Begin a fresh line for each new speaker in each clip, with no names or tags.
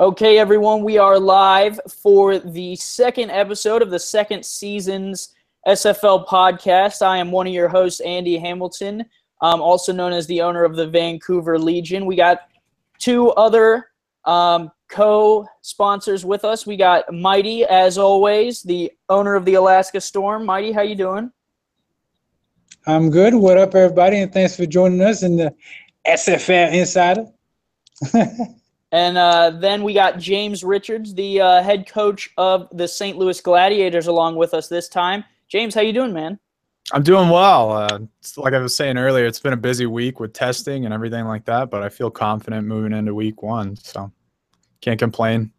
Okay, everyone, we are live for the second episode of the second season's SFL Podcast. I am one of your hosts, Andy Hamilton, also known as the owner of the Vancouver Legion. We got two other co-sponsors with us. We got Mighty, as always, the owner of the Alaska Storm. Mighty, how you doing?
I'm good. What up, everybody? And thanks for joining us in the SFL Insider.
And then we got James Richards, the head coach of the St. Louis Gladiators, along with us this time. James, how you doing, man?
I'm doing well. Like I was saying earlier, it's been a busy week with testing and everything like that, but I feel confident moving into week one, so can't complain.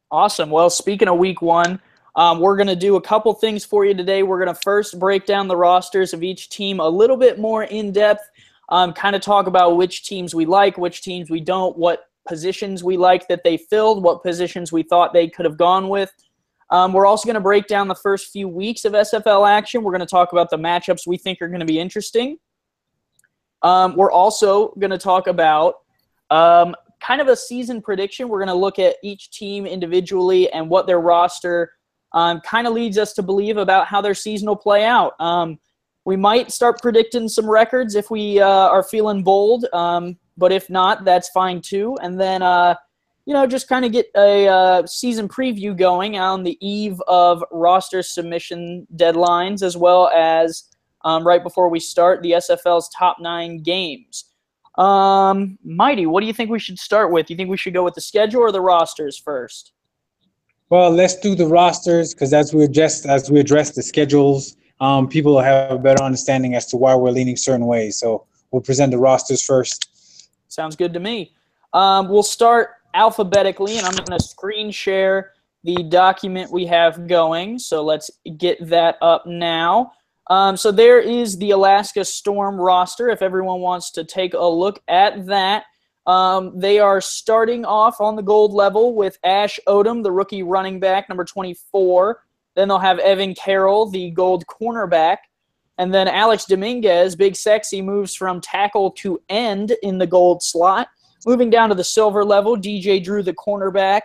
Awesome. Well, speaking of week one, we're going to do a couple things for you today. We're going to first break down the rosters of each team a little bit more in depth, kind of talk about which teams we like, which teams we don't, what positions we like that they filled, what positions we thought they could have gone with. We're also going to break down the first few weeks of SFL action. We're going to talk about the matchups we think are going to be interesting. We're also going to talk about kind of a season prediction. We're going to look at each team individually and what their roster kind of leads us to believe about how their season will play out. We might start predicting some records if we are feeling bold. But if not, that's fine too. And then, just kind of get a season preview going on the eve of roster submission deadlines, as well as right before we start the SFL's top 9 games. Mighty, what do you think we should start with? Do you think we should go with the schedule or the rosters first?
Well, let's do the rosters because as we address the schedules, people will have a better understanding as to why we're leaning certain ways. So we'll present the rosters first.
Sounds good to me. We'll start alphabetically, and I'm going to screen share the document we have going. So let's get that up now. So there is the Alaska Storm roster, if everyone wants to take a look at that. They are starting off on the gold level with Ash Odom, the rookie running back, number 24. Then they'll have Evan Carroll, the gold cornerback. And then Alex Dominguez, Big Sexy, moves from tackle to end in the gold slot. Moving down to the silver level, DJ Drew, the cornerback.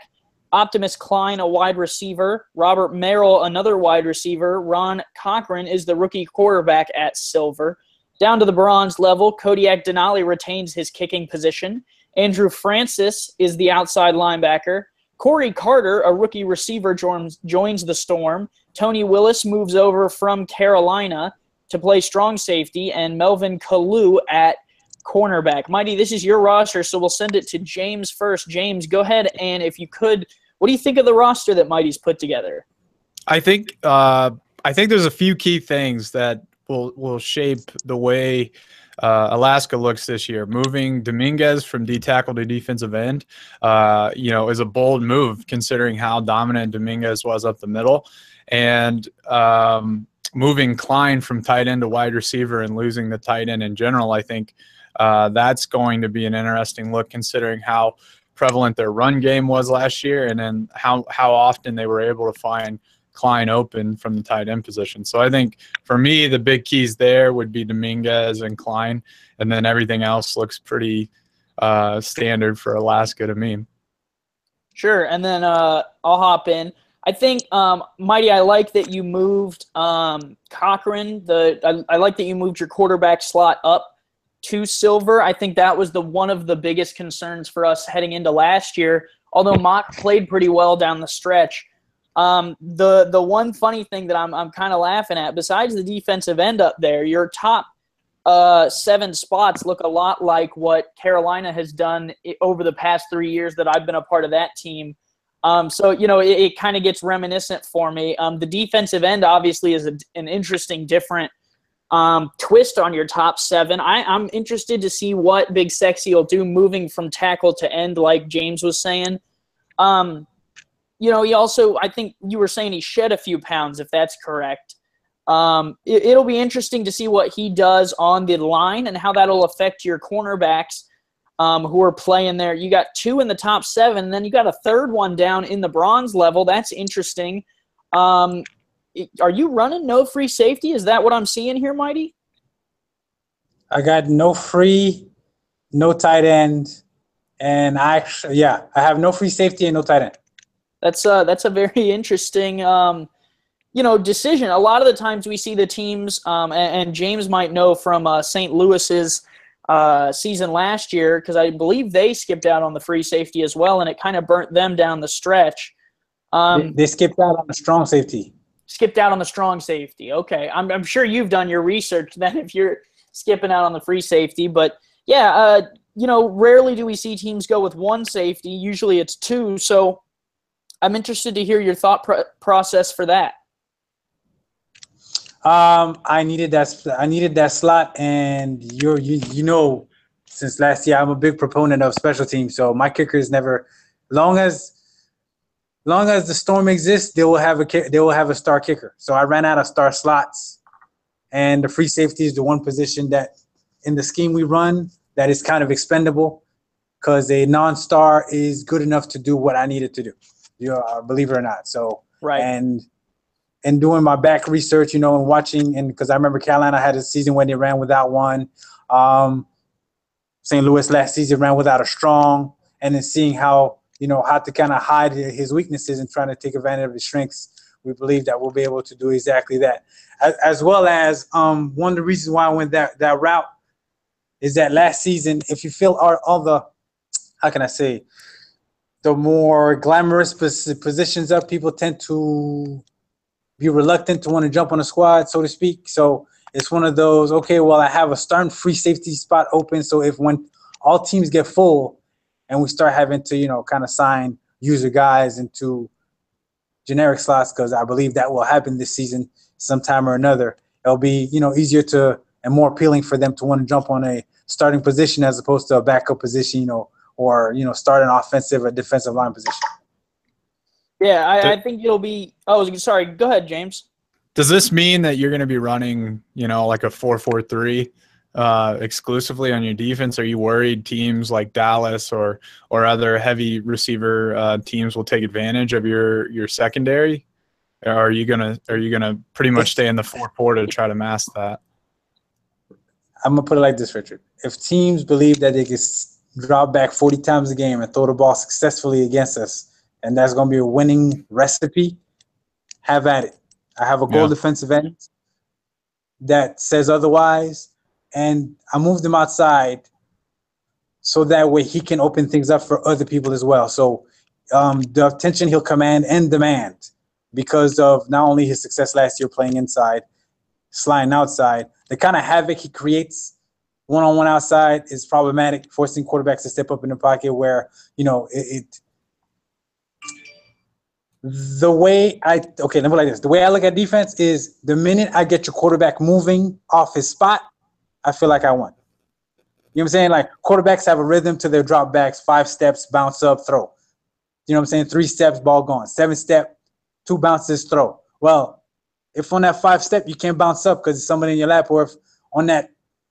Optimus Klein, a wide receiver. Robert Merrill, another wide receiver. Ron Cochran is the rookie quarterback at silver. Down to the bronze level, Kodiak Denali retains his kicking position. Andrew Francis is the outside linebacker. Corey Carter, a rookie receiver, joins the Storm. Tony Willis moves over from Carolina to play strong safety, and Melvin Kalu at cornerback. Mighty, this is your roster, so we'll send it to James first. James, go ahead, and if you could, what do you think of the roster that Mighty's put together?
I think there's a few key things that will shape the way Alaska looks this year. Moving Dominguez from D tackle to defensive end, is a bold move considering how dominant Dominguez was up the middle, and moving Klein from tight end to wide receiver and losing the tight end in general, I think that's going to be an interesting look considering how prevalent their run game was last year and then how often they were able to find Klein open from the tight end position. So I think for me, the big keys there would be Dominguez and Klein, and then everything else looks pretty standard for Alaska to me.
Sure, and then I'll hop in. I think, Mighty, I like that you moved Cochran. I like that you moved your quarterback slot up to silver. I think that was one of the biggest concerns for us heading into last year, although Mock played pretty well down the stretch. The one funny thing that I'm kind of laughing at, besides the defensive end up there, your top 7 spots look a lot like what Carolina has done over the past 3 years that I've been a part of that team. So it kind of gets reminiscent for me. The defensive end obviously is an interesting, different twist on your top 7. I'm interested to see what Big Sexy will do moving from tackle to end, like James was saying. He also, I think you were saying he shed a few pounds, if that's correct. It'll be interesting to see what he does on the line and how that'll affect your cornerbacks who are playing there. You got 2 in the top 7, and then you got a third one down in the bronze level. That's interesting. Are you running no free safety? Is that what I'm seeing here, Mighty?
I got no free, no tight end, And I have no free safety and no tight end.
That's a very interesting decision. A lot of the times we see the teams, and James might know from St. Louis's season last year, because I believe they skipped out on the free safety as well, and it kind of burnt them down the stretch.
They skipped out on the strong safety.
Skipped out on the strong safety. Okay, I'm sure you've done your research then if you're skipping out on the free safety. But yeah, rarely do we see teams go with one safety. Usually it's two. So I'm interested to hear your thought process for that.
I needed that slot, and since last year I'm a big proponent of special teams. So my kicker is never, long as the Storm exists, they will have a star kicker. So I ran out of star slots, and the free safety is the one position that in the scheme we run that is kind of expendable, because a non-star is good enough to do what I needed to do. Believe it or not. So
right.
And doing my back research, and watching, and because I remember Carolina had a season when they ran without one. St. Louis last season ran without a strong, and then seeing how to kind of hide his weaknesses and trying to take advantage of his strengths. We believe that we'll be able to do exactly that. As well as one of the reasons why I went that route is that last season, if you feel all the, how can I say, the more glamorous positions up, people tend to be reluctant to want to jump on a squad, so to speak. So it's one of those, okay, well, I have a starting free safety spot open. So when all teams get full and we start having to, kind of sign user guys into generic slots, because I believe that will happen this season sometime or another, it'll be, easier and more appealing for them to want to jump on a starting position as opposed to a backup position, or start an offensive or defensive line position.
Yeah, I think it'll be – oh, sorry. Go ahead, James.
Does this mean that you're going to be running, like a 4-4-3 exclusively on your defense? Are you worried teams like Dallas or other heavy receiver teams will take advantage of your secondary? Or are you gonna pretty much stay in the 4-4 to try to mask that?
I'm going to put it like this, Richard. If teams believe that they can drop back 40 times a game and throw the ball successfully against us, and that's going to be a winning recipe, have at it. I have a goal defensive end that says otherwise, and I moved him outside so that way he can open things up for other people as well. So the attention he'll command and demand, because of not only his success last year playing inside, sliding outside, the kind of havoc he creates one-on-one outside is problematic, forcing quarterbacks to step up in the pocket where, the way let me put it like this. The way I look at defense is the minute I get your quarterback moving off his spot, I feel like I won. You know what I'm saying? Like, quarterbacks have a rhythm to their drop backs, 5 steps, bounce up, throw. You know what I'm saying? 3 steps, ball gone. 7 step, 2 bounces, throw. Well, if on that 5 step you can't bounce up because it's somebody in your lap, or if on that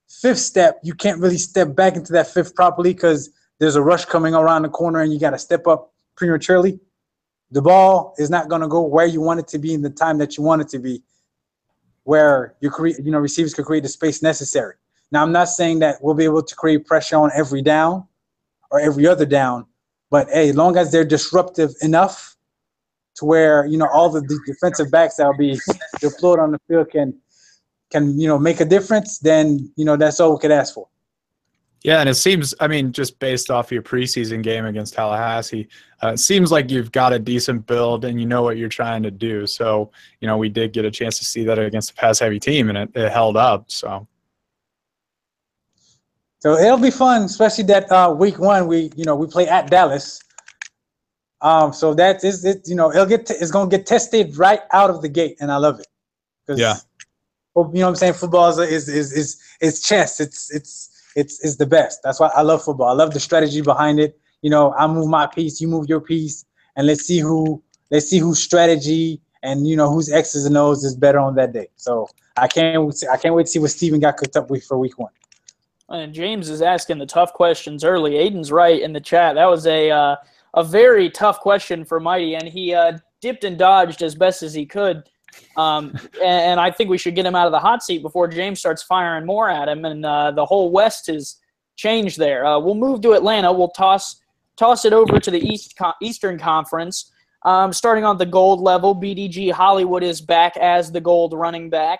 5th step you can't really step back into that 5th properly because there's a rush coming around the corner and you got to step up prematurely, the ball is not going to go where you want it to be in the time that you want it to be, where receivers can create the space necessary. Now, I'm not saying that we'll be able to create pressure on every down or every other down, but hey, as long as they're disruptive enough to where, all the defensive backs that will be deployed on the field can make a difference, then, that's all we could ask for.
Yeah, and it seems, just based off your preseason game against Tallahassee, it seems like you've got a decent build and you know what you're trying to do. So, we did get a chance to see that against a pass-heavy team, and it held up. So
it'll be fun, especially that week 1 we play at Dallas. So that is it. It's going to get tested right out of the gate, and I love it.
Yeah.
You know what I'm saying? Football is chess. It's the best. That's why I love football. I love the strategy behind it. I move my piece, you move your piece, and let's see whose strategy and whose X's and O's is better on that day. So I can't wait to see what Steven got cooked up with for week 1.
And James is asking the tough questions early. Aiden's right in the chat. That was a very tough question for Mighty, and he dipped and dodged as best as he could. And I think we should get him out of the hot seat before James starts firing more at him, and the whole West has changed there. We'll move to Atlanta. We'll toss toss it over to the Eastern Conference. Starting on the gold level, BDG Hollywood is back as the gold running back.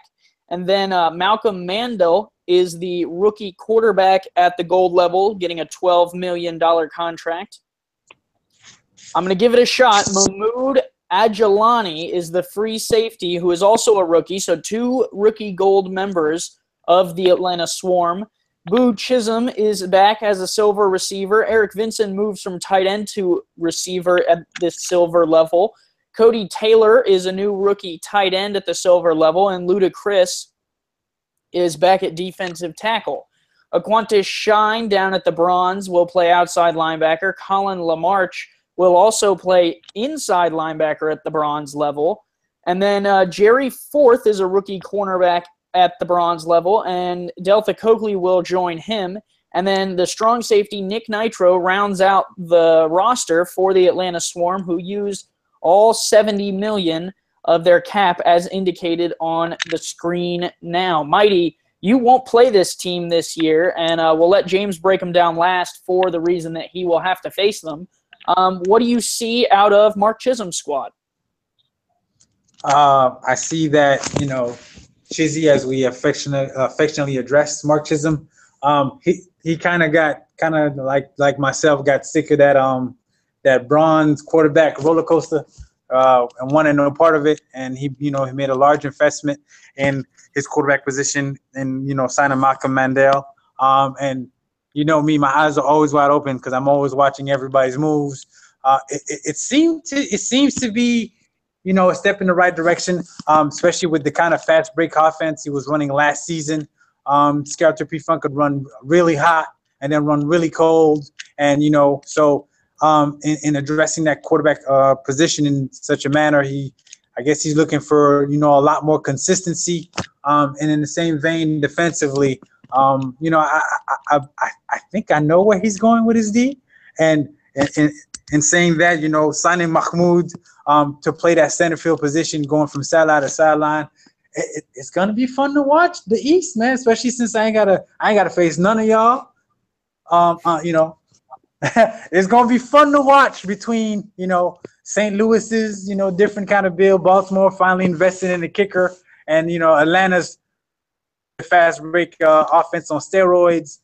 And then Malcolm Mandel is the rookie quarterback at the gold level, getting a $12 million contract. I'm going to give it a shot. Mahmoud Adjalani is the free safety, who is also a rookie. So 2 rookie gold members of the Atlanta Swarm. Boo Chisholm is back as a silver receiver. Eric Vincent moves from tight end to receiver at this silver level. Cody Taylor is a new rookie tight end at the silver level. And Ludacris is back at defensive tackle. Aquantis Shine down at the bronze will play outside linebacker. Colin Lamarche will also play inside linebacker at the bronze level. And then Jerry Forth is a rookie cornerback at the bronze level, and Delta Coakley will join him. And then the strong safety, Nick Nitro, rounds out the roster for the Atlanta Swarm, who used all $70 million of their cap as indicated on the screen now. Mighty, you won't play this team this year, and we'll let James break them down last for the reason that he will have to face them. What do you see out of Mark Chisholm's squad?
I see that, Chizzy, as we affectionately address Mark Chisholm, he kind of like myself, got sick of that bronze quarterback roller coaster, and wanted no part of it. And he made a large investment in his quarterback position, and signing Malcolm Mandel. And me, my eyes are always wide open because I'm always watching everybody's moves. It seems to be, a step in the right direction, especially with the kind of fast break offense he was running last season. Skelter P-Funk could run really hot and then run really cold. And, so in addressing that quarterback position in such a manner, I guess he's looking for, a lot more consistency. And in the same vein, defensively, I think I know where he's going with his D. And in saying that, signing Mahmoud to play that center field position, going from sideline to sideline, it's gonna be fun to watch the East, man. Especially since I ain't gotta face none of y'all. It's gonna be fun to watch between St. Louis's different kind of build, Baltimore finally investing in the kicker, and Atlanta's fast break offense on steroids.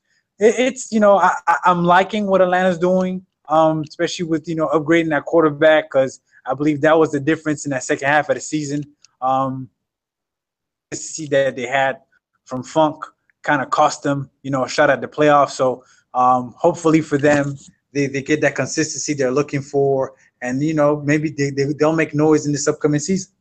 I'm liking what Atlanta's doing. Especially with, upgrading that quarterback, because I believe that was the difference in that second half of the season. To see that they had from Funk kind of cost them, a shot at the playoffs. So hopefully for them, they get that consistency they're looking for, and, maybe they'll make noise in this upcoming season.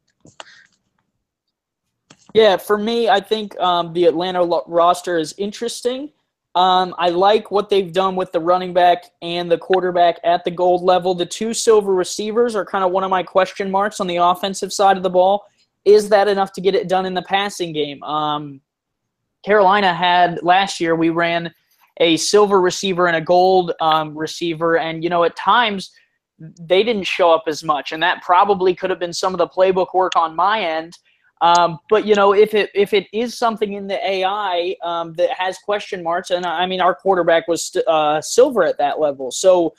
Yeah, for me, I think the Atlanta roster is interesting. I like what they've done with the running back and the quarterback at the gold level. The 2 silver receivers are kind of one of my question marks on the offensive side of the ball. Is that enough to get it done in the passing game? Carolina had last year, we ran a silver receiver and a gold receiver, and, at times they didn't show up as much, and that probably could have been some of the playbook work on my end. But if it is something in the AI that has question marks, and I mean our quarterback was silver at that level, so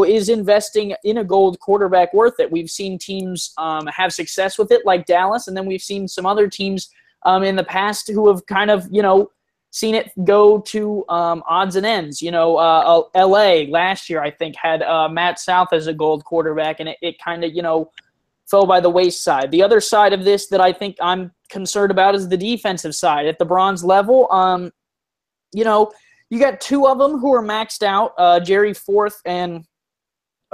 is investing in a gold quarterback worth it? We've seen teams have success with it, like Dallas, and then we've seen some other teams in the past who have kind of seen it go to odds and ends. LA last year I think had Matt South as a gold quarterback, and it kind of fell by the wayside. The other side of this that I think I'm concerned about is the defensive side. At the bronze level, you got 2 of them who are maxed out. Jerry Forth and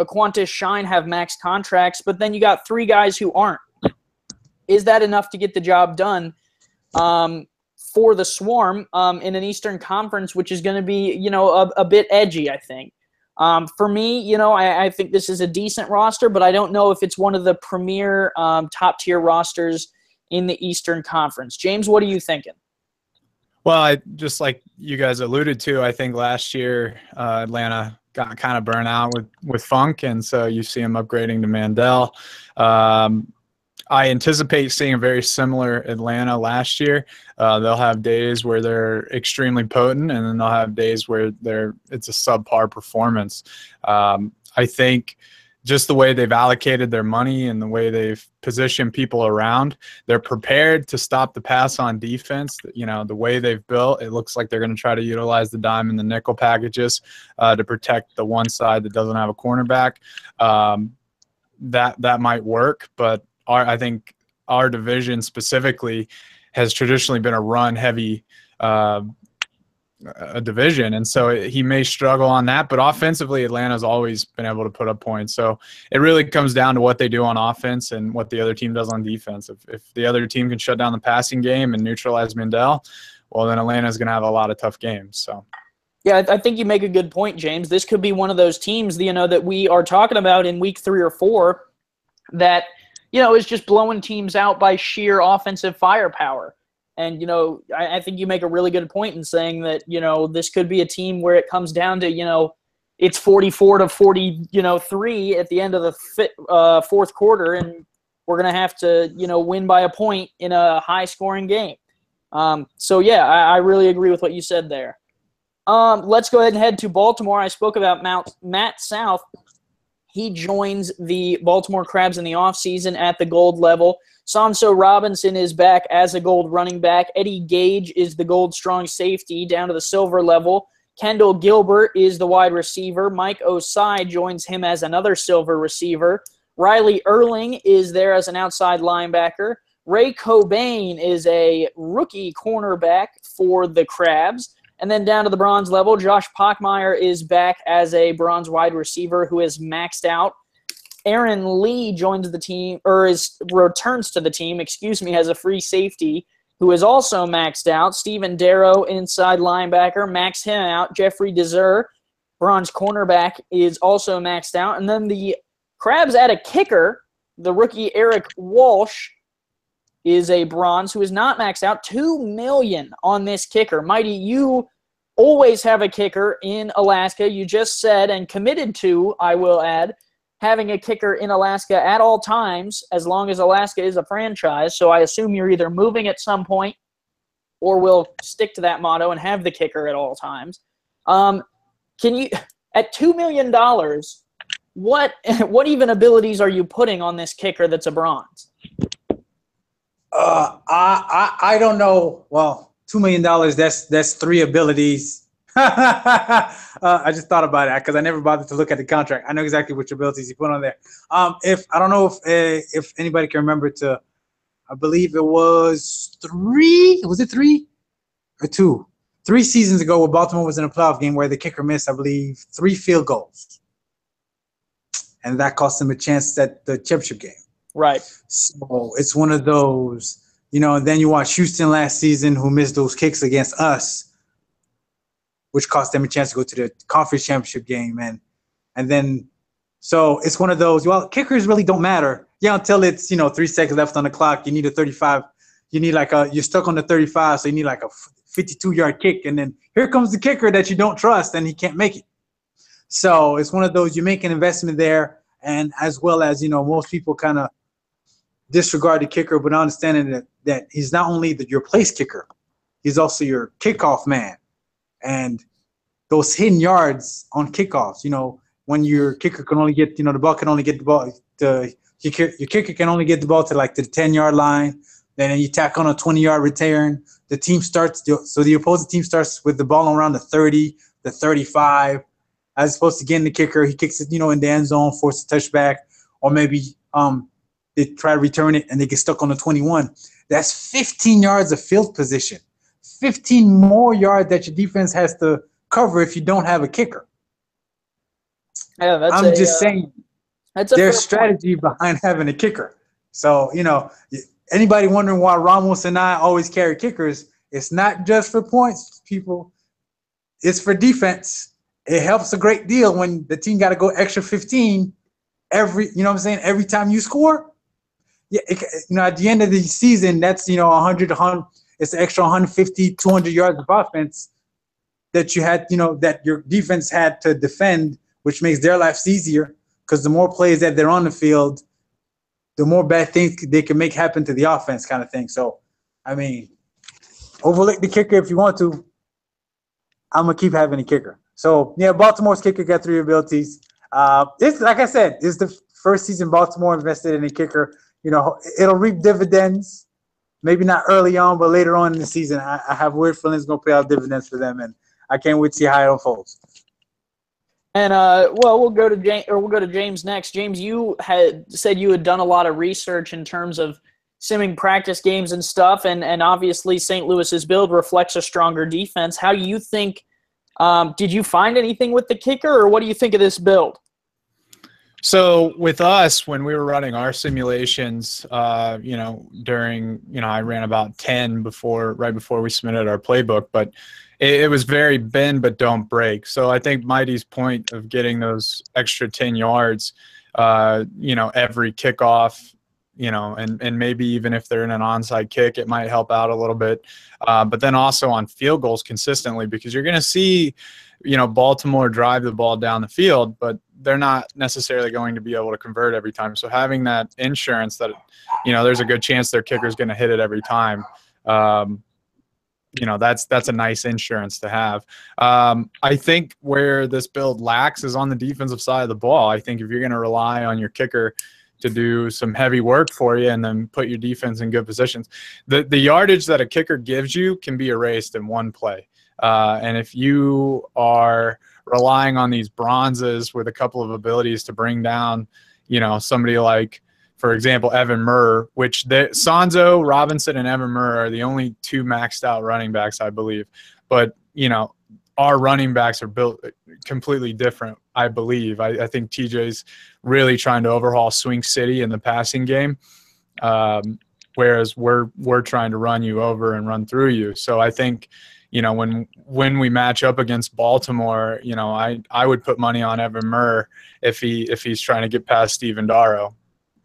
Aquantis Shine have max contracts, but then you got 3 guys who aren't. Is that enough to get the job done for the Swarm in an Eastern Conference, which is going to be, a bit edgy, I think? For me, I think this is a decent roster, but I don't know if it's one of the premier top-tier rosters in the Eastern Conference. James, what are you thinking?
Well, just like you guys alluded to, I think last year Atlanta got kind of burnt out with Funk, and so you see him upgrading to Mandel. I anticipate seeing a very similar Atlanta last year. They'll have days where they're extremely potent, and then they'll have days where it's a subpar performance. I think just the way they've allocated their money and the way they've positioned people around, they're prepared to stop the pass on defense. You know, the way they've built, it looks like they're going to try to utilize the dime and the nickel packages to protect the one side that doesn't have a cornerback. That might work, but I think our division specifically has traditionally been a run-heavy a division, and so he may struggle on that, but offensively Atlanta's always been able to put up points. So it really comes down to what they do on offense and what the other team does on defense. If the other team can shut down the passing game and neutralize Mandel, well, then Atlanta's going to have a lot of tough games. So
yeah, I think you make a good point, James. This could be one of those teams, that we are talking about in week 3 or 4 that, is just blowing teams out by sheer offensive firepower. And, I think you make a really good point in saying that, this could be a team where it comes down to, it's 44-43 at the end of the fourth quarter, and we're going to have to, win by a point in a high-scoring game. So, yeah, I really agree with what you said there. Let's go ahead and head to Baltimore. I spoke about Matt South. He joins the Baltimore Crabs in the offseason at the gold level. Sonso Robinson is back as a gold running back. Eddie Gage is the gold strong safety down to the silver level. Kendall Gilbert is the wide receiver. Mike Osai joins him as another silver receiver. Riley Erling is there as an outside linebacker. Ray Cobain is a rookie cornerback for the Crabs. And then down to the bronze level, Josh Pockmeyer is back as a bronze wide receiver who is maxed out. Aaron Lee joins the team, or returns to the team, as a free safety who is also maxed out. Steven Darrow, inside linebacker, maxed him out. Jeffrey Dezer, bronze cornerback, is also maxed out. And then the Crabs add a kicker. The rookie Eric Walsh is a bronze who is not maxed out. $2 million on this kicker. Mighty, you always have a kicker in Alaska. You just said and committed to, I will add, having a kicker in Alaska at all times as long as Alaska is a franchise. So I assume you're either moving at some point or will stick to that motto and have the kicker at all times. Can you, at $2 million, what even abilities are you putting on this kicker that's a bronze?
I don't know. Well, $2 million, that's 3 abilities. I just thought about that because I never bothered to look at the contract. I know exactly which abilities he put on there. If I don't know if anybody can remember I believe it was 3. Was it 3 or 2? 3 seasons ago, where Baltimore was in a playoff game where the kicker missed, I believe, 3 field goals, and that cost them a chance at the championship game.
Right.
So it's one of those, and then you watch Houston last season, who missed those kicks against us, which cost them a chance to go to the conference championship game. And then, so it's one of those, well, kickers really don't matter. Yeah, until it's, 3 seconds left on the clock. You need a 35. You need you're stuck on the 35, so you need like a 52-yard kick. And then here comes the kicker that you don't trust, and he can't make it. So it's one of those, you make an investment there. And as well as, most people kind of disregard the kicker, but understanding that he's not only your place kicker, he's also your kickoff man. And those hidden yards on kickoffs, when your kicker can only get, the ball can only get the ball your kicker can only get the ball to the 10-yard line. Then you tack on a 20-yard return. The team starts, so the opposing team starts with the ball around the 30, the 35, as opposed to getting the kicker. He kicks it, in the end zone, forces a touchback, or maybe they try to return it and they get stuck on the 21. That's 15 yards of field position. 15 more yards that your defense has to cover if you don't have a kicker.
Yeah,
I'm just saying there's strategy behind having a kicker. So, anybody wondering why Ramos and I always carry kickers, it's not just for points, people. It's for defense. It helps a great deal when the team got to go extra 15 every time you score. Yeah, at the end of the season, that's, 100, it's an extra 150, 200 yards of offense that you had, that your defense had to defend, which makes their lives easier because the more plays that they're on the field, the more bad things they can make happen to the offense kind of thing. So, I mean, overlook the kicker if you want to. I'm going to keep having a kicker. So, yeah, Baltimore's kicker got 3 abilities. It's like I said, it's the first season Baltimore invested in a kicker. You know, it'll reap dividends. Maybe not early on, but later on in the season, I have weird feelings it's going to pay out dividends for them, and I can't wait to see how it unfolds.
And well, we'll go to James next. James, you had said you had done a lot of research in terms of simming practice games and stuff, and obviously St. Louis's build reflects a stronger defense. How do you think? Did you find anything with the kicker, or what do you think of this build?
So with us, when we were running our simulations, during, I ran about 10 right before we submitted our playbook, but it was very bend but don't break. So I think Mighty's point of getting those extra 10 yards, every kickoff, and maybe even if they're in an onside kick, it might help out a little bit. But then also on field goals consistently, because you're going to see, Baltimore drive the ball down the field, but they're not necessarily going to be able to convert every time. So having that insurance that, there's a good chance their kicker is going to hit it every time. That's a nice insurance to have. I think where this build lacks is on the defensive side of the ball. I think if you're going to rely on your kicker to do some heavy work for you and then put your defense in good positions, the yardage that a kicker gives you can be erased in one play. And if you are relying on these bronzes with a couple of abilities to bring down, somebody like, for example, Evan Murr, which Sonzo, Robinson, and Evan Murr are the only 2 maxed out running backs, I believe. But, our running backs are built completely different, I believe. I think TJ's really trying to overhaul Swing City in the passing game, whereas we're trying to run you over and run through you. So I think, when we match up against Baltimore, I would put money on Evan Murr if he's trying to get past Steven Darrow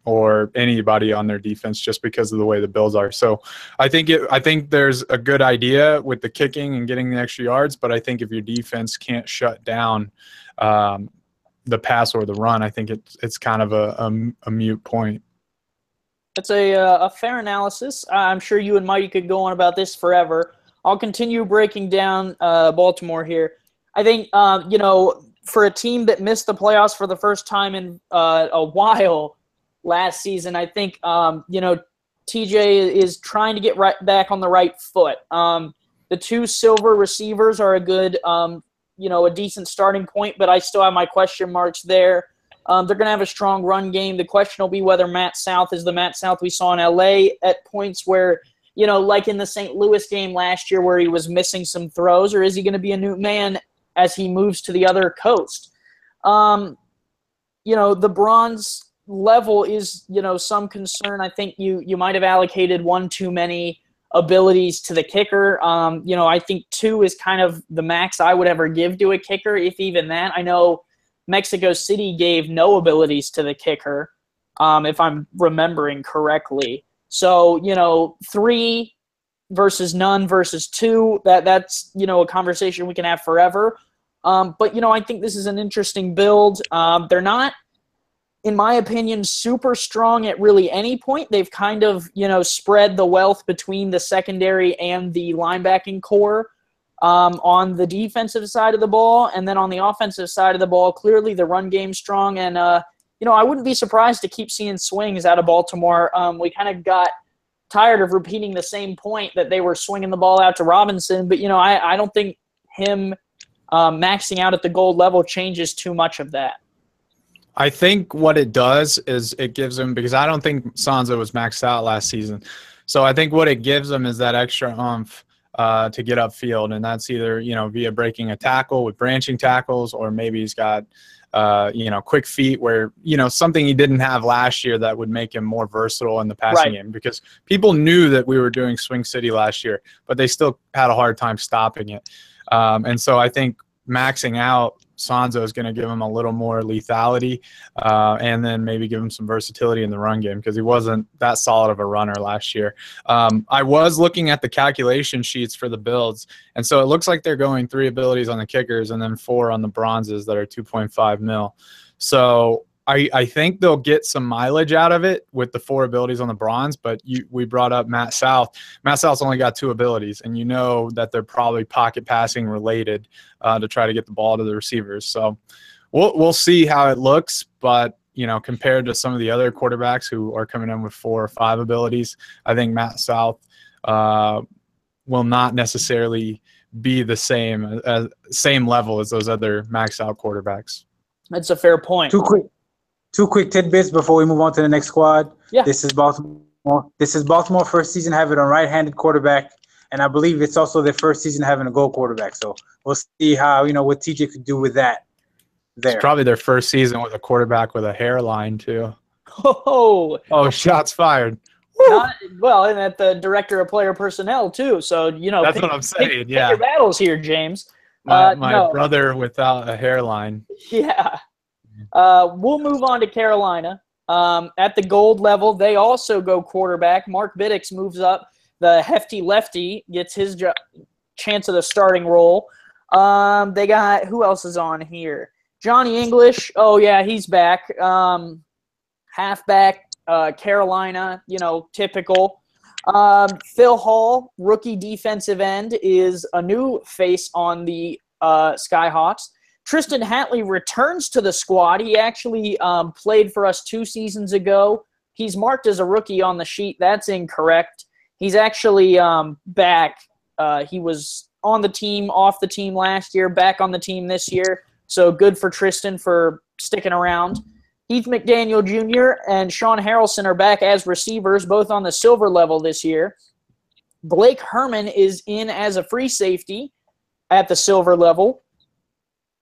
or anybody on their defense, just because of the way the builds are. So I think there's a good idea with the kicking and getting the extra yards, but I think if your defense can't shut down the pass or the run, I think it's kind of a mute point.
That's a fair analysis. I'm sure you and Mighty could go on about this forever. I'll continue breaking down Baltimore here. I think, for a team that missed the playoffs for the first time in a while last season, I think, TJ is trying to get right back on the right foot. The 2 silver receivers are a good, a decent starting point, but I still have my question marks there. They're going to have a strong run game. The question will be whether Matt South is the Matt South we saw in LA at points where, like in the St. Louis game last year where he was missing some throws, or is he going to be a new man as he moves to the other coast? The bronze level is, some concern. I think you might have allocated 1 too many abilities to the kicker. I think 2 is kind of the max I would ever give to a kicker, if even that. I know Mexico City gave no abilities to the kicker, if I'm remembering correctly. So, 3 versus none versus 2, that's, a conversation we can have forever. But, I think this is an interesting build. They're not, in my opinion, super strong at really any point. They've kind of, spread the wealth between the secondary and the linebacking core on the defensive side of the ball. And then on the offensive side of the ball, clearly the run game's strong. And, I wouldn't be surprised to keep seeing swings out of Baltimore. We kind of got tired of repeating the same point that they were swinging the ball out to Robinson. But, I don't think him maxing out at the gold level changes too much of that.
I think what it does is it gives him, because I don't think Sonzo was maxed out last season. So I think what it gives him is that extra oomph to get upfield. And that's either, via breaking a tackle with branching tackles, or maybe he's got quick feet where, something he didn't have last year that would make him more versatile in the passing game, because people knew that we were doing Swing City last year, but they still had a hard time stopping it. And so I think maxing out Sonzo is going to give him a little more lethality, and then maybe give him some versatility in the run game, because he wasn't that solid of a runner last year. I was looking at the calculation sheets for the builds, and so it looks like they're going 3 abilities on the kickers and then 4 on the bronzes that are 2.5 mil. So I think they'll get some mileage out of it with the 4 abilities on the bronze, but we brought up Matt South. Matt South's only got 2 abilities, and you know that they're probably pocket passing related to try to get the ball to the receivers. So we'll see how it looks, but you know, compared to some of the other quarterbacks who are coming in with 4 or 5 abilities, I think Matt South will not necessarily be the same level as those other maxed out quarterbacks.
That's a fair point.
Two quick tidbits before we move on to the next squad.
Yeah.
This is Baltimore first season having a right-handed quarterback, and I believe it's also their first season having a goal quarterback. So we'll see how, you know, what TJ could do with that there.
It's probably their first season with a quarterback with a hairline too.
Oh,
shots fired.
Well, and at the director of player personnel too. So, you know,
that's what I'm saying.
Pick your battles here, James.
My brother without a hairline.
Yeah. We'll move on to Carolina. At the gold level, they also go quarterback. Mark Biddix moves up. The hefty lefty gets his chance of the starting role. They got, who else is on here? Johnny English. Oh, yeah, he's back. Halfback, Carolina, you know, typical. Phil Hall, rookie defensive end, is a new face on the Skyhawks. Tristan Hatley returns to the squad. He actually played for us 2 seasons ago. He's marked as a rookie on the sheet. That's incorrect. He's actually back. He was on the team, off the team last year, back on the team this year. So good for Tristan for sticking around. Heath McDaniel Jr. and Sean Harrelson are back as receivers, both on the silver level this year. Blake Herman is in as a free safety at the silver level.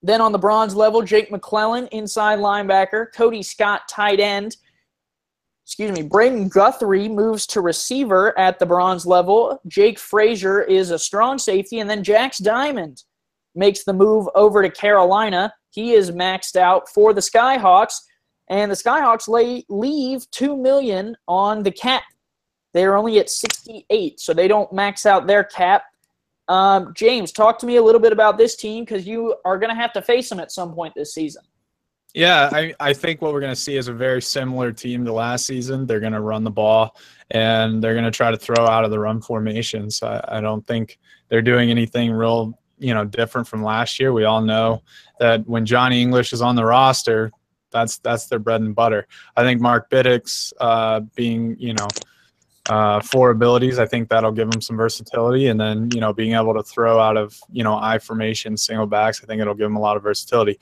Then on the bronze level, Jake McClellan, inside linebacker. Cody Scott, tight end. Braden Guthrie moves to receiver at the bronze level. Jake Frazier is a strong safety. And then Jax Diamond makes the move over to Carolina. He is maxed out for the Skyhawks. And the Skyhawks leave $2 million on the cap. They're only at 68, so they don't max out their cap. James, talk to me a little bit about this team because you are going to have to face them at some point this season.
Yeah, I think what we're going to see is a very similar team to last season. They're going to run the ball, and they're going to try to throw out of the run formations. I don't think they're doing anything real, different from last year. We all know that when Johnny English is on the roster, that's their bread and butter. I think Mark Biddix being, 4 abilities, I think that'll give him some versatility. And then, being able to throw out of, I formation, single backs, I think it'll give him a lot of versatility.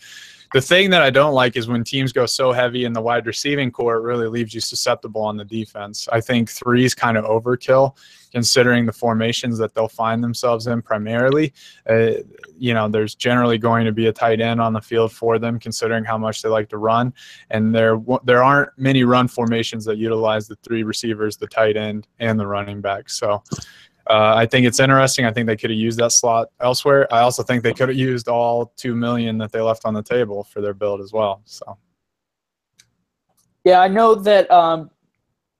The thing that I don't like is when teams go so heavy in the wide receiving core, it really leaves you susceptible on the defense. I think 3 is kind of overkill considering the formations that they'll find themselves in primarily. There's generally going to be a tight end on the field for them considering how much they like to run. And there aren't many run formations that utilize the 3 receivers, the tight end, and the running back. So I think it's interesting. I think they could have used that slot elsewhere. I also think they could have used all $2 million that they left on the table for their build as well. So,
yeah, I know that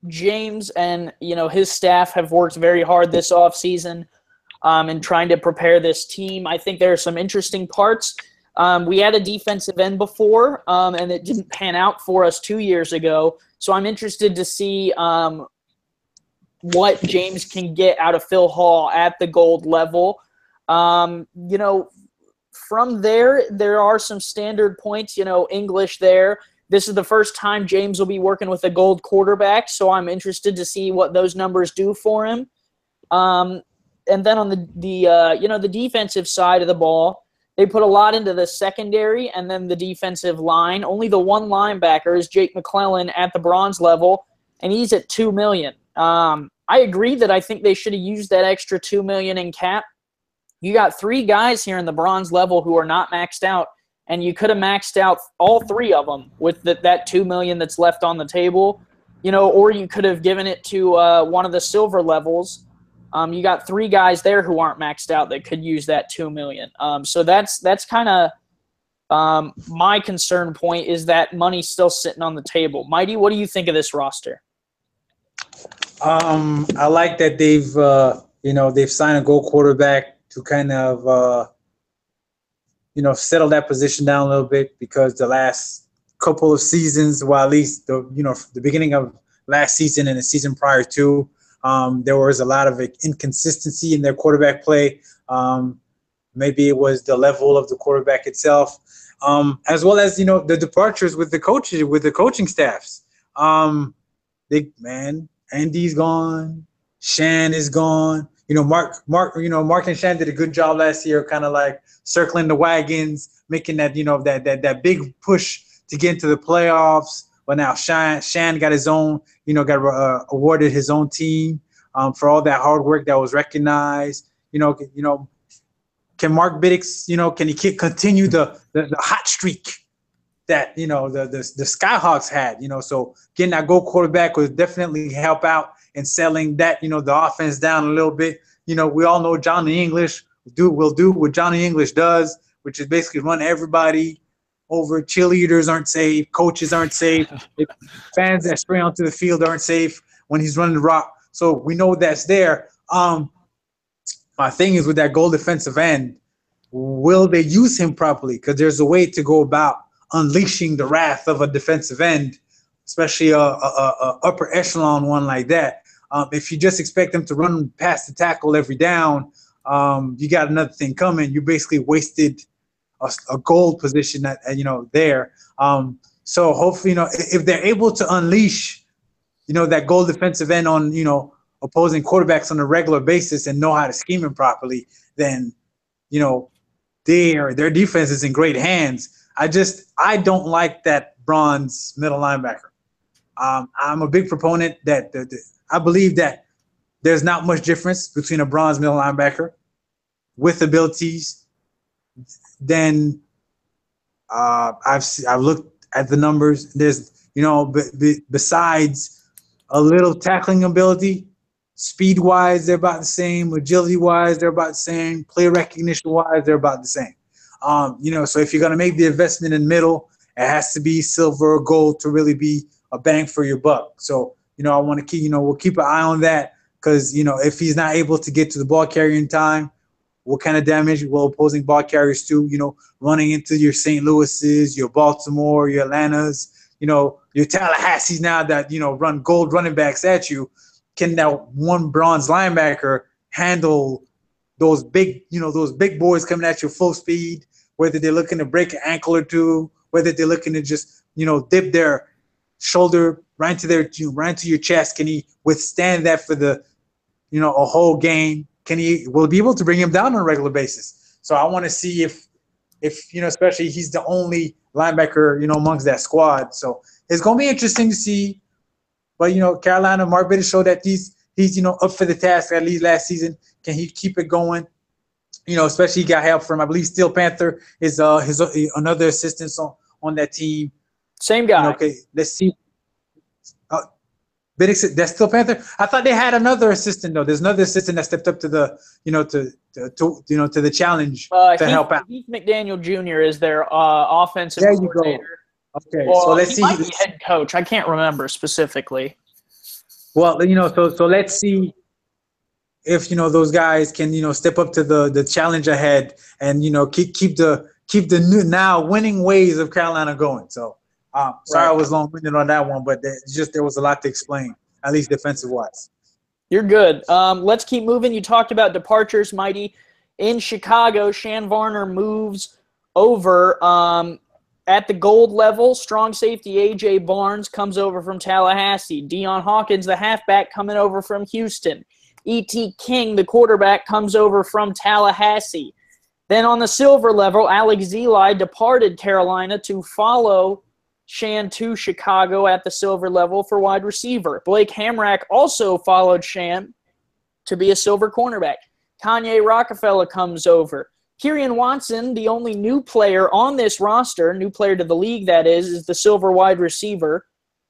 James and his staff have worked very hard this offseason in trying to prepare this team. I think there are some interesting parts. We had a defensive end before, and it didn't pan out for us 2 years ago. So I'm interested to see what James can get out of Phil Hall at the gold level. From there are some standard points, English there. This is the first time James will be working with a gold quarterback, so I'm interested to see what those numbers do for him. And then on the defensive side of the ball, they put a lot into the secondary and then the defensive line. Only the one linebacker is Jake McClellan at the bronze level, and he's at $2 million. I agree that I think they should have used that extra $2 million in cap. You got 3 guys here in the bronze level who are not maxed out, and you could have maxed out all 3 of them with that $2 million that's left on the table, or you could have given it to one of the silver levels. You got 3 guys there who aren't maxed out that could use that $2 million. So that's kind of my concern point is that money's still sitting on the table. Mighty, what do you think of this roster?
I like that they've signed a gold quarterback to kind of settle that position down a little bit because the last couple of seasons, well, at least the beginning of last season and the season prior to, there was a lot of inconsistency in their quarterback play. Maybe it was the level of the quarterback itself, as well as the departures with the coaches, with the coaching staffs. Andy's gone, Shan is gone. Mark and Shan did a good job last year, kind of like circling the wagons, making that that big push to get into the playoffs. But now Shan got his own, got awarded his own team for all that hard work that was recognized. Can Mark Biddix, can he continue the hot streak that the Skyhawks had? So getting that gold quarterback would definitely help out in selling that the offense down a little bit. We all know Johnny English will do what Johnny English does, which is basically run everybody over. Cheerleaders aren't safe, coaches aren't safe, fans that spray onto the field aren't safe when he's running the rock. So we know that's there. My thing is with that goal defensive end, will they use him properly? Because there's a way to go about unleashing the wrath of a defensive end, especially a upper echelon one like that. If you just expect them to run past the tackle every down, you got another thing coming. You basically wasted a gold position there. So hopefully, if they're able to unleash, that goal defensive end on, opposing quarterbacks on a regular basis and know how to scheme him properly, then, their defense is in great hands. I don't like that bronze middle linebacker. I'm a big proponent that I believe that there's not much difference between a bronze middle linebacker with abilities. Then I've looked at the numbers. There's besides a little tackling ability, speed-wise, they're about the same. Agility-wise, they're about the same. Play recognition-wise, they're about the same. So if you're going to make the investment in middle, it has to be silver or gold to really be a bang for your buck. So, I want to keep, we'll keep an eye on that because, if he's not able to get to the ball carrier in time, what kind of damage will opposing ball carriers do, running into your St. Louis's, your Baltimore, your Atlantas, your Tallahassee's now that, run gold running backs at you. Can that one bronze linebacker handle those big boys coming at you full speed, whether they're looking to break an ankle or two, whether they're looking to just, dip their shoulder right into your chest? Can he withstand that for the, a whole game? Will he be able to bring him down on a regular basis? So I want to see if especially he's the only linebacker, amongst that squad. So it's going to be interesting to see. But, Carolina, Mark Biddix showed that he's up for the task, at least last season. Can he keep it going? Especially he got help from, I believe, Steel Panther is his another assistant on that team.
Same guy.
Okay, let's see. Biddix, that's Steel Panther. I thought they had another assistant though. There's another assistant that stepped up to the, to the challenge to help out.
Heath McDaniel Jr. is their offensive coordinator.
There you go. Okay, so let's see.
He might be head coach. I can't remember specifically.
Well, so let's see if those guys can step up to the challenge ahead and keep the new now winning ways of Carolina going. So sorry I was long-winded on that one, but there was a lot to explain, at least defensive wise.
You're good. Let's keep moving. You talked about departures, Mighty. In Chicago, Shan Varner moves over. At the gold level, strong safety A.J. Barnes comes over from Tallahassee. Deion Hawkins, the halfback, coming over from Houston. E.T. King, the quarterback, comes over from Tallahassee. Then on the silver level, Alex Zeli departed Carolina to follow Shan to Chicago at the silver level for wide receiver. Blake Hamrack also followed Shan to be a silver cornerback. Kanye Rockefeller comes over. Kieran Watson, the only new player on this roster, new player to the league that is the silver wide receiver.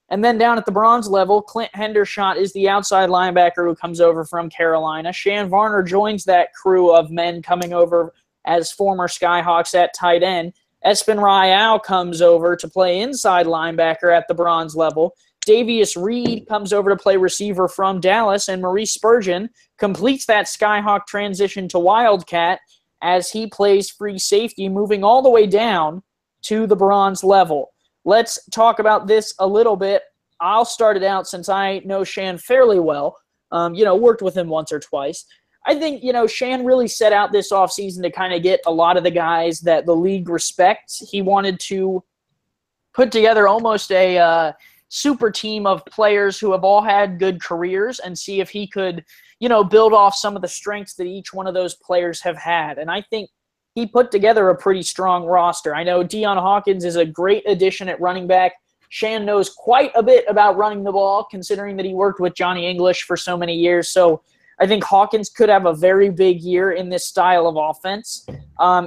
And then down at the bronze level, Clint Hendershot is the outside linebacker who comes over from Carolina. Shan Varner joins that crew of men coming over as former Skyhawks at tight end. Espen Royale comes over to play inside linebacker at the bronze level. Davius Reed comes over to play receiver from Dallas. And Maurice Spurgeon completes that Skyhawk transition to Wildcat as he plays free safety, moving all the way down to the bronze level. let's talk about this a little bit. I'll start it out since I know Shan fairly well. Worked with him once or twice. I think, Shan really set out this offseason to kind of get a lot of the guys that the league respects. He wanted to put together almost a super team of players who have all had good careers and see if he could, build off some of the strengths that each one of those players have had. And I think he put together a pretty strong roster. I know Deion Hawkins is a great addition at running back. Shan knows quite a bit about running the ball, considering that he worked with Johnny English for so many years. So I think Hawkins could have a very big year in this style of offense.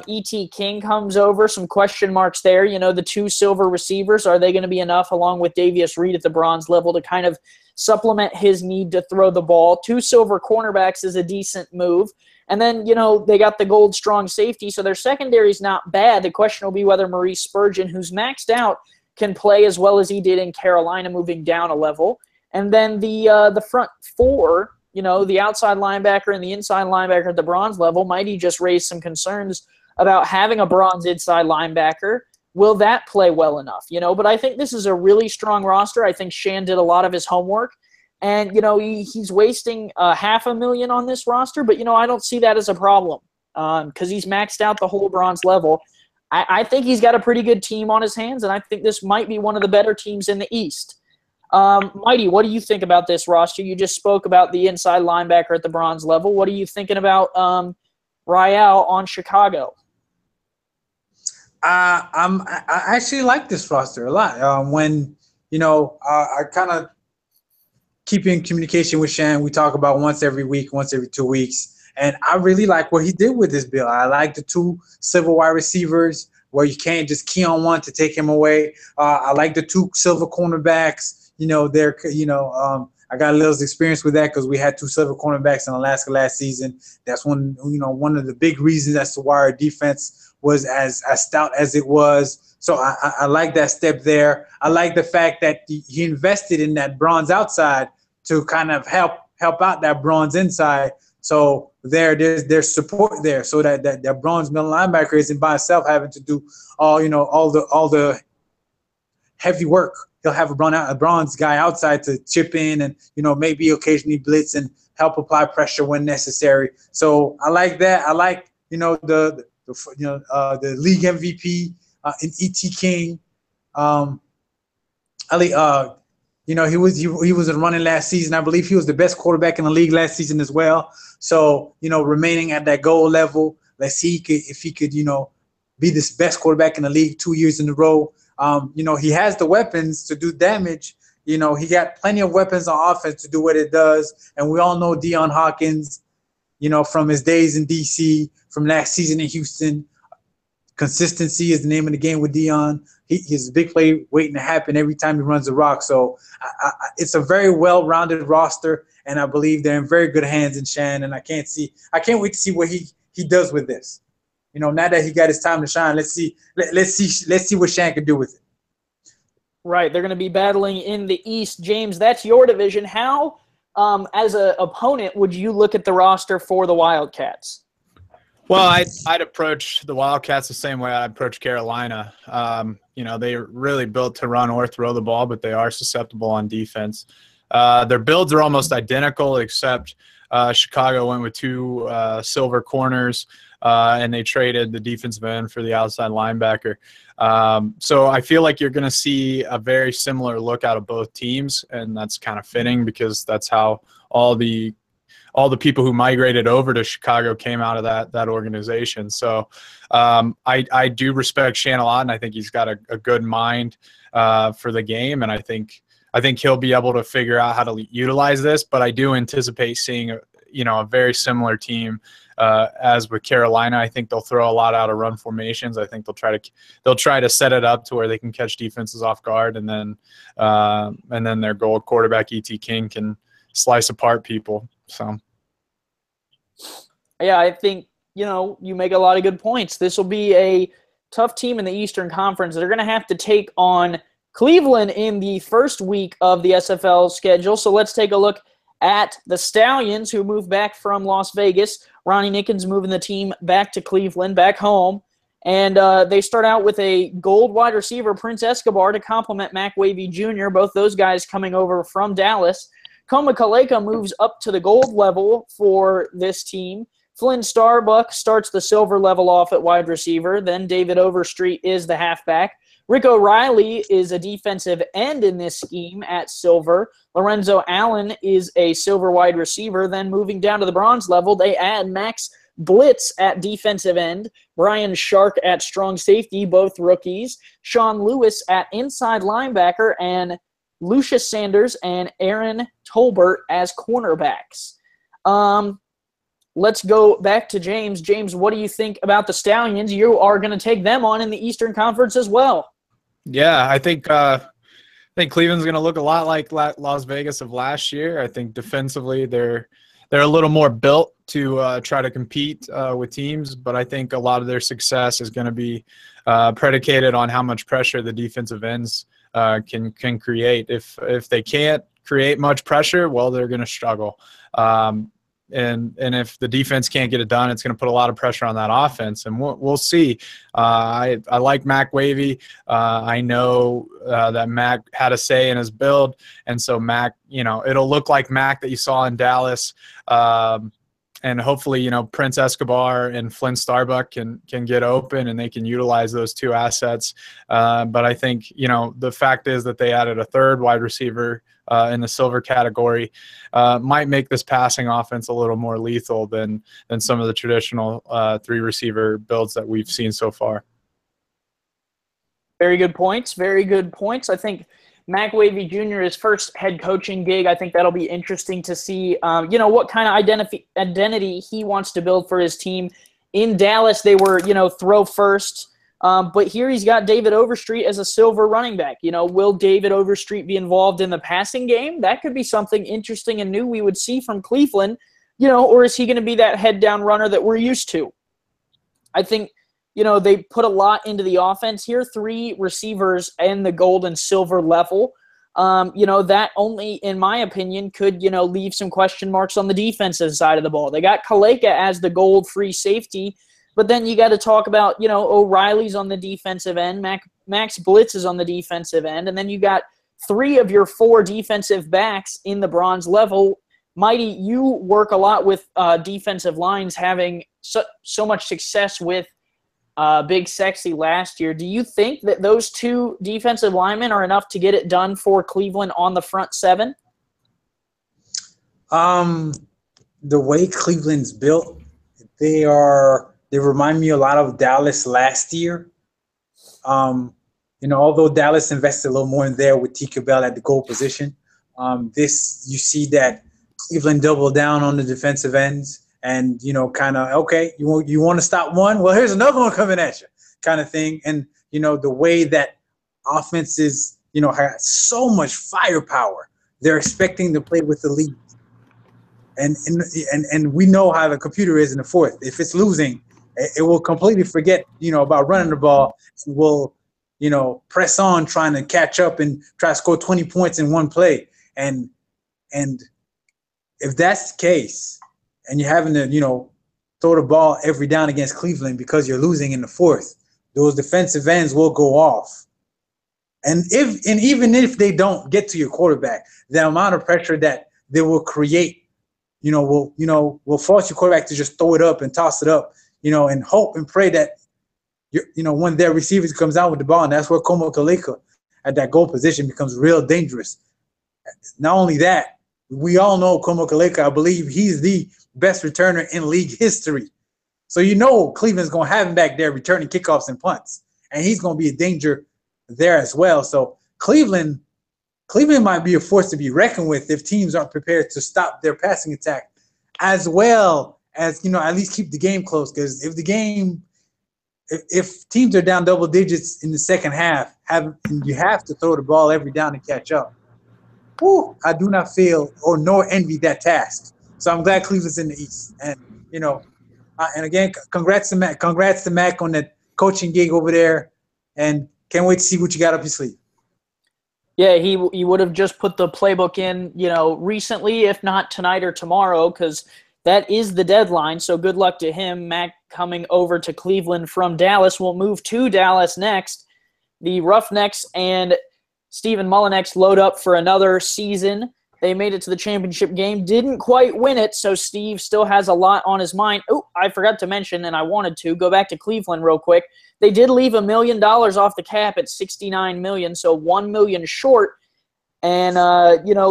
E.T. King comes over, some question marks there. The two silver receivers, are they going to be enough along with Davius Reed at the bronze level to kind of supplement his need to throw the ball? Two silver cornerbacks is a decent move. And then, they got the gold strong safety, so their secondary is not bad. The question will be whether Maurice Spurgeon, who's maxed out, can play as well as he did in Carolina, moving down a level. And then the front four, the outside linebacker and the inside linebacker at the bronze level, Mighty just raised some concerns about having a bronze inside linebacker. Will that play well enough? But I think this is a really strong roster. I think Shan did a lot of his homework. And, he's wasting $500,000 on this roster, but, I don't see that as a problem because he's maxed out the whole bronze level. I think he's got a pretty good team on his hands, and I think this might be one of the better teams in the East. Mighty, what do you think about this roster? You just spoke about the inside linebacker at the bronze level. What are you thinking about Rael on Chicago?
I actually like this roster a lot. I kind of keep in communication with Shan. We talk about once every week, once every 2 weeks. And I really like what he did with this bill. I like the two silver wide receivers where you can't just key on one to take him away. I like the two silver cornerbacks. I got a little experience with that because we had two silver cornerbacks in Alaska last season. That's one of the big reasons as to why our defense was as stout as it was. So I like that step there. I like the fact that he invested in that bronze outside to kind of help out that bronze inside. So there's support there, so that bronze middle linebacker isn't by himself having to do all the heavy work. He'll have a bronze guy outside to chip in and maybe occasionally blitz and help apply pressure when necessary. So I like that. I like the league MVP in E.T. King. He was running last season. I believe he was the best quarterback in the league last season as well. So, remaining at that goal level, let's see if he could, be this best quarterback in the league 2 years in a row. He has the weapons to do damage. He got plenty of weapons on offense to do what it does. And we all know Deion Hawkins, from his days in D.C., from last season in Houston. Consistency is the name of the game with Deion. He's a big play waiting to happen every time he runs the rock. So it's a very well-rounded roster, and I believe they're in very good hands in Shan. And I can't wait to see what he does with this. Now that he got his time to shine, let's see what Shan can do with it.
Right, they're going to be battling in the East. James, that's your division. How, as an opponent, would you look at the roster for the Wildcats?
Well, I'd approach the Wildcats the same way I'd approach Carolina. They're really built to run or throw the ball, but they are susceptible on defense. Their builds are almost identical, except Chicago went with two silver corners, and they traded the defensive end for the outside linebacker. So I feel like you're going to see a very similar look out of both teams, and that's kind of fitting because that's how all the people who migrated over to Chicago came out of that organization. So I do respect Shan a lot, and I think he's got a good mind for the game, and I think he'll be able to figure out how to utilize this. But I do anticipate seeing a very similar team as with Carolina. I think they'll throw a lot out of run formations. I think they'll try to set it up to where they can catch defenses off guard, and then their gold quarterback E.T. King can slice apart people. So,
yeah, I think, you make a lot of good points. This will be a tough team in the Eastern Conference. They're going to have to take on Cleveland in the first week of the SFL schedule. So let's take a look at the Stallions, who moved back from Las Vegas. Ronnie Nickens moving the team back to Cleveland, back home. And they start out with a gold wide receiver, Prince Escobar, to complement Mac Wavy Jr., both those guys coming over from Dallas. Koma Kaleka moves up to the gold level for this team. Flynn Starbuck starts the silver level off at wide receiver. Then David Overstreet is the halfback. Rick O'Reilly is a defensive end in this scheme at silver. Lorenzo Allen is a silver wide receiver. Then moving down to the bronze level, they add Max Blitz at defensive end, Brian Shark at strong safety, both rookies, Sean Lewis at inside linebacker, and Lucius Sanders and Aaron Tolbert as cornerbacks. Let's go back to James. James, what do you think about the Stallions? You are going to take them on in the Eastern Conference as well.
Yeah, I think Cleveland's going to look a lot like Las Vegas of last year. I think defensively they're a little more built to try to compete with teams, but I think a lot of their success is going to be predicated on how much pressure the defensive ends can create. If they can't create much pressure, well, they're going to struggle. And if the defense can't get it done, it's going to put a lot of pressure on that offense, and we'll see. I like Mac Wavy. I know that Mac had a say in his build, and so Mac, it'll look like Mac that you saw in Dallas. And hopefully, Prince Escobar and Flynn Starbuck can get open and they can utilize those two assets. But I think, the fact is that they added a third wide receiver in the silver category might make this passing offense a little more lethal than some of the traditional three receiver builds that we've seen so far.
Very good points. Very good points. I think Mac Wavy Jr., his first head coaching gig, I think that'll be interesting to see, what kind of identity he wants to build for his team. In Dallas, they were, throw first. But here he's got David Overstreet as a silver running back. Will David Overstreet be involved in the passing game? That could be something interesting and new we would see from Cleveland, or is he going to be that head-down runner that we're used to? I think, they put a lot into the offense here. 3 receivers in the gold and silver level. That only, in my opinion, could, leave some question marks on the defensive side of the ball. They got Kaleka as the gold free safety, but then you got to talk about, O'Reilly's on the defensive end, Max Blitz is on the defensive end, and then you got 3 of your 4 defensive backs in the bronze level. Mighty, you work a lot with defensive lines, having so much success with Big Sexy last year. Do you think that those 2 defensive linemen are enough to get it done for Cleveland on the front 7?
The way Cleveland's built, they remind me a lot of Dallas last year. Although Dallas invested a little more in there with Tika Bell at the goal position, you see that Cleveland doubled down on the defensive ends. And, kind of, okay, you want to stop one? Well, here's another one coming at you kind of thing. And, the way that offense is, has so much firepower, they're expecting to play with the lead. And we know how the computer is in the fourth. If it's losing, it will completely forget, about running the ball. It will, press on trying to catch up and try to score 20 points in one play. And if that's the case, and you're having to, throw the ball every down against Cleveland because you're losing in the fourth, those defensive ends will go off. And even if they don't get to your quarterback, the amount of pressure that they will create, will force your quarterback to just throw it up and toss it up, and hope and pray that, one of their receivers comes out with the ball, and that's where Koma Kaleka at that goal position becomes real dangerous. Not only that, we all know Koma Kaleka, I believe he's the best returner in league history. So Cleveland's going to have him back there returning kickoffs and punts. And he's going to be a danger there as well. So Cleveland might be a force to be reckoned with if teams aren't prepared to stop their passing attack, as well as, at least keep the game close. Because if teams are down double digits in the second half, you have to throw the ball every down and catch up. I do not feel or nor envy that task. So I'm glad Cleveland's in the East. And, and again, congrats to Mac. Congrats to Mac on that coaching gig over there. And can't wait to see what you got up your sleeve.
Yeah, he would have just put the playbook in, recently, if not tonight or tomorrow, because that is the deadline, so good luck to him. Mac coming over to Cleveland from Dallas. We'll move to Dallas next. The Roughnecks and Stephen Mullinex load up for another season. They made it to the championship game, didn't quite win it, so Steve still has a lot on his mind. Oh, I forgot to mention, and I wanted to, go back to Cleveland real quick. They did leave $1 million off the cap at $69 million, so $1 million short. And,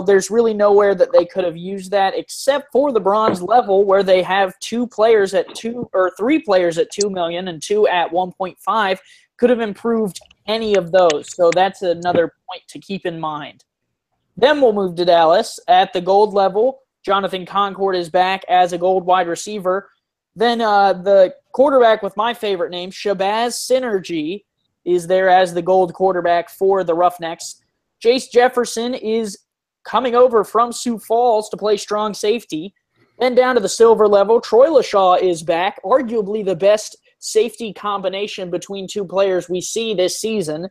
there's really nowhere that they could have used that except for the bronze level where they have three players at $2 million and 2 at 1.5. Could have improved any of those. So that's another point to keep in mind. Then we'll move to Dallas. At the gold level, Jonathan Concord is back as a gold wide receiver. Then the quarterback with my favorite name, Shabazz Synergy, is there as the gold quarterback for the Roughnecks. Jace Jefferson is coming over from Sioux Falls to play strong safety. Then down to the silver level, Troy LaShaw is back, arguably the best safety combination between two players we see this season.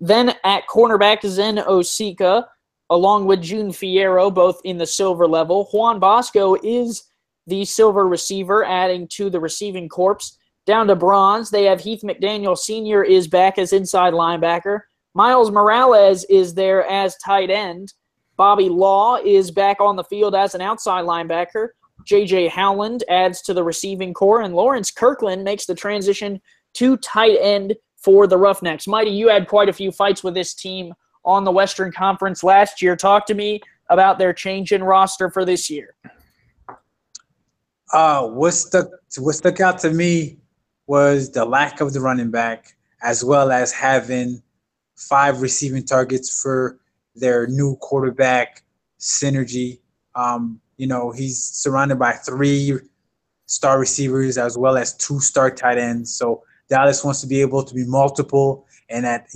Then at cornerback, Zen Osika, along with June Fierro, both in the silver level. Juan Bosco is the silver receiver, adding to the receiving corps. Down to bronze, they have Heath McDaniel Sr. is back as inside linebacker. Miles Morales is there as tight end. Bobby Law is back on the field as an outside linebacker. J.J. Howland adds to the receiving corps, and Lawrence Kirkland makes the transition to tight end for the Roughnecks. Mighty, you had quite a few fights with this team on the Western Conference last year. Talk to me about their change in roster for this year.
What stuck out to me was the lack of the running back, as well as having 5 receiving targets for their new quarterback, Synergy. He's surrounded by 3 star receivers as well as 2 star tight ends. So Dallas wants to be able to be multiple and at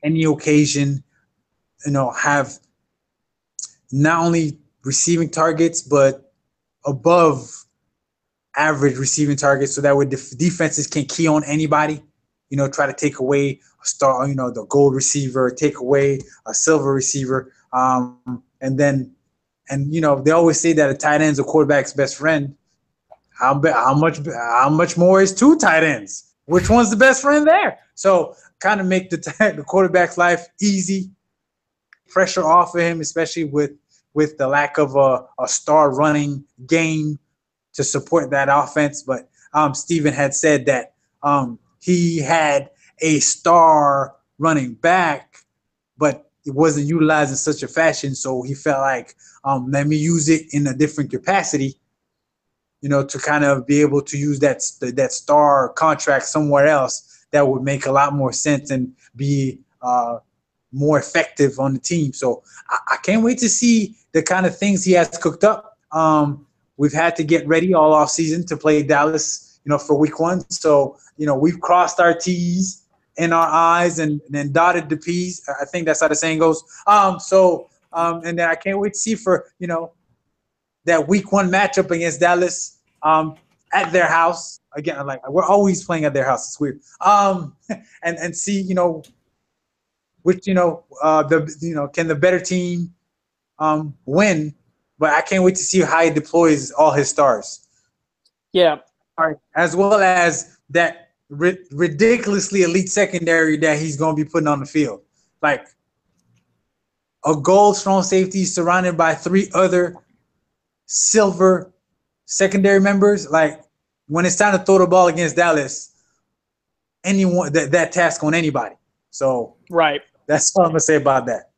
any occasion, have not only receiving targets, but above average receiving targets, so that way defenses can key on anybody, try to take away a star, the gold receiver, take away a silver receiver. And they always say that a tight end is a quarterback's best friend. How much more is 2 tight ends? Which one's the best friend there? So kind of make the quarterback's life easy, pressure off of him, especially with the lack of a star running game to support that offense. But Steven had said that he had a star running back, but it wasn't utilized in such a fashion. So he felt like, let me use it in a different capacity, to kind of be able to use that star contract somewhere else that would make a lot more sense and be more effective on the team. So I can't wait to see the kind of things he has cooked up. We've had to get ready all off season to play Dallas, for week 1. So, we've crossed our T's in our I's and then dotted the P's. I think that's how the saying goes. And then I can't wait to see for, that week 1 matchup against Dallas at their house. Again, we're always playing at their house. It's weird. And see, which, can the better team win? But I can't wait to see how he deploys all his stars.
Yeah.
All right. As well as that ridiculously elite secondary that he's going to be putting on the field. Like a gold strong safety surrounded by 3 other silver secondary members. Like when it's time to throw the ball against Dallas, anyone that task on anybody. So
right.
That's all I'm going to say about that.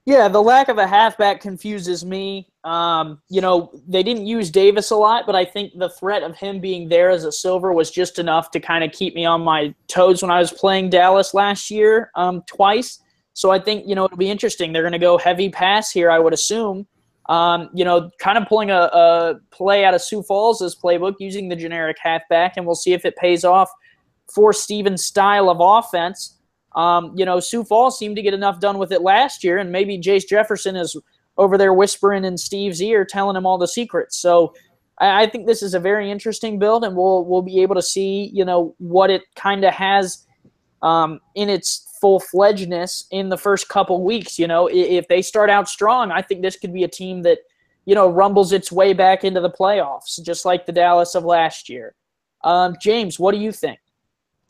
Yeah, the lack of a halfback confuses me. They didn't use Davis a lot, but I think the threat of him being there as a silver was just enough to kind of keep me on my toes when I was playing Dallas last year twice. So I think, it'll be interesting. They're going to go heavy pass here, I would assume. Kind of pulling a play out of Sioux Falls' playbook using the generic halfback, and we'll see if it pays off for Steven's style of offense. Sioux Falls seemed to get enough done with it last year, and maybe Jace Jefferson is over there whispering in Steve's ear, telling him all the secrets. So I think this is a very interesting build, and we'll be able to see, what it kind of has in its full-fledgedness in the first couple weeks. If they start out strong, I think this could be a team that, rumbles its way back into the playoffs, just like the Dallas of last year. James, what do you think?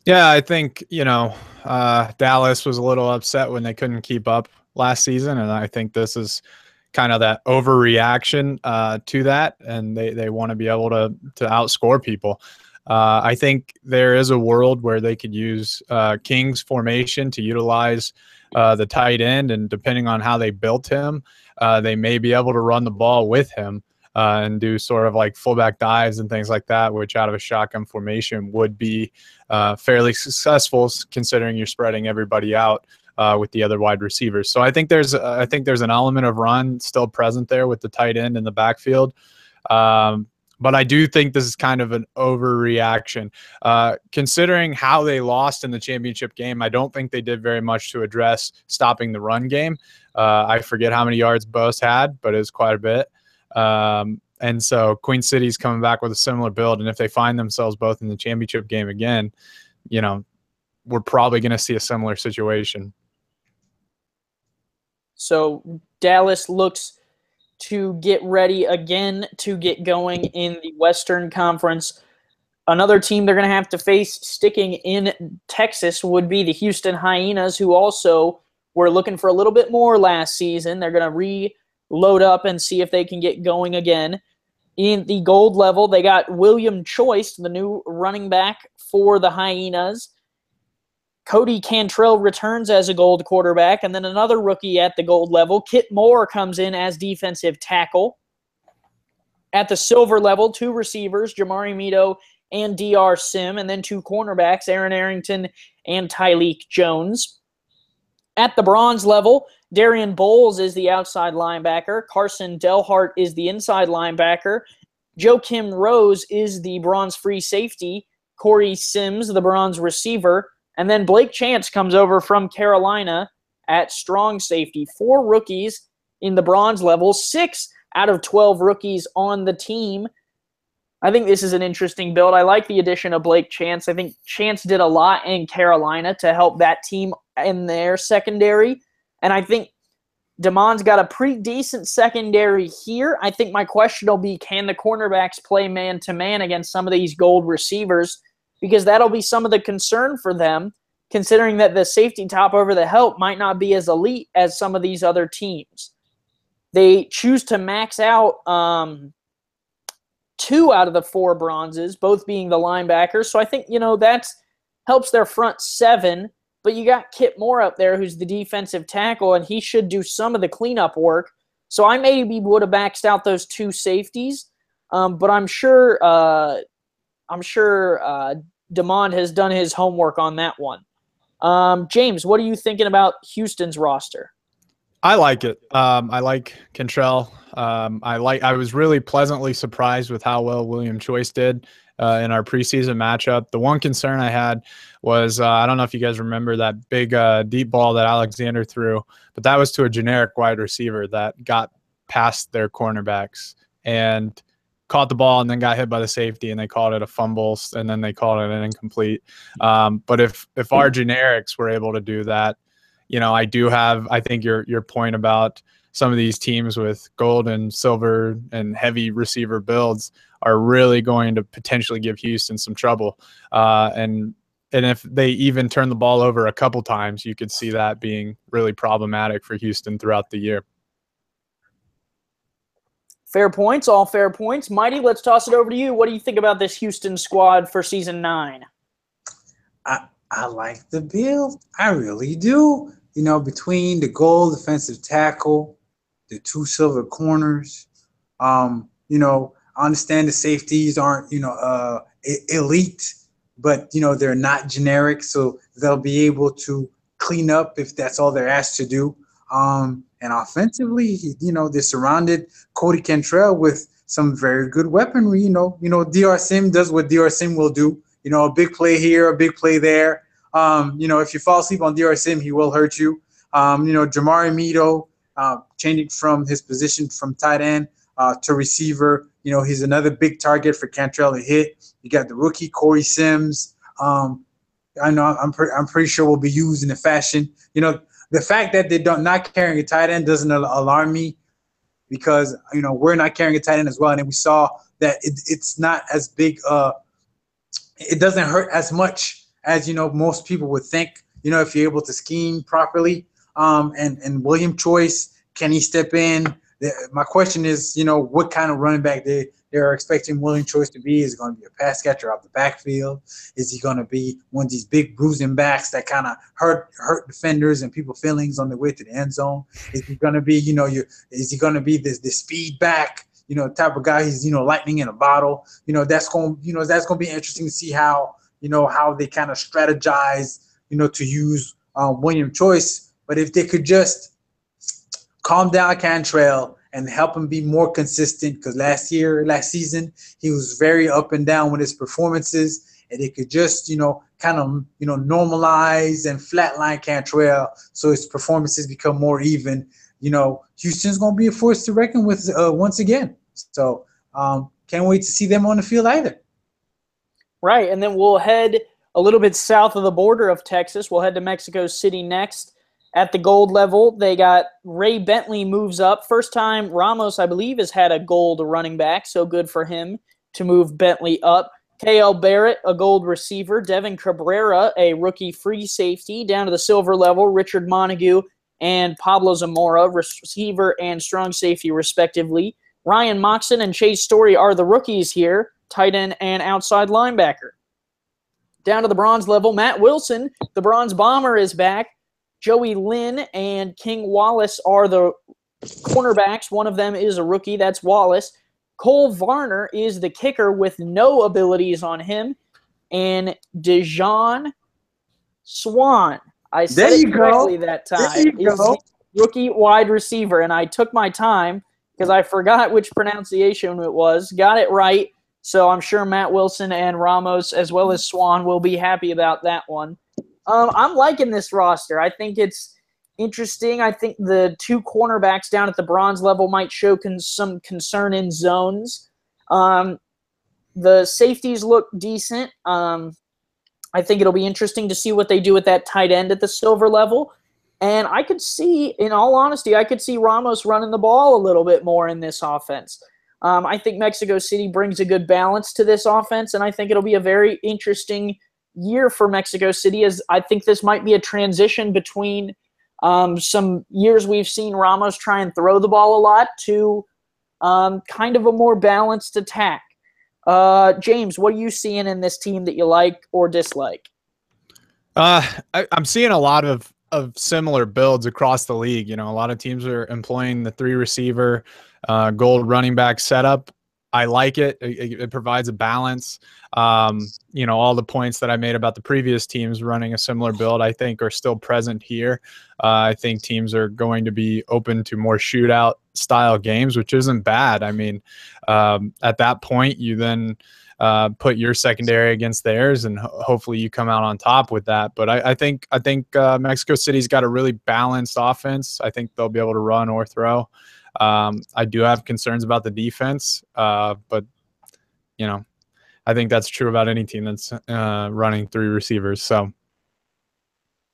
Yeah, I think, Dallas was a little upset when they couldn't keep up last season, and I think this is kind of that overreaction to that, and they want to be able to outscore people. I think there is a world where they could use King's formation to utilize the tight end, and depending on how they built him, they may be able to run the ball with him and do sort of like fullback dives and things like that, which out of a shotgun formation would be fairly successful, considering you're spreading everybody out with the other wide receivers. So I think there's an element of run still present there with the tight end in the backfield. But I do think this is kind of an overreaction. Considering how they lost in the championship game, I don't think they did very much to address stopping the run game. I forget how many yards Bose had, but it was quite a bit. And so Queen City's coming back with a similar build. And if they find themselves both in the championship game again, we're probably going to see a similar situation.
So Dallas looks to get ready again to get going in the Western Conference. Another team they're going to have to face sticking in Texas would be the Houston Hyenas, who also were looking for a little bit more last season. They're going to reload up and see if they can get going again. In the gold level, they got William Choice, the new running back for the Hyenas. Cody Cantrell returns as a gold quarterback, and then another rookie at the gold level. Kit Moore comes in as defensive tackle. At the silver level, 2 receivers, Jamari Mito and DR Sim, and then 2 cornerbacks, Aaron Arrington and Tyleek Jones. At the bronze level, Darian Bowles is the outside linebacker. Carson Delhart is the inside linebacker. Joakim Rose is the bronze free safety. Corey Sims, the bronze receiver. And then Blake Chance comes over from Carolina at strong safety. 4 rookies in the bronze level, 6 out of 12 rookies on the team. I think this is an interesting build. I like the addition of Blake Chance. I think Chance did a lot in Carolina to help that team in their secondary. And I think DeMond's got a pretty decent secondary here. I think my question will be, can the cornerbacks play man-to-man against some of these gold receivers? Because that'll be some of the concern for them, considering that the safety top over the help might not be as elite as some of these other teams. They choose to max out 2 out of the 4 bronzes, both being the linebackers. So I think, that helps their front 7. But you got Kit Moore up there, who's the defensive tackle, and he should do some of the cleanup work. So I maybe would have maxed out those 2 safeties, but I'm sure DeMond has done his homework on that one. James, what are you thinking about Houston's roster?
I like it. I like Cantrell. I was really pleasantly surprised with how well William Choice did in our preseason matchup. The one concern I had was, I don't know if you guys remember that big deep ball that Alexander threw, but that was to a generic wide receiver that got past their cornerbacks and caught the ball and then got hit by the safety, and they called it a fumble, and then they called it an incomplete. But if our generics were able to do that, I think your point about some of these teams with gold and silver and heavy receiver builds are really going to potentially give Houston some trouble. And if they even turn the ball over a couple times, you could see that being really problematic for Houston throughout the year.
Fair points, all fair points. Mighty, let's toss it over to you. What do you think about this Houston squad for season 9?
I like the build. I really do. Between the gold defensive tackle, the 2 silver corners, I understand the safeties aren't, elite, but, they're not generic, so they'll be able to clean up if that's all they're asked to do. And offensively, they surrounded Cody Cantrell with some very good weaponry. DR Sim does what DR Sim will do. A big play here, a big play there. If you fall asleep on DR Sim, he will hurt you. Jamari Mito, changing from his position from tight end to receiver. He's another big target for Cantrell to hit. You got the rookie Corey Sims. I'm pretty sure will be used in a fashion. The fact that they're not carrying a tight end doesn't alarm me. because, we're not carrying a tight end as well. And then we saw that it's not as big. It doesn't hurt as much as, most people would think, if you're able to scheme properly. And William Choice, can he step in? My question is, what kind of running back they're expecting William Choice to be. Is it going to be a pass catcher out the backfield? Is he going to be one of these big bruising backs that kind of hurt defenders and people's feelings on the way to the end zone? Is he going to be, is he going to be this speed back, type of guy? He's, lightning in a bottle. That's going to be interesting to see how they kind of strategize, to use William Choice. But if they could just calm down Cantrell and help him be more consistent, because last season, he was very up and down with his performances, and they could just, kind of, normalize and flatline Cantrell so his performances become more even. Houston's going to be a force to reckon with once again. So can't wait to see them on the field either.
Right, and then we'll head a little bit south of the border of Texas. We'll head to Mexico City next. At the gold level, they got Ray Bentley moves up. First time Ramos, I believe, has had a gold running back, so good for him to move Bentley up. K.L. Barrett, a gold receiver. Devin Cabrera, a rookie free safety. Down to the silver level, Richard Montague and Pablo Zamora, receiver and strong safety, respectively. Ryan Moxon and Chase Story are the rookies here, tight end and outside linebacker. Down to the bronze level, Matt Wilson, the bronze bomber, is back. Joey Lynn and King Wallace are the cornerbacks. One of them is a rookie. That's Wallace. Cole Varner is the kicker with no abilities on him. And Dejon Swan, I said it correctly that time, is the rookie wide receiver. And I took my time because I forgot which pronunciation it was. Got it right. So I'm sure Matt Wilson and Ramos, as well as Swan, will be happy about that one. I'm liking this roster. I think it's interesting. I think the two cornerbacks down at the bronze level might show some concern in zones. The safeties look decent. I think it'll be interesting to see what they do with that tight end at the silver level. And I could see, in all honesty, Ramos running the ball a little bit more in this offense. I think Mexico City brings a good balance to this offense, and I think it'll be a very interesting year for Mexico City, as I think this might be a transition between some years we've seen Ramos try and throw the ball a lot to kind of a more balanced attack. James, what are you seeing in this team that you like or dislike?
I'm seeing a lot of similar builds across the league. A lot of teams are employing the 3-receiver gold running back setup. I like it. It provides a balance. All the points that I made about the previous teams running a similar build, I think, are still present here. I think teams are going to be open to more shootout style games, which isn't bad. I mean, at that point, you then put your secondary against theirs, and hopefully you come out on top with that. But I think Mexico City's got a really balanced offense. I think they'll be able to run or throw. I do have concerns about the defense, but I think that's true about any team that's running 3 receivers. So,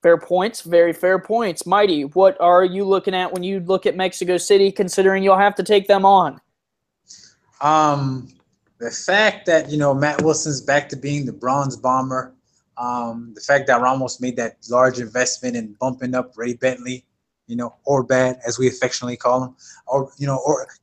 fair points, very fair points. Mighty, what are you looking at when you look at Mexico City, considering you'll have to take them on?
The fact that Matt Wilson's back to being the bronze bomber, the fact that Ramos made that large investment in bumping up Ray Bentley. Orbad, as we affectionately call him, or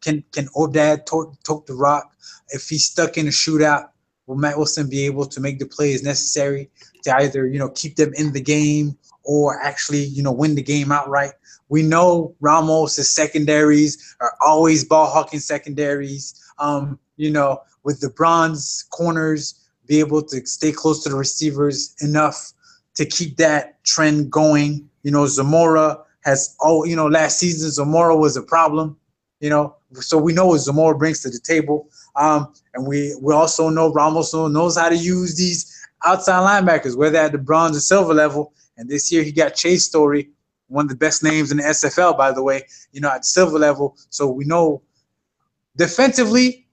can Orbad tote the rock? If he's stuck in a shootout, will Matt Wilson be able to make the plays necessary to either keep them in the game or actually win the game outright? We know Ramos' secondaries are always ball hawking secondaries. With the bronze corners, be able to stay close to the receivers enough to keep that trend going. Zamora has last season Zamora was a problem, so we know what Zamora brings to the table. And we also know Ramos knows how to use these outside linebackers, whether at the bronze or silver level. And this year he got Chase Story, one of the best names in the SFL, by the way, at the silver level. So we know defensively,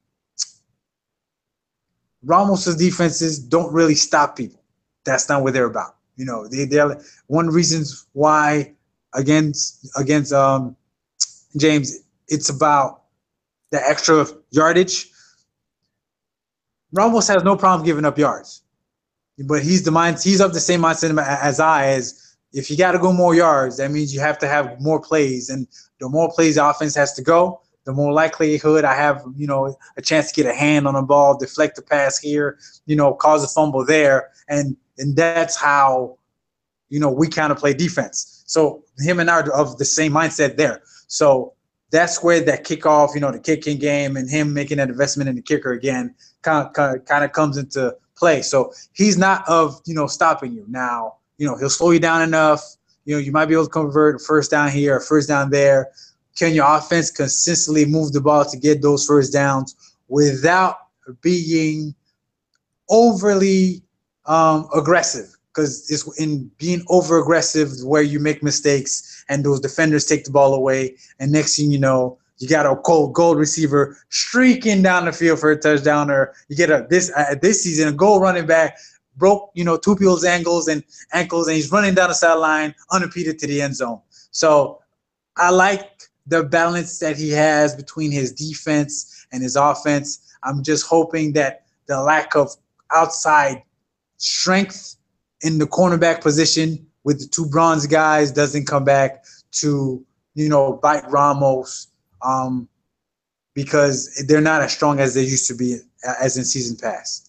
Ramos' defenses don't really stop people. That's not what they're about. They're one of the reasons why against James, it's about the extra yardage. Ramos has no problem giving up yards, but he's of the same mindset as I. As if you got to go more yards, that means you have to have more plays, and the more plays the offense has to go, the more likelihood I have, a chance to get a hand on the ball, deflect the pass here, cause a fumble there, and that's how, we kind of play defense. So him and I are of the same mindset there. So that's where that kickoff, the kicking game, and him making that investment in the kicker again kind of comes into play. So he's not of, stopping you. Now, he'll slow you down enough. You might be able to convert a first down here, a first down there. Can your offense consistently move the ball to get those first downs without being overly aggressive? Because it's in being over aggressive where you make mistakes and those defenders take the ball away. And next thing you know, you got a gold receiver streaking down the field for a touchdown, or you get this season a goal running back broke two people's ankles, and he's running down the sideline unimpeded to the end zone. So I like the balance that he has between his defense and his offense. I'm just hoping that the lack of outside strength in the cornerback position with the two bronze guys doesn't come back to, bite Ramos, because they're not as strong as they used to be as in season past.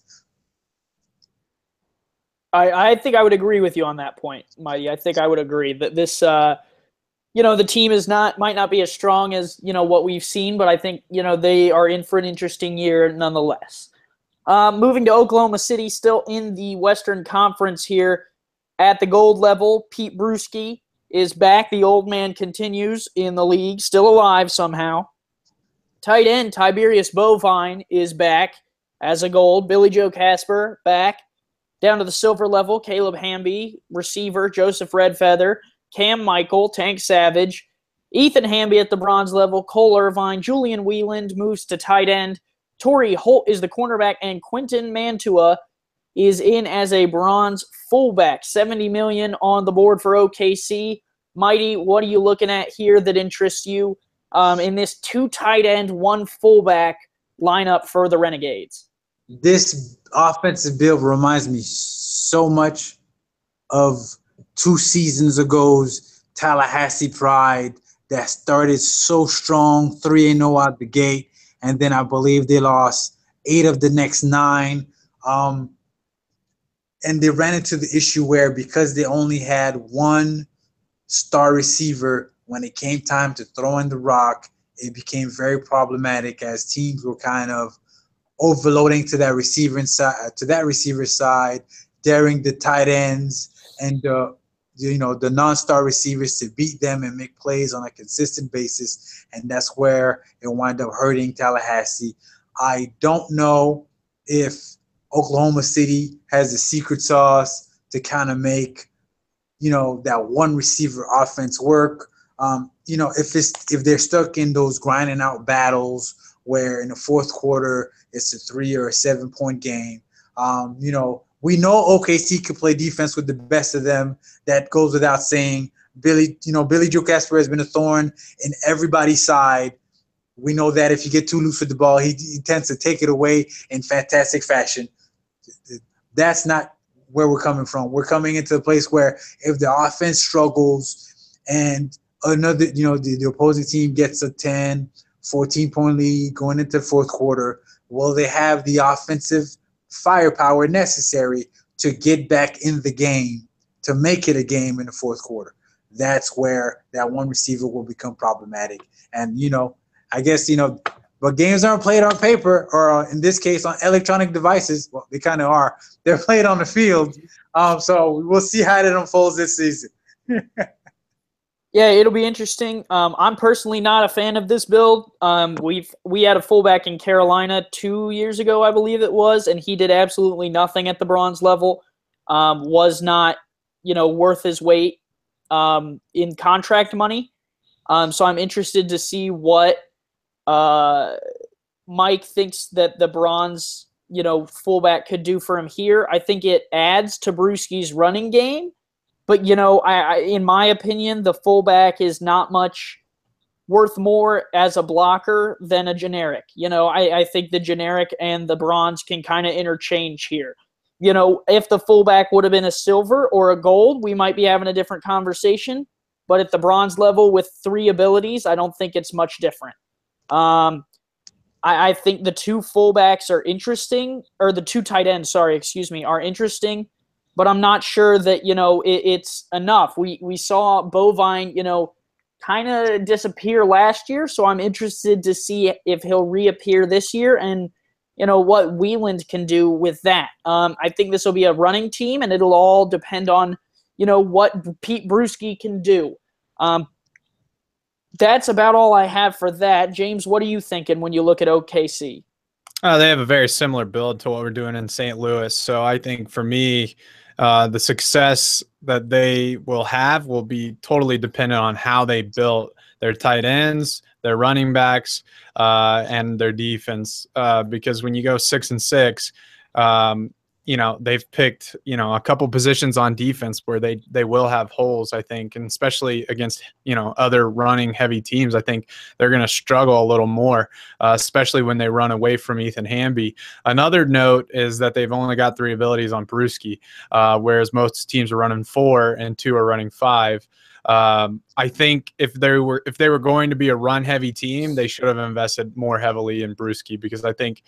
I think I would agree with you on that point, Mighty. I think I would agree that this, the team might not be as strong as, what we've seen, but I think, they are in for an interesting year nonetheless. Moving to Oklahoma City, still in the Western Conference here at the gold level. Pete Bruschi is back. The old man continues in the league, still alive somehow. Tight end Tiberius Bovine is back as a gold. Billy Joe Casper back. Down to the silver level, Caleb Hamby. Receiver, Joseph Redfeather. Cam Michael, Tank Savage. Ethan Hamby at the bronze level. Cole Irvine. Julian Wieland moves to tight end. Torrey Holt is the cornerback, and Quinton Mantua is in as a bronze fullback. $70 million on the board for OKC. Mighty, what are you looking at here that interests you in this 2 tight end, 1 fullback lineup for the Renegades?
This offensive build reminds me so much of 2 seasons ago's Tallahassee Pride that started so strong, 3-0 out the gate. And then I believe they lost 8 of the next 9. And they ran into the issue where because they only had 1 star receiver, when it came time to throw in the rock, it became very problematic as teams were kind of overloading to that receiver side, daring the tight ends and the non-star receivers to beat them and make plays on a consistent basis, and that's where it wound up hurting Tallahassee. I don't know if Oklahoma City has the secret sauce to kind of make, that 1 receiver offense work. If they're stuck in those grinding out battles where in the fourth quarter it's a 3 or a 7-point game, we know OKC can play defense with the best of them. That goes without saying. Billy Joe Casper has been a thorn in everybody's side. We know that if you get too loose with the ball, he tends to take it away in fantastic fashion. That's not where we're coming from. We're coming into a place where if the offense struggles and the opposing team gets a 10, 14-point lead going into the fourth quarter, will they have the offensive firepower necessary to get back in the game, to make it a game in the fourth quarter? That's where that 1 receiver will become problematic. And, I guess, but games aren't played on paper or in this case on electronic devices. Well, they kind of are. They're played on the field. So we'll see how it unfolds this season.
Yeah, it'll be interesting. I'm personally not a fan of this build. We had a fullback in Carolina 2 years ago, I believe it was, and he did absolutely nothing at the bronze level. Was not, worth his weight in contract money. So I'm interested to see what Mike thinks that the bronze, fullback could do for him here. I think it adds to Bruschi's running game. But, in my opinion, the fullback is not much worth more as a blocker than a generic. I think the generic and the bronze can kind of interchange here. If the fullback would have been a silver or a gold, we might be having a different conversation. But at the bronze level with 3 abilities, I don't think it's much different. I think the 2 fullbacks are interesting, or the 2 tight ends, are interesting. But I'm not sure that, it's enough. We saw Bovine, kind of disappear last year, so I'm interested to see if he'll reappear this year and, what Wieland can do with that. I think this will be a running team, and it'll all depend on, what Pete Bruschi can do. That's about all I have for that. James, what are you thinking when you look at OKC?
They have a very similar build to what we're doing in St. Louis. So I think for me, the success that they will have will be totally dependent on how they built their tight ends, their running backs, and their defense. Because when you go 6-6, they've picked, a couple positions on defense where they will have holes, I think, and especially against, other running heavy teams. I think they're going to struggle a little more, especially when they run away from Ethan Hamby. Another note is that they've only got 3 abilities on Bruschi, whereas most teams are running 4 and 2 are running 5. I think if they were going to be a run heavy team, they should have invested more heavily in Bruschi, because I think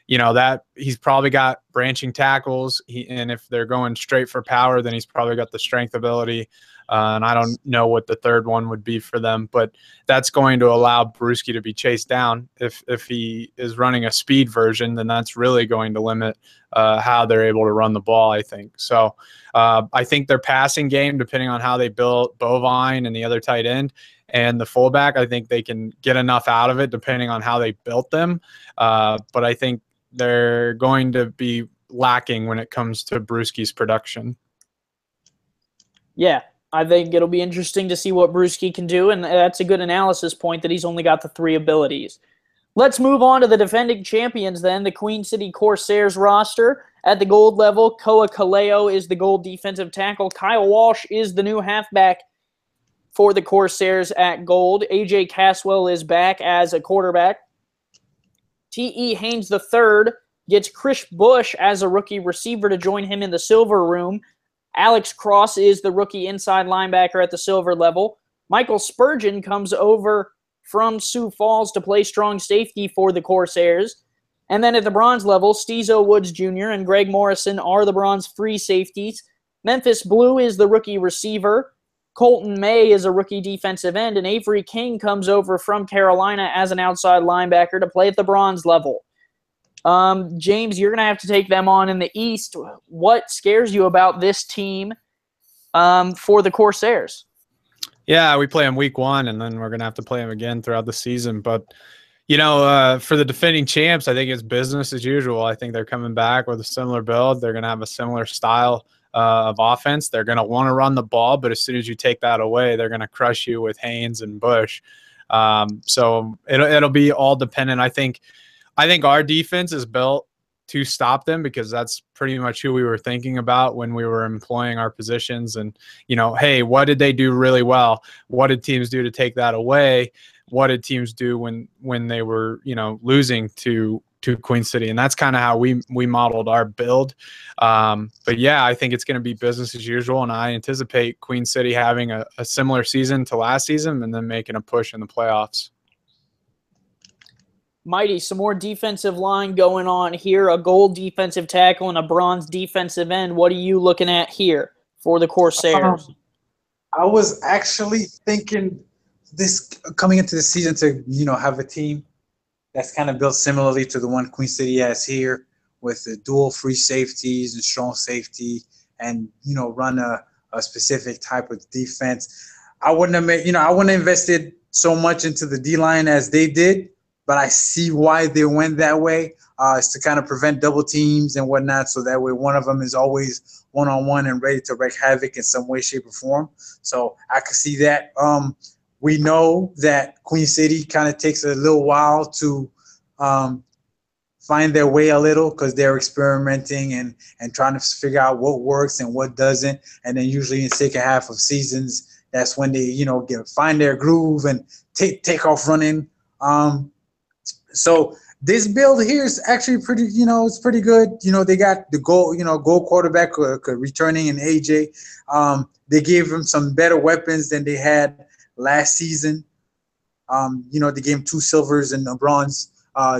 that he's probably got branching tackles, and if they're going straight for power, then he's probably got the strength ability. And I don't know what the third one would be for them, but that's going to allow Bruschi to be chased down. If he is running a speed version, then that's really going to limit how they're able to run the ball, I think. So I think their passing game, depending on how they built Bovine and the other tight end and the fullback, I think they can get enough out of it depending on how they built them. But I think they're going to be lacking when it comes to Bruschi's production.
Yeah, I think it'll be interesting to see what Bruschi can do, and that's a good analysis point that he's only got the 3 abilities. Let's move on to the defending champions then, the Queen City Corsairs roster. At the gold level, Koa Kaleo is the gold defensive tackle. Kyle Walsh is the new halfback for the Corsairs at gold. AJ Caswell is back as a quarterback. T.E. Haynes III gets Chris Bush as a rookie receiver to join him in the silver room. Alex Cross is the rookie inside linebacker at the silver level. Michael Spurgeon comes over from Sioux Falls to play strong safety for the Corsairs. And then at the bronze level, Stezo Woods Jr. and Greg Morrison are the bronze free safeties. Memphis Blue is the rookie receiver. Colton May is a rookie defensive end, and Avery King comes over from Carolina as an outside linebacker to play at the bronze level. James, you're going to have to take them on in the East. What scares you about this team for the Corsairs?
Yeah, we play them week 1, and then we're going to have to play them again throughout the season. But, for the defending champs, I think it's business as usual. I think they're coming back with a similar build. They're going to have a similar style of offense. They're going to want to run the ball, but as soon as you take that away, they're going to crush you with Haynes and Bush. So it'll be all dependent. I think our defense is built to stop them, because that's pretty much who we were thinking about when we were employing our positions. And, hey, what did they do really well? What did teams do to take that away? What did teams do when they were, losing to Queen City? And that's kind of how we modeled our build. But yeah, I think it's going to be business as usual. And I anticipate Queen City having a similar season to last season and then making a push in the playoffs.
Mighty, some more defensive line going on here, a gold defensive tackle and a bronze defensive end. What are you looking at here for the Corsairs?
I was actually thinking this coming into the season to, have a team that's kind of built similarly to the one Queen City has here, with the dual free safeties and strong safety, and, run a specific type of defense. I wouldn't have invested so much into the D-line as they did, but I see why they went that way. It's to kind of prevent double teams and whatnot, so that way one of them is always one-on-one and ready to wreak havoc in some way, shape, or form. So I could see that. We know that Queen City kind of takes a little while to find their way a little, because they're experimenting and trying to figure out what works and what doesn't. And then usually in the second half of seasons, That's when they, find their groove and take off running. So this build here is actually pretty, it's pretty good. They got the goal quarterback returning in AJ. They gave him some better weapons than they had last season. They gave him 2 silvers and a bronze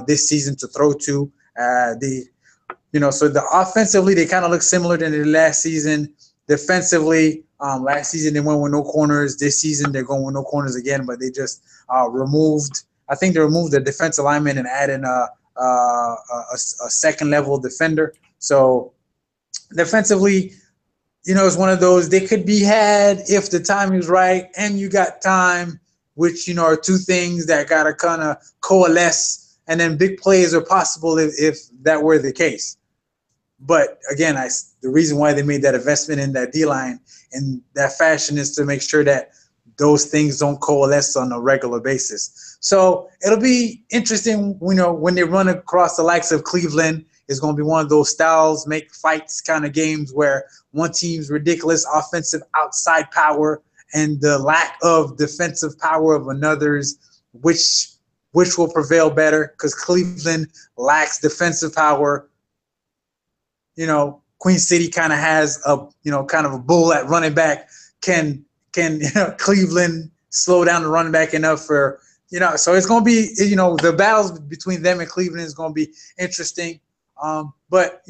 this season to throw to. So the offensively, they kind of look similar than they did last season. Defensively, last season they went with no corners. This season they're going with no corners again, but they just removed the defensive lineman and added a second level defender. So defensively, it's one of those, they could be had if the timing is right and you got time, which, are 2 things that got to kind of coalesce, and then big plays are possible if that were the case. But again, the reason why they made that investment in that D-line in that fashion is to make sure that those things don't coalesce on a regular basis. So it'll be interesting, when they run across the likes of Cleveland. It's going to be one of those styles, make fights kind of games where one team's ridiculous offensive outside power and the lack of defensive power of another's, which will prevail better, because Cleveland lacks defensive power. Queen City kind of has kind of a bull at running back. Can Cleveland slow down the running back enough for, so it's going to be, the battles between them and Cleveland is going to be interesting. But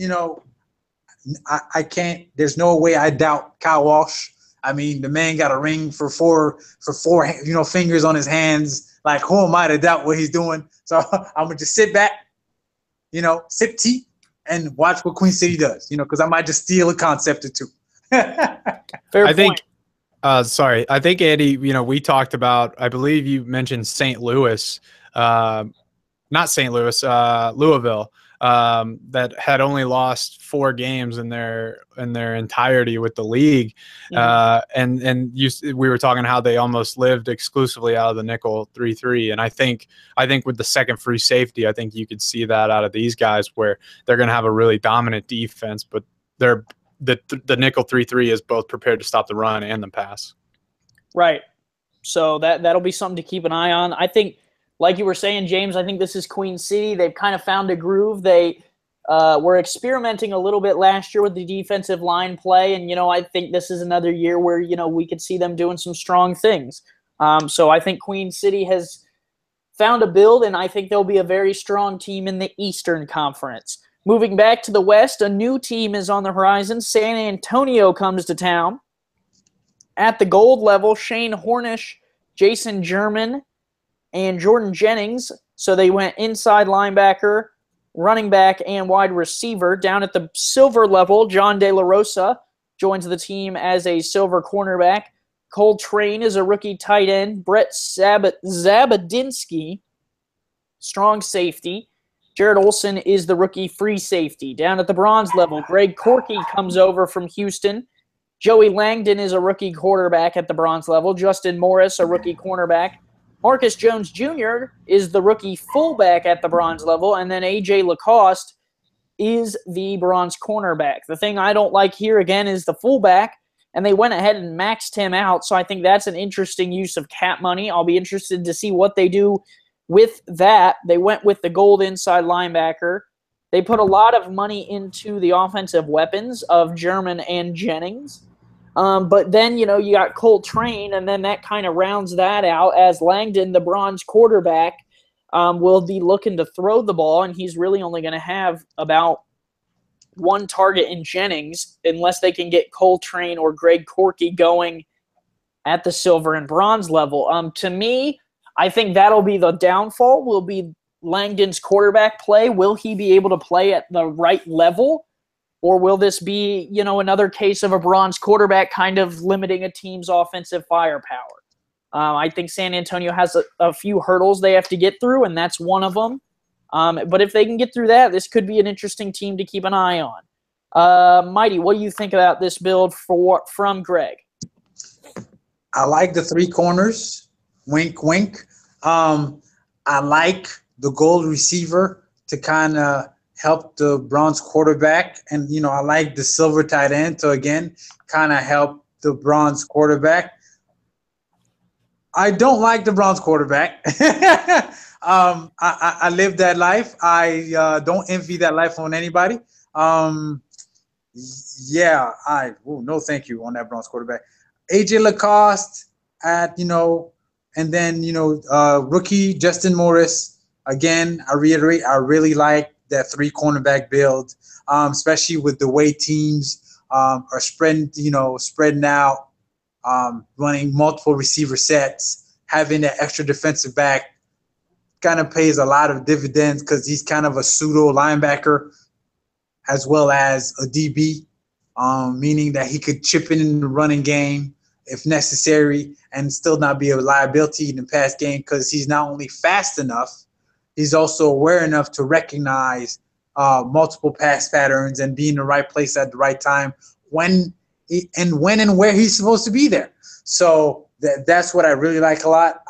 I can't, there's no way I doubt Kyle Walsh. I mean, the man got a ring for four fingers on his hands. Like, who am I to doubt what he's doing? So I'm going to just sit back, sip tea, and watch what Queen City does, because I might just steal a concept or 2.
Fair point.
I think, Andy, we talked about, I believe you mentioned St. Louis, not St. Louis, Louisville, that had only lost 4 games in their entirety with the league. And we were talking how they almost lived exclusively out of the nickel 3-3. And I think with the second free safety, I think you could see that out of these guys, where they're going to have a really dominant defense, but the nickel 3-3 is both prepared to stop the run and the pass. Right.
So that'll be something to keep an eye on. I think, like you were saying, James, I think this is Queen City. They've kind of found a groove. They were experimenting a little bit last year with the defensive line play, and, I think this is another year where, we could see them doing some strong things. So I think Queen City has found a build, and I think they'll be a very strong team in the Eastern Conference. Moving back to the West, a new team is on the horizon. San Antonio comes to town. At the gold level, Shane Hornish, Jason German, and Jordan Jennings. So they went inside linebacker, running back, and wide receiver. Down at the silver level, John De La Rosa joins the team as a silver cornerback. Cole Train is a rookie tight end. Brett Zabadinsky, strong safety. Jared Olson is the rookie free safety. Down at the bronze level, Greg Corky comes over from Houston. Joey Langdon is a rookie quarterback at the bronze level. Justin Morris, a rookie cornerback. Marcus Jones Jr. is the rookie fullback at the bronze level. And then A.J. Lacoste is the bronze cornerback. The thing I don't like here, again, is the fullback. And they went ahead and maxed him out. So I think that's an interesting use of cap money. I'll be interested to see what they do with that. They went with the gold inside linebacker. They put a lot of money into the offensive weapons of German and Jennings. But then, you got Cole Train, and then that kind of rounds that out, as Langdon, the bronze quarterback, will be looking to throw the ball, and he's really only going to have about 1 target in Jennings, unless they can get Cole Train or Greg Corky going at the silver and bronze level. To me, I think that'll be the downfall, will be Langdon's quarterback play. Will he be able to play at the right level? Or will this be, another case of a bronze quarterback kind of limiting a team's offensive firepower? I think San Antonio has a few hurdles they have to get through, and that's one of them. But if they can get through that, this could be an interesting team to keep an eye on. Mighty, what do you think about this build from Greg?
I like the 3 corners. Wink, wink. I like the gold receiver to kind of help the bronze quarterback. And, I like the silver tight end to, again, kind of help the bronze quarterback. I don't like the Browns quarterback. I live that life. I don't envy that life on anybody. Yeah, no thank you on that Browns quarterback. AJ Lacoste and then rookie Justin Morris. Again, I reiterate, I really like that 3 cornerback build, especially with the way teams are spreading out, running multiple receiver sets, having that extra defensive back kind of pays a lot of dividends because he's kind of a pseudo linebacker as well as a DB, meaning that he could chip in the running game if necessary and still not be a liability in the pass game because he's not only fast enough, he's also aware enough to recognize multiple pass patterns and be in the right place at the right time when and where he's supposed to be there. So that's what I really like a lot.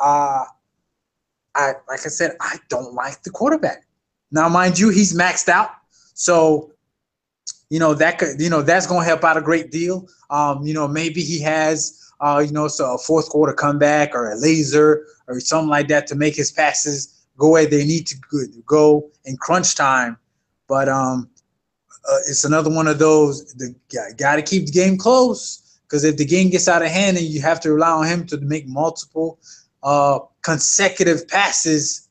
Like I said, I don't like the quarterback. Now, mind you, he's maxed out, so that's going to help out a great deal. Maybe he has so a fourth quarter comeback or a laser or something like that to make his passes go where they need to go in crunch time. But it's another one of those. Got to keep the game close because if the game gets out of hand and you have to rely on him to make multiple consecutive passes,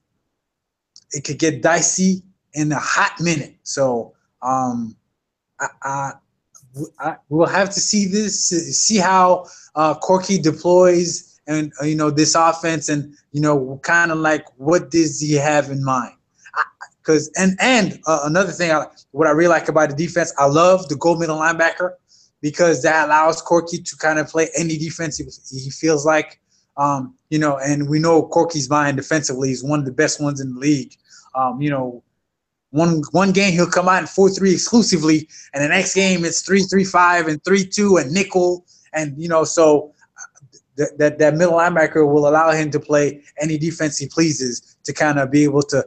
it could get dicey in a hot minute. So I we'll have to see how Corky deploys and this offense and kind of like what does he have in mind? Because another thing, what I really like about the defense, I love the goal middle linebacker because that allows Corky to kind of play any defense he feels like. And we know Corky's mind defensively is one of the best ones in the league. One game he'll come out in 4-3 exclusively, and the next game it's 3-3-5 and 3-2 and nickel, and so that middle linebacker will allow him to play any defense he pleases to kind of be able to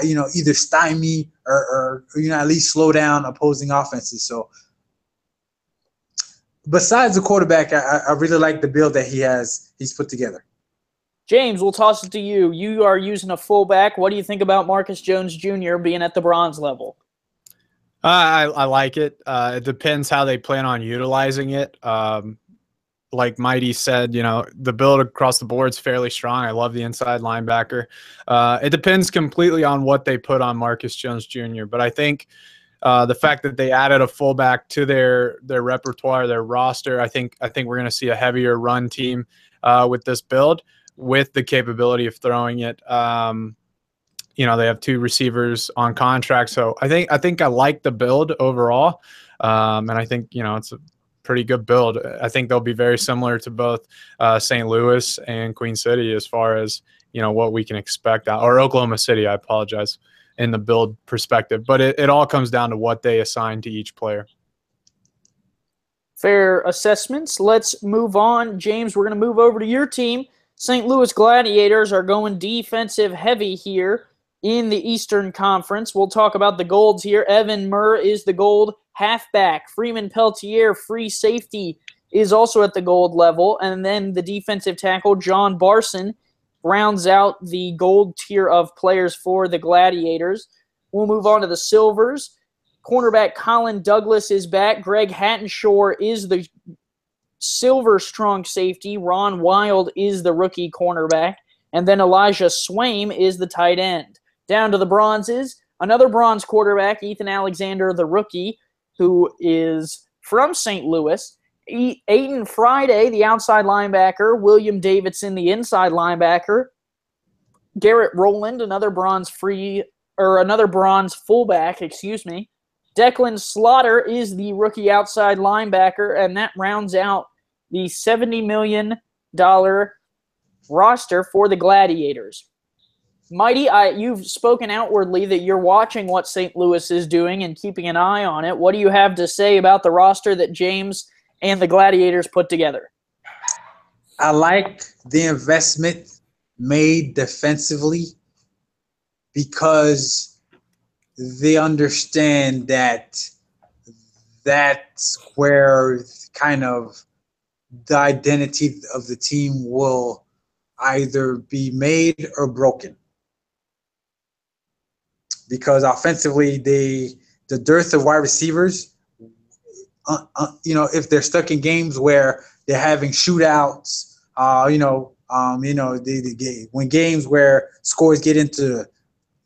either stymie or at least slow down opposing offenses. So besides the quarterback, I really like the build that he's put together.
James, we'll toss it to you. You are using a fullback. What do you think about Marcus Jones Jr. being at the bronze level?
I like it. It depends how they plan on utilizing it. Like Mighty said, the build across the board is fairly strong. I love the inside linebacker. It depends completely on what they put on Marcus Jones Jr. But I think the fact that they added a fullback to their repertoire, their roster, I think we're going to see a heavier run team with this build, with the capability of throwing it. They have 2 receivers on contract, so I think I like the build overall, and I think it's a pretty good build. I think they'll be very similar to both St. Louis and Queen City as far as what we can expect or Oklahoma City. I apologize in the build perspective, but it all comes down to what they assign to each player.
Fair assessments. Let's move on, James. We're going to move over to your team. St. Louis Gladiators are going defensive heavy here in the Eastern Conference. We'll talk about the golds here. Evan Murr is the gold halfback. Freeman Peltier, free safety, is also at the gold level. And then the defensive tackle, John Barson, rounds out the gold tier of players for the Gladiators. We'll move on to the silvers. Cornerback Colin Douglas is back. Greg Hattenshaw is the silver strong safety. Ron Wild is the rookie cornerback. And then Elijah Swaim is the tight end. Down to the bronzes, another bronze quarterback, Ethan Alexander, the rookie, who is from St. Louis. Aiden Friday, the outside linebacker. William Davidson, the inside linebacker. Garrett Rowland, another bronze fullback, Declan Slaughter is the rookie outside linebacker, and that rounds out the $70 million roster for the Gladiators. Mighty, you've spoken outwardly that you're watching what St. Louis is doing and keeping an eye on it. What do you have to say about the roster that James and the Gladiators put together?
I like the investment made defensively because they understand that that's where kind of the identity of the team will either be made or broken. Because offensively, the dearth of wide receivers, if they're stuck in games where they're having shootouts, when games where scores get into,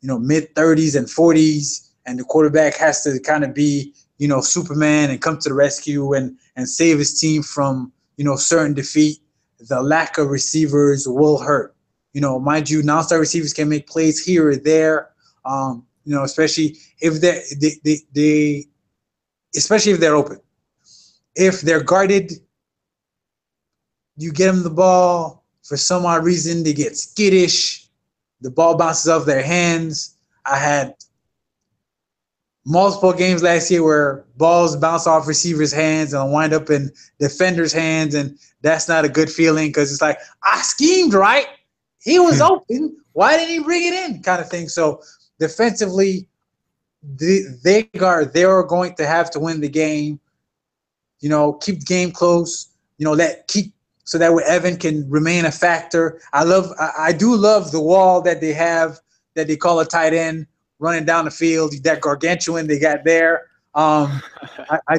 mid 30s and 40s, and the quarterback has to kind of be, Superman and come to the rescue and save his team from, certain defeat, the lack of receivers will hurt. Mind you, non-star receivers can make plays here or there, especially if especially if they're open. If they're guarded, you get them the ball, for some odd reason they get skittish, the ball bounces off their hands. I had multiple games last year where balls bounce off receivers' hands and wind up in defenders' hands, and that's not a good feeling because it's like, I schemed right. He was open. Why didn't he bring it in? Kind of thing. So defensively, they are going to have to win the game. Keep the game close. So that way Evan can remain a factor. I do love the wall that they have that they call a tight end running down the field. That gargantuan they got there. I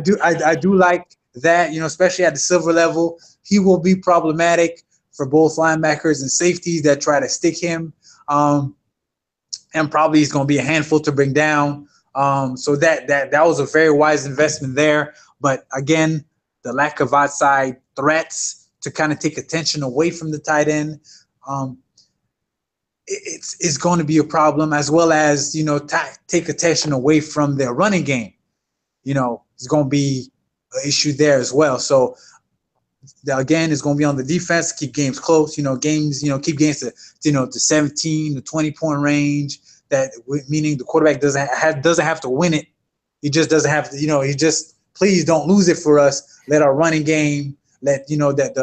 do like that. Especially at the silver level, he will be problematic for both linebackers and safeties that try to stick him. And probably he's going to be a handful to bring down. So that was a very wise investment there. But again, the lack of outside threats to kind of take attention away from the tight end, it's going to be a problem, as well as take attention away from their running game. It's going to be an issue there as well. So again, it's going to be on the defense, keep games close. Keep games to 17 to 20-point range. That meaning the quarterback doesn't have to win it. He just doesn't have to. He just, please don't lose it for us. Let our running game. Let that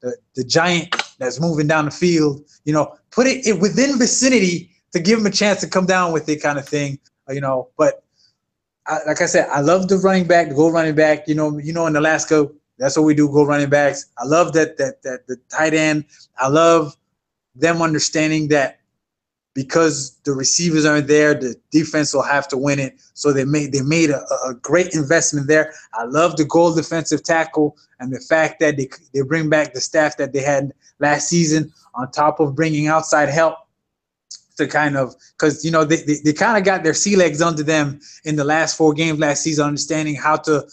the giant that's moving down the field. Put it within vicinity to give him a chance to come down with it, kind of thing. But like I said, I love the goal running back. In Alaska, that's what we do, goal running backs. I love that the tight end. I love them understanding that because the receivers aren't there, the defense will have to win it. So they made a great investment there. I love the goal defensive tackle and the fact that they bring back the staff that they had last season on top of bringing outside help to kind of, because they kind of got their sea legs under them in the last 4 games last season, understanding how to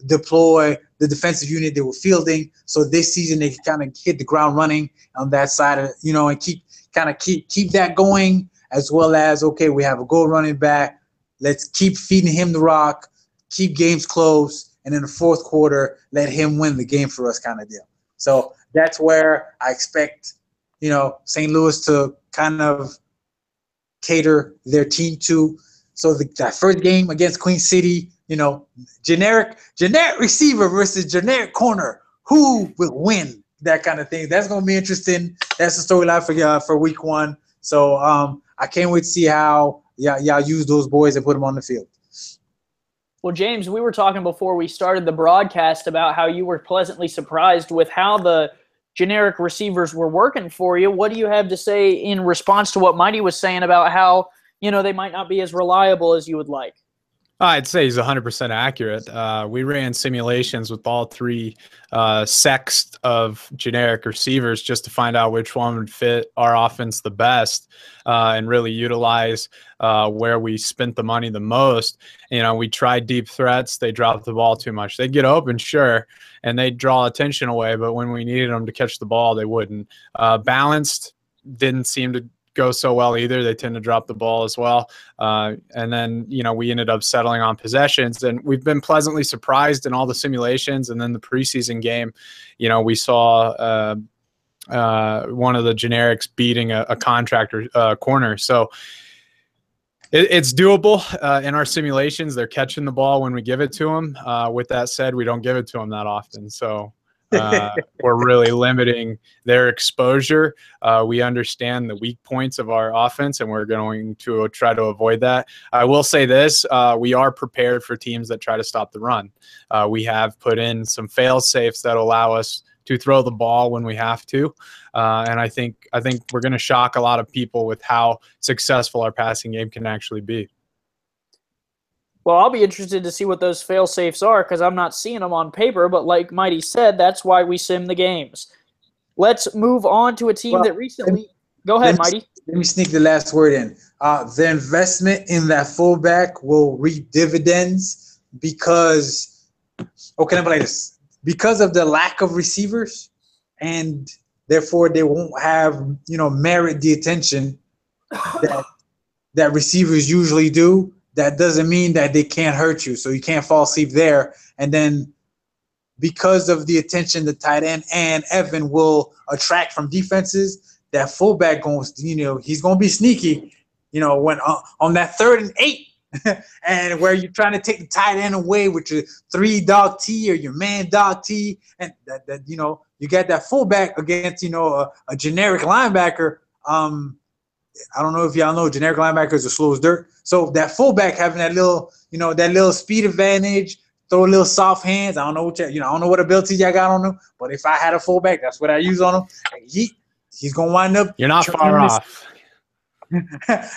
deploy the defensive unit they were fielding. So this season they kind of hit the ground running on that side of, and keep that going, as well as, okay, we have a goal running back. Let's keep feeding him the rock, keep games close, and in the fourth quarter, let him win the game for us, kind of deal. So that's where I expect, St. Louis to kind of cater their team to. So that first game against Queen City, generic receiver versus generic corner, who will win? That kind of thing. That's going to be interesting. That's the storyline for week 1. So I can't wait to see how y'all use those boys and put them on the field.
Well, James, we were talking before we started the broadcast about how you were pleasantly surprised with how the generic receivers were working for you. What do you have to say in response to what Mighty was saying about how, they might not be as reliable as you would like?
I'd say he's 100% accurate. We ran simulations with all 3 sets of generic receivers just to find out which one would fit our offense the best and really utilize where we spent the money the most. We tried deep threats. They dropped the ball too much. They'd get open, sure, and they'd draw attention away, but when we needed them to catch the ball, they wouldn't. Balanced didn't seem to go so well either. They tend to drop the ball as well. And then, we ended up settling on possessions, and we've been pleasantly surprised in all the simulations. And then the preseason game, we saw one of the generics beating a contractor corner. So it's doable in our simulations. They're catching the ball when we give it to them. With that said, we don't give it to them that often. So we're really limiting their exposure. We understand the weak points of our offense, and we're going to try to avoid that. I will say this, we are prepared for teams that try to stop the run. We have put in some fail safes that allow us to throw the ball when we have to. And I think we're going to shock a lot of people with how successful our passing game can actually be.
Well, I'll be interested to see what those fail-safes are because I'm not seeing them on paper, but like Mighty said, that's why we sim the games. Let's move on to a team that recently – go ahead, Mighty.
Let me sneak the last word in. The investment in that fullback will reap dividends because – okay, let me like this. Because of the lack of receivers, and therefore they won't have, merit the attention that receivers usually do. That doesn't mean that they can't hurt you. So you can't fall asleep there. And then because of the attention the tight end and Evan will attract from defenses, that fullback goes, he's going to be sneaky, when on that 3rd and 8. And where you're trying to take the tight end away with your 3-dog T or your man-dog T, and that you got that fullback against a generic linebacker. I don't know if y'all know generic linebackers are slow as dirt. So that fullback having that little speed advantage, throw a little soft hands. I don't know I don't know what abilities y'all got on him, but if I had a fullback, that's what I use on him. He's gonna wind up.
You're not far off.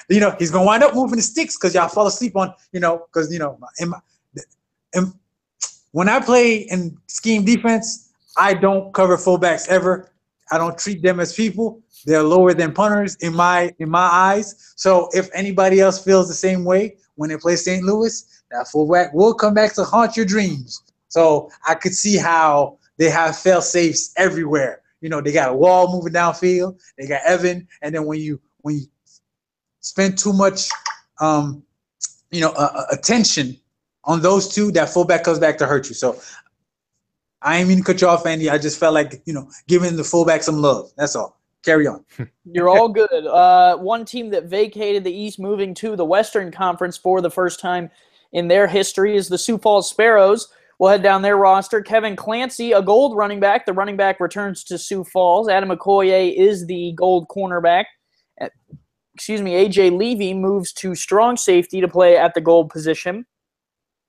He's gonna wind up moving the sticks because y'all fall asleep on, because when I play in scheme defense, I don't cover fullbacks ever. I don't treat them as people. They're lower than punters in my eyes. So if anybody else feels the same way when they play St. Louis, that fullback will come back to haunt your dreams. So I could see how they have fail safes everywhere. They got a wall moving downfield. They got Evan, and then when you spend too much, attention on those two, that fullback comes back to hurt you. So I ain't mean to cut you off, Andy. I just felt like, giving the fullback some love. That's all. Carry on.
You're all good. One team that vacated the East, moving to the Western Conference for the first time in their history, is the Sioux Falls Sparrows. We'll head down their roster. Kevin Clancy, a gold running back. The running back returns to Sioux Falls. Adam Okoye is the gold cornerback. A.J. Levy moves to strong safety to play at the gold position.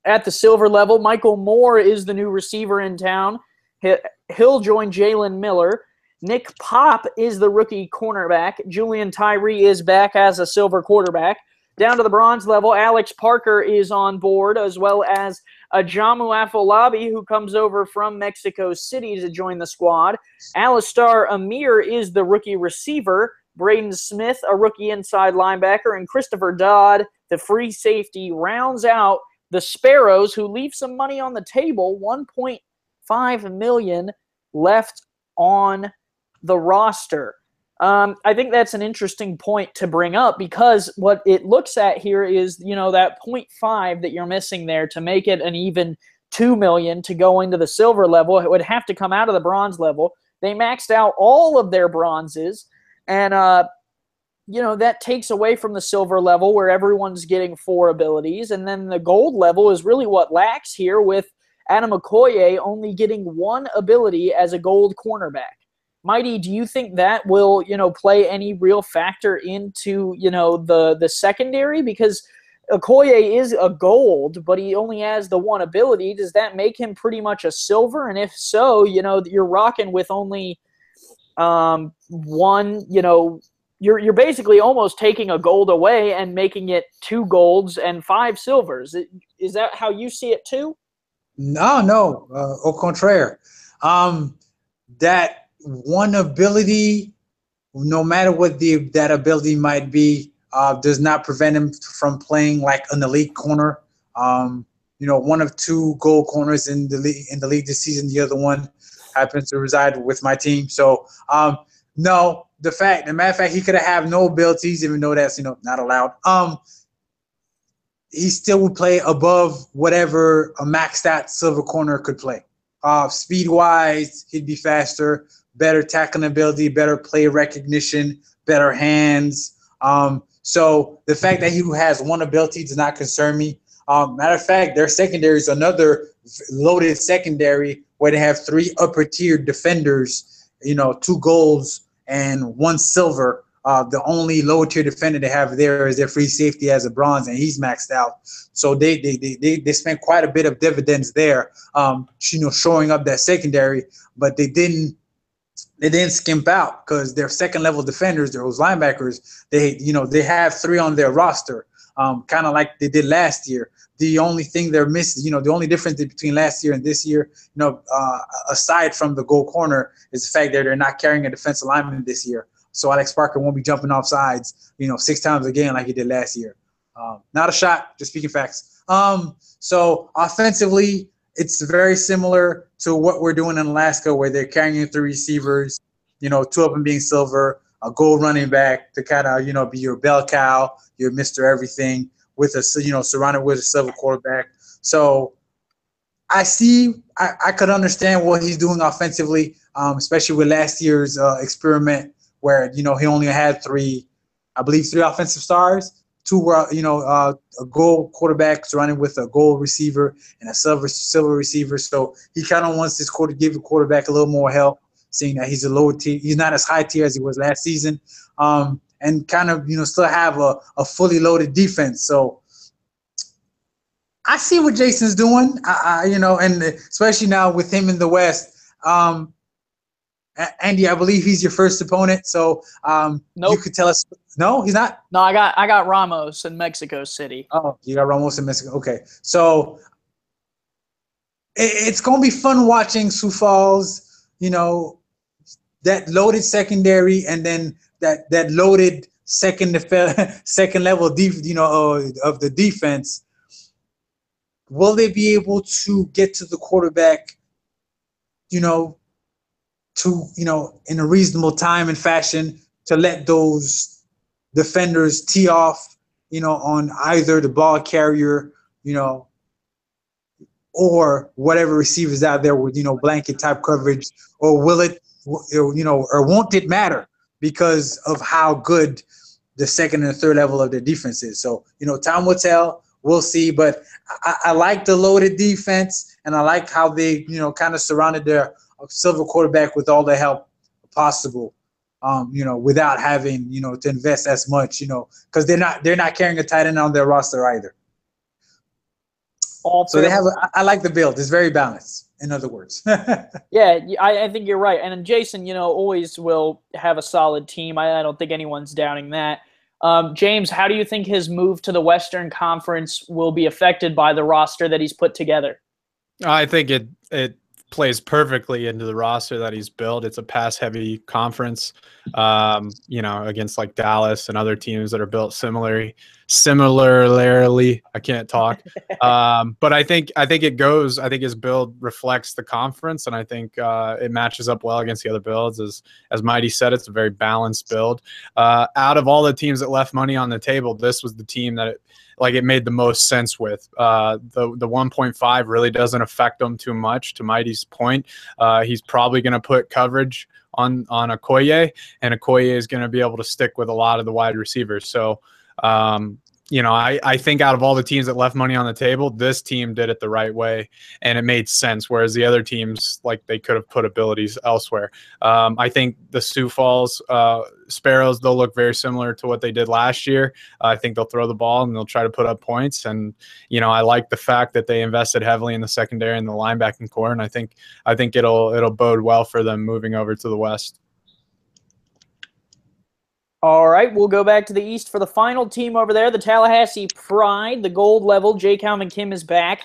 At the silver level, Michael Moore is the new receiver in town. He'll join Jalen Miller. Nick Pop is the rookie cornerback. Julian Tyree is back as a silver quarterback. Down to the bronze level, Alex Parker is on board, as well as Ajamu Afolabi, who comes over from Mexico City to join the squad. Alistar Amir is the rookie receiver. Braden Smith, a rookie inside linebacker, and Christopher Dodd, the free safety, rounds out the Sparrows, who leave some money on the table. $1.5 million left on the roster. I think that's an interesting point to bring up because what it looks at here is, that 0.5 that you're missing there to make it an even $2 million to go into the silver level. It would have to come out of the bronze level. They maxed out all of their bronzes, and that takes away from the silver level where everyone's getting 4 abilities, and then the gold level is really what lacks here, with Adam Okoye only getting 1 ability as a gold cornerback. Mighty, do you think that will, play any real factor into, the secondary? Because Okoye is a gold, but he only has the 1 ability. Does that make him pretty much a silver? And if so, you're rocking with only 1, you're basically almost taking a gold away and making it 2 golds and 5 silvers. Is that how you see it too?
No, au contraire. That 1 ability, no matter what that ability might be, does not prevent him from playing like an elite corner. 1 of 2 gold corners in the league this season. The other one happens to reside with my team. So, no, the matter of fact, he could have no abilities, even though that's not allowed. He still would play above whatever a maxed out silver corner could play. Speed wise, he'd be faster, better tackling ability, better play recognition, better hands. So the fact that he has 1 ability does not concern me. Matter of fact, their secondary is another loaded secondary where they have 3 upper tier defenders, 2 golds and 1 silver The only lower tier defender they have there is their free safety as a bronze, and he's maxed out. So they spent quite a bit of dividends there, showing up that secondary, but they didn't skimp out because their second level defenders, those linebackers, they have 3 on their roster, kind of like they did last year. The only thing they're missing, the only difference between last year and this year, aside from the goal corner, is the fact that they're not carrying a defensive lineman this year. So Alex Parker won't be jumping off sides, 6 times a game like he did last year. Not a shot, just speaking facts. So offensively, it's very similar to what we're doing in Alaska, where they're carrying 3 receivers, 2 of them being silver, a gold running back to kind of, be your bell cow, your Mr. Everything, with surrounded with a silver quarterback. So I could understand what he's doing offensively, especially with last year's experiment where, he only had 3 offensive stars. 2 were, a gold quarterback surrounded with a gold receiver and a silver receiver. So he kind of wants this give the quarterback a little more help, seeing that he's a lower tier. He's not as high tier as he was last season, and kind of, still have a fully loaded defense. So I see what Jason's doing, and especially now with him in the West. Andy, I believe he's your first opponent, so
nope.
You could tell us. No, he's not.
No, I got Ramos in Mexico City.
Oh, you got Ramos in Mexico. Okay, so it's gonna be fun watching Sioux Falls. That loaded secondary, and then that loaded second level of the defense. Will they be able to get to the quarterback? In a reasonable time and fashion to let those defenders tee off, on either the ball carrier, or whatever receivers out there with, blanket type coverage, or will it, or won't it matter because of how good the second and third level of their defense is? So, time will tell. We'll see. But I like the loaded defense, and I like how they, kind of surrounded their silver quarterback with all the help possible, without having, to invest as much, because they're not carrying a tight end on their roster either. So they have. I like the build. It's very balanced. In other words.
Yeah, I think you're right. And Jason, always will have a solid team. I don't think anyone's doubting that. James, how do you think his move to the Western Conference will be affected by the roster that he's put together?
I think it plays perfectly into the roster that he's built. It's a pass-heavy conference, against like Dallas and other teams that are built similarly. I can't talk, but I think his build reflects the conference, and I think it matches up well against the other builds. As Mighty said, it's a very balanced build. Out of all the teams that left money on the table, this was the team that it made the most sense with. The 1.5 really doesn't affect him too much. To Mighty's point, he's probably going to put coverage on Okoye, and Okoye is going to be able to stick with a lot of the wide receivers. So, I think out of all the teams that left money on the table, this team did it the right way, and it made sense, whereas the other teams, they could have put abilities elsewhere. I think the Sioux Falls Sparrows, they'll look very similar to what they did last year. I think they'll throw the ball and they'll try to put up points. And, I like the fact that they invested heavily in the secondary and the linebacking core, and I think it'll bode well for them moving over to the West.
All right, we'll go back to the East for the final team over there, the Tallahassee Pride. The gold level, J. Calvin Kim is back.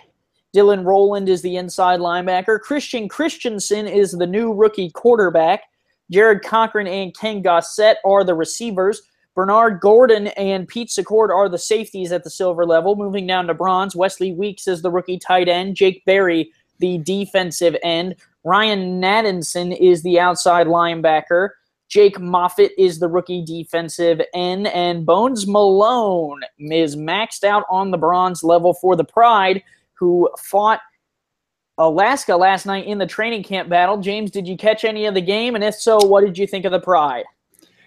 Dylan Rowland is the inside linebacker. Christian Christensen is the new rookie quarterback. Jared Cochran and Ken Gossett are the receivers. Bernard Gordon and Pete Secord are the safeties at the silver level. Moving down to bronze, Wesley Weeks is the rookie tight end. Jake Berry, the defensive end. Ryan Nadenson is the outside linebacker. Jake Moffitt is the rookie defensive end, and Bones Malone is maxed out on the bronze level for the Pride, who fought Alaska last night in the training camp battle. James, did you catch any of the game? And if so, what did you think of the Pride?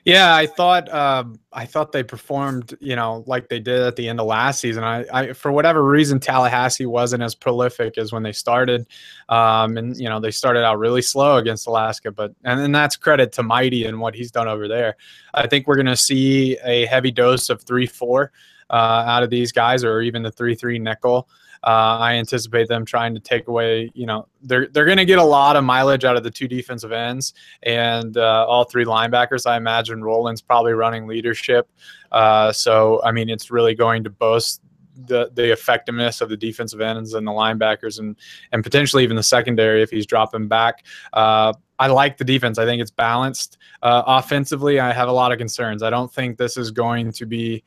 Yeah, I thought they performed, like they did at the end of last season. I for whatever reason, Tallahassee wasn't as prolific as when they started, and they started out really slow against Alaska. And that's credit to Mighty and what he's done over there. I think we're going to see a heavy dose of 3-4 out of these guys, or even the 3-3 nickel. I anticipate them trying to take away, they're going to get a lot of mileage out of the two defensive ends and all three linebackers. I imagine Roland's probably running leadership. So, I mean, it's really going to boast the effectiveness of the defensive ends and the linebackers and potentially even the secondary if he's dropping back. I like the defense. I think it's balanced. Offensively, I have a lot of concerns. I don't think this is going to be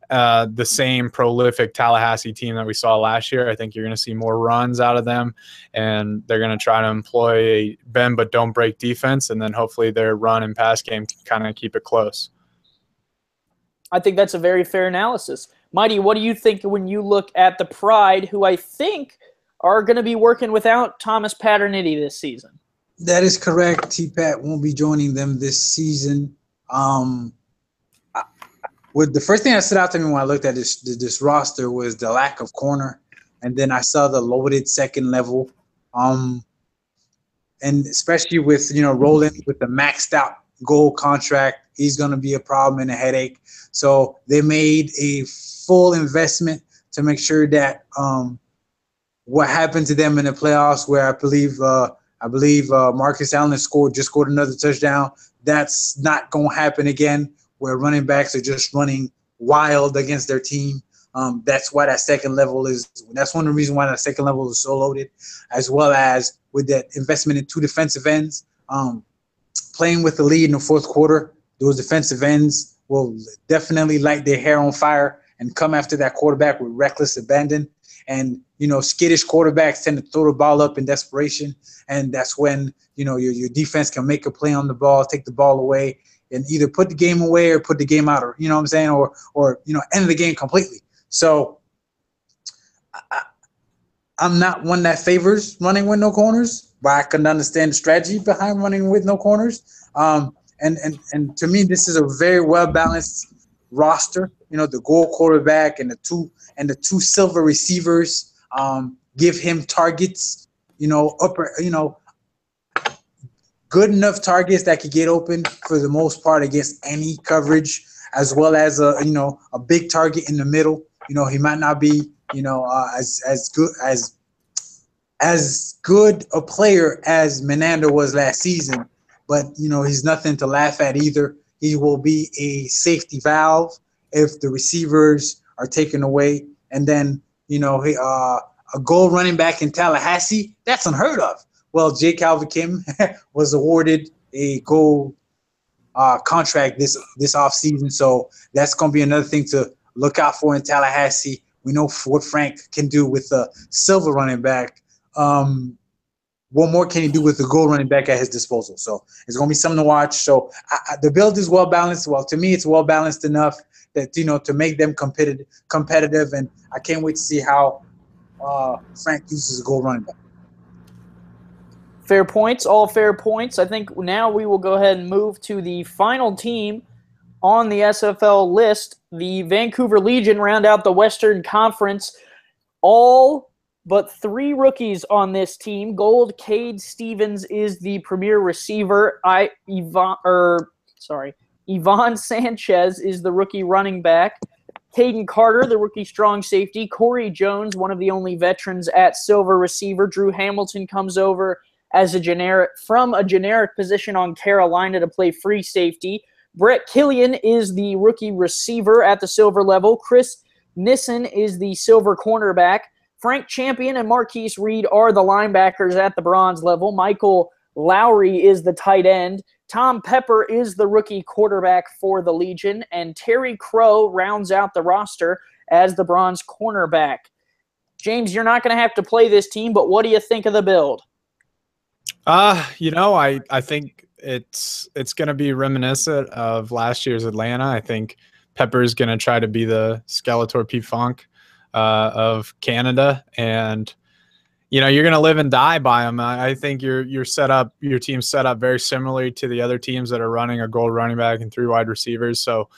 the same prolific Tallahassee team that we saw last year. I think you're going to see more runs out of them, and they're going to try to employ a bend but don't break defense, and then hopefully their run and pass game can kind of keep it close.
I think that's a very fair analysis. Mighty, what do you think when you look at the Pride, who I think are going to be working without Thomas Paternity this season?
That is correct. T-Pat won't be joining them this season. With the first thing that stood out to me when I looked at this roster was the lack of corner, and then I saw the loaded second level, and especially with Roland with the maxed out gold contract, he's going to be a problem and a headache. So they made a full investment to make sure that what happened to them in the playoffs, where I believe Marcus Allen just scored another touchdown. That's not going to happen again, where running backs are just running wild against their team. That's why that second level that's one of the reasons why that second level is so loaded, as well as with that investment in two defensive ends. Playing with the lead in the fourth quarter, those defensive ends will definitely light their hair on fire and come after that quarterback with reckless abandon. And, skittish quarterbacks tend to throw the ball up in desperation. And that's when, your defense can make a play on the ball, take the ball away, and either put the game away or put the game out, or you know what I'm saying, or end the game completely. So I'm not one that favors running with no corners, but I can understand the strategy behind running with no corners. And to me, this is a very well balanced roster. The gold quarterback and the two silver receivers give him targets. Good enough targets that could get open for the most part against any coverage, as well as a big target in the middle. He might not be as good a player as Menander was last season, but he's nothing to laugh at either. He will be a safety valve if the receivers are taken away, and then a goal running back in Tallahassee, that's unheard of. Well, Jay Calvin-Kim was awarded a gold contract this offseason, so that's going to be another thing to look out for in Tallahassee. We know what Frank can do with a silver running back. What more can he do with the gold running back at his disposal? So it's going to be something to watch. So the build is well balanced. Well, to me, it's well balanced enough that to make them competitive, and I can't wait to see how Frank uses a gold running back.
Fair points, all fair points. I think now we will go ahead and move to the final team on the SFL list. The Vancouver Legion round out the Western Conference. All but 3 rookies on this team. Gold Cade Stevens is the premier receiver. Yvonne Sanchez is the rookie running back. Caden Carter, the rookie strong safety. Corey Jones, one of the only veterans at silver receiver. Drew Hamilton comes over as a generic position on Carolina to play free safety. Brett Killian is the rookie receiver at the silver level. Chris Nissen is the silver cornerback. Frank Champion and Marquise Reed are the linebackers at the bronze level. Michael Lowry is the tight end. Tom Pepper is the rookie quarterback for the Legion. And Terry Crow rounds out the roster as the bronze cornerback. James, you're not going to have to play this team, but what do you think of the build?
I think it's going to be reminiscent of last year's Atlanta. I think Pepper's going to try to be the Skeletor P-Funk of Canada. And, you're going to live and die by them. I think your team's set up very similarly to the other teams that are running a gold running back and 3 wide receivers. So,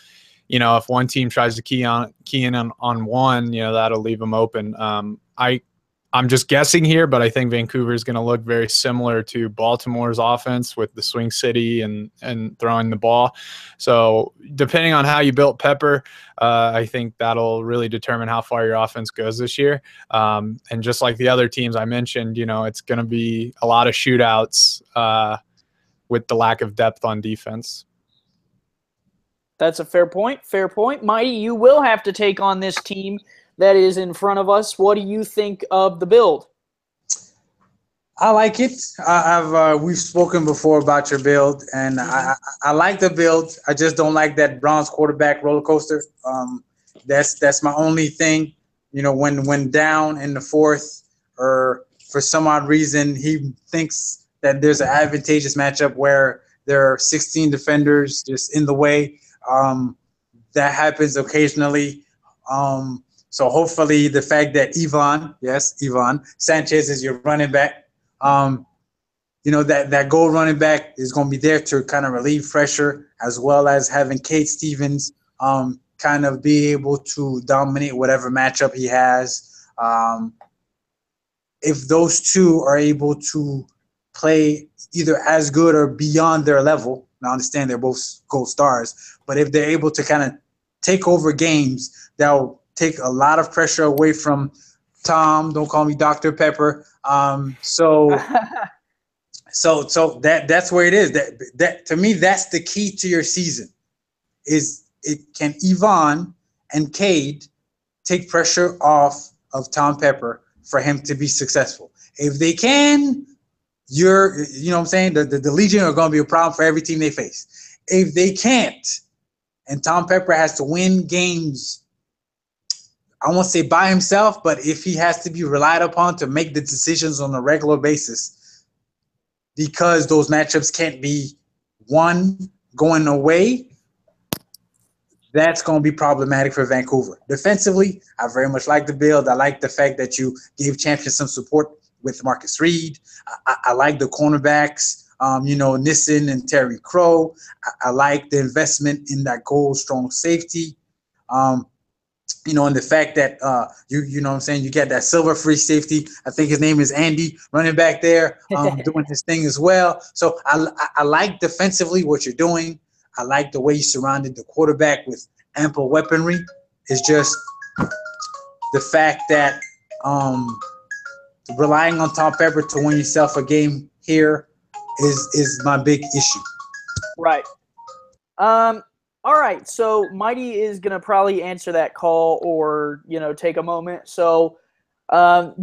if one team tries to key in on one, that'll leave them open. I'm just guessing here, but I think Vancouver is going to look very similar to Baltimore's offense with the swing city and throwing the ball. So depending on how you built Pepper, I think that'll really determine how far your offense goes this year. And just like the other teams I mentioned, it's going to be a lot of shootouts with the lack of depth on defense.
That's a fair point. Fair point. Mighty, you will have to take on this team that is in front of us. What do you think of the build?
I like it. We've spoken before about your build, and I like the build. I just don't like that Browns quarterback roller coaster. That's my only thing. When down in the fourth, or for some odd reason he thinks that there's an advantageous matchup where there are 16 defenders just in the way. That happens occasionally. So hopefully the fact that Ivan Sanchez is your running back, that goal running back is going to be there to kind of relieve pressure, as well as having Kate Stevens kind of be able to dominate whatever matchup he has. If those two are able to play either as good or beyond their level, now I understand they're both gold stars, but if they're able to kind of take over games, that'll take a lot of pressure away from Tom. Don't call me Dr. Pepper. So that's where it is. That to me, that's the key to your season. Is it can Yvonne and Cade take pressure off of Tom Pepper for him to be successful? If they can, you know what I'm saying? The Legion are going to be a problem for every team they face. If they can't, and Tom Pepper has to win games, I won't say by himself, but if he has to be relied upon to make the decisions on a regular basis, because those matchups can't be one going away, that's going to be problematic for Vancouver. Defensively, I very much like the build. I like the fact that you gave Champion some support with Marcus Reed. I like the cornerbacks, Nissen and Terry Crow. I like the investment in that goal strong safety. And the fact that you know what I'm saying, you get that silver free safety. I think his name is Andy, running back there, doing his thing as well. So I like defensively what you're doing. I like the way you surrounded the quarterback with ample weaponry. It's just the fact that relying on Tom Pepper to win yourself a game here is my big issue.
Right. All right, so Mighty is going to probably answer that call or, take a moment. So,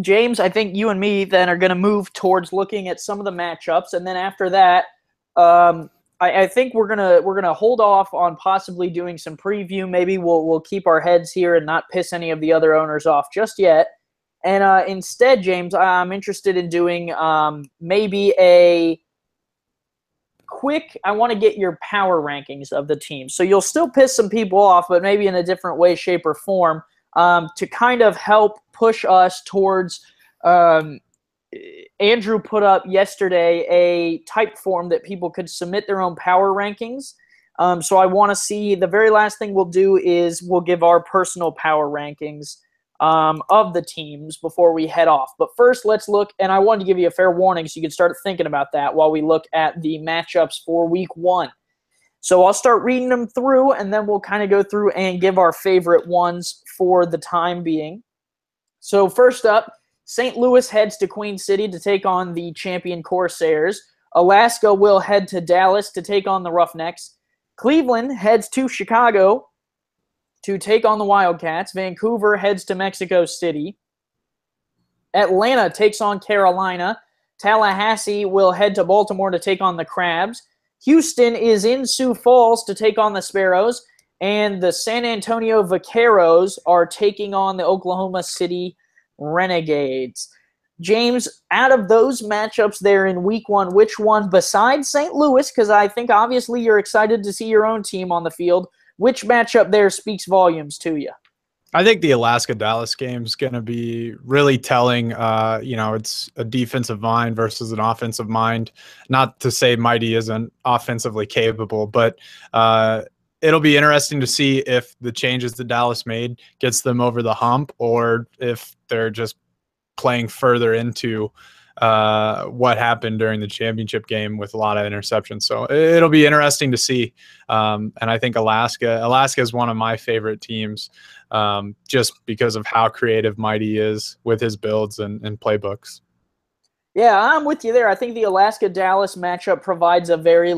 James, I think you and me then are going to move towards looking at some of the matchups, and then after that, I think we're gonna hold off on possibly doing some preview. Maybe we'll keep our heads here and not piss any of the other owners off just yet. And instead, James, I'm interested in doing maybe a quick, I want to get your power rankings of the team. So you'll still piss some people off, but maybe in a different way, shape, or form to kind of help push us towards Andrew put up yesterday a type form that people could submit their own power rankings. So I want to see, the very last thing we'll do is we'll give our personal power rankings of the teams before we head off. But first, let's look, and I wanted to give you a fair warning so you can start thinking about that while we look at the matchups for week 1. So I'll start reading them through, and then we'll kind of go through and give our favorite ones for the time being. So first up, St. Louis heads to Queen City to take on the champion Corsairs. Alaska will head to Dallas to take on the Roughnecks. Cleveland heads to Chicago to take on the Wildcats. Vancouver heads to Mexico City. Atlanta takes on Carolina. Tallahassee will head to Baltimore to take on the Crabs. Houston is in Sioux Falls to take on the Sparrows. And the San Antonio Vaqueros are taking on the Oklahoma City Renegades. James, out of those matchups there in week 1, which one besides St. Louis, because I think obviously you're excited to see your own team on the field, which matchup there speaks volumes to you?
I think the Alaska-Dallas game is going to be really telling. It's a defensive mind versus an offensive mind. Not to say Mighty isn't offensively capable, but it'll be interesting to see if the changes that Dallas made gets them over the hump, or if they're just playing further into what happened during the championship game with a lot of interceptions. So it'll be interesting to see. And I think Alaska is one of my favorite teams, just because of how creative Mighty is with his builds and playbooks.
Yeah, I'm with you there. I think the Alaska-Dallas matchup provides a very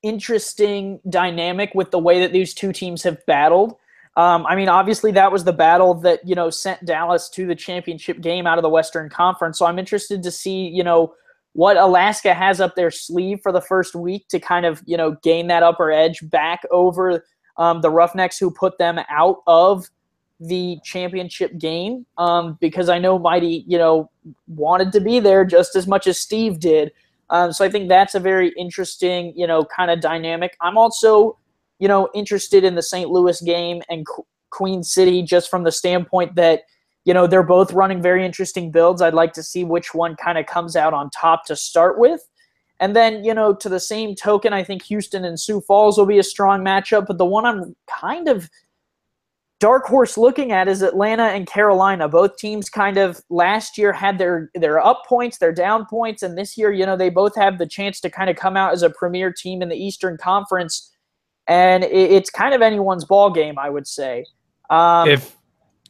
interesting dynamic with the way that these two teams have battled. Obviously that was the battle that, sent Dallas to the championship game out of the Western Conference. So I'm interested to see, what Alaska has up their sleeve for the first week to kind of, gain that upper edge back over the Roughnecks who put them out of the championship game. Because I know Mighty, wanted to be there just as much as Steve did. So I think that's a very interesting, kind of dynamic. I'm also, interested in the St. Louis game and Queen City, just from the standpoint that, they're both running very interesting builds. I'd like to see which one kind of comes out on top to start with. And then, to the same token, I think Houston and Sioux Falls will be a strong matchup. But the one I'm kind of dark horse looking at is Atlanta and Carolina. Both teams kind of last year had their up points, their down points, and this year, they both have the chance to kind of come out as a premier team in the Eastern Conference. And it's kind of anyone's ball game, I would say.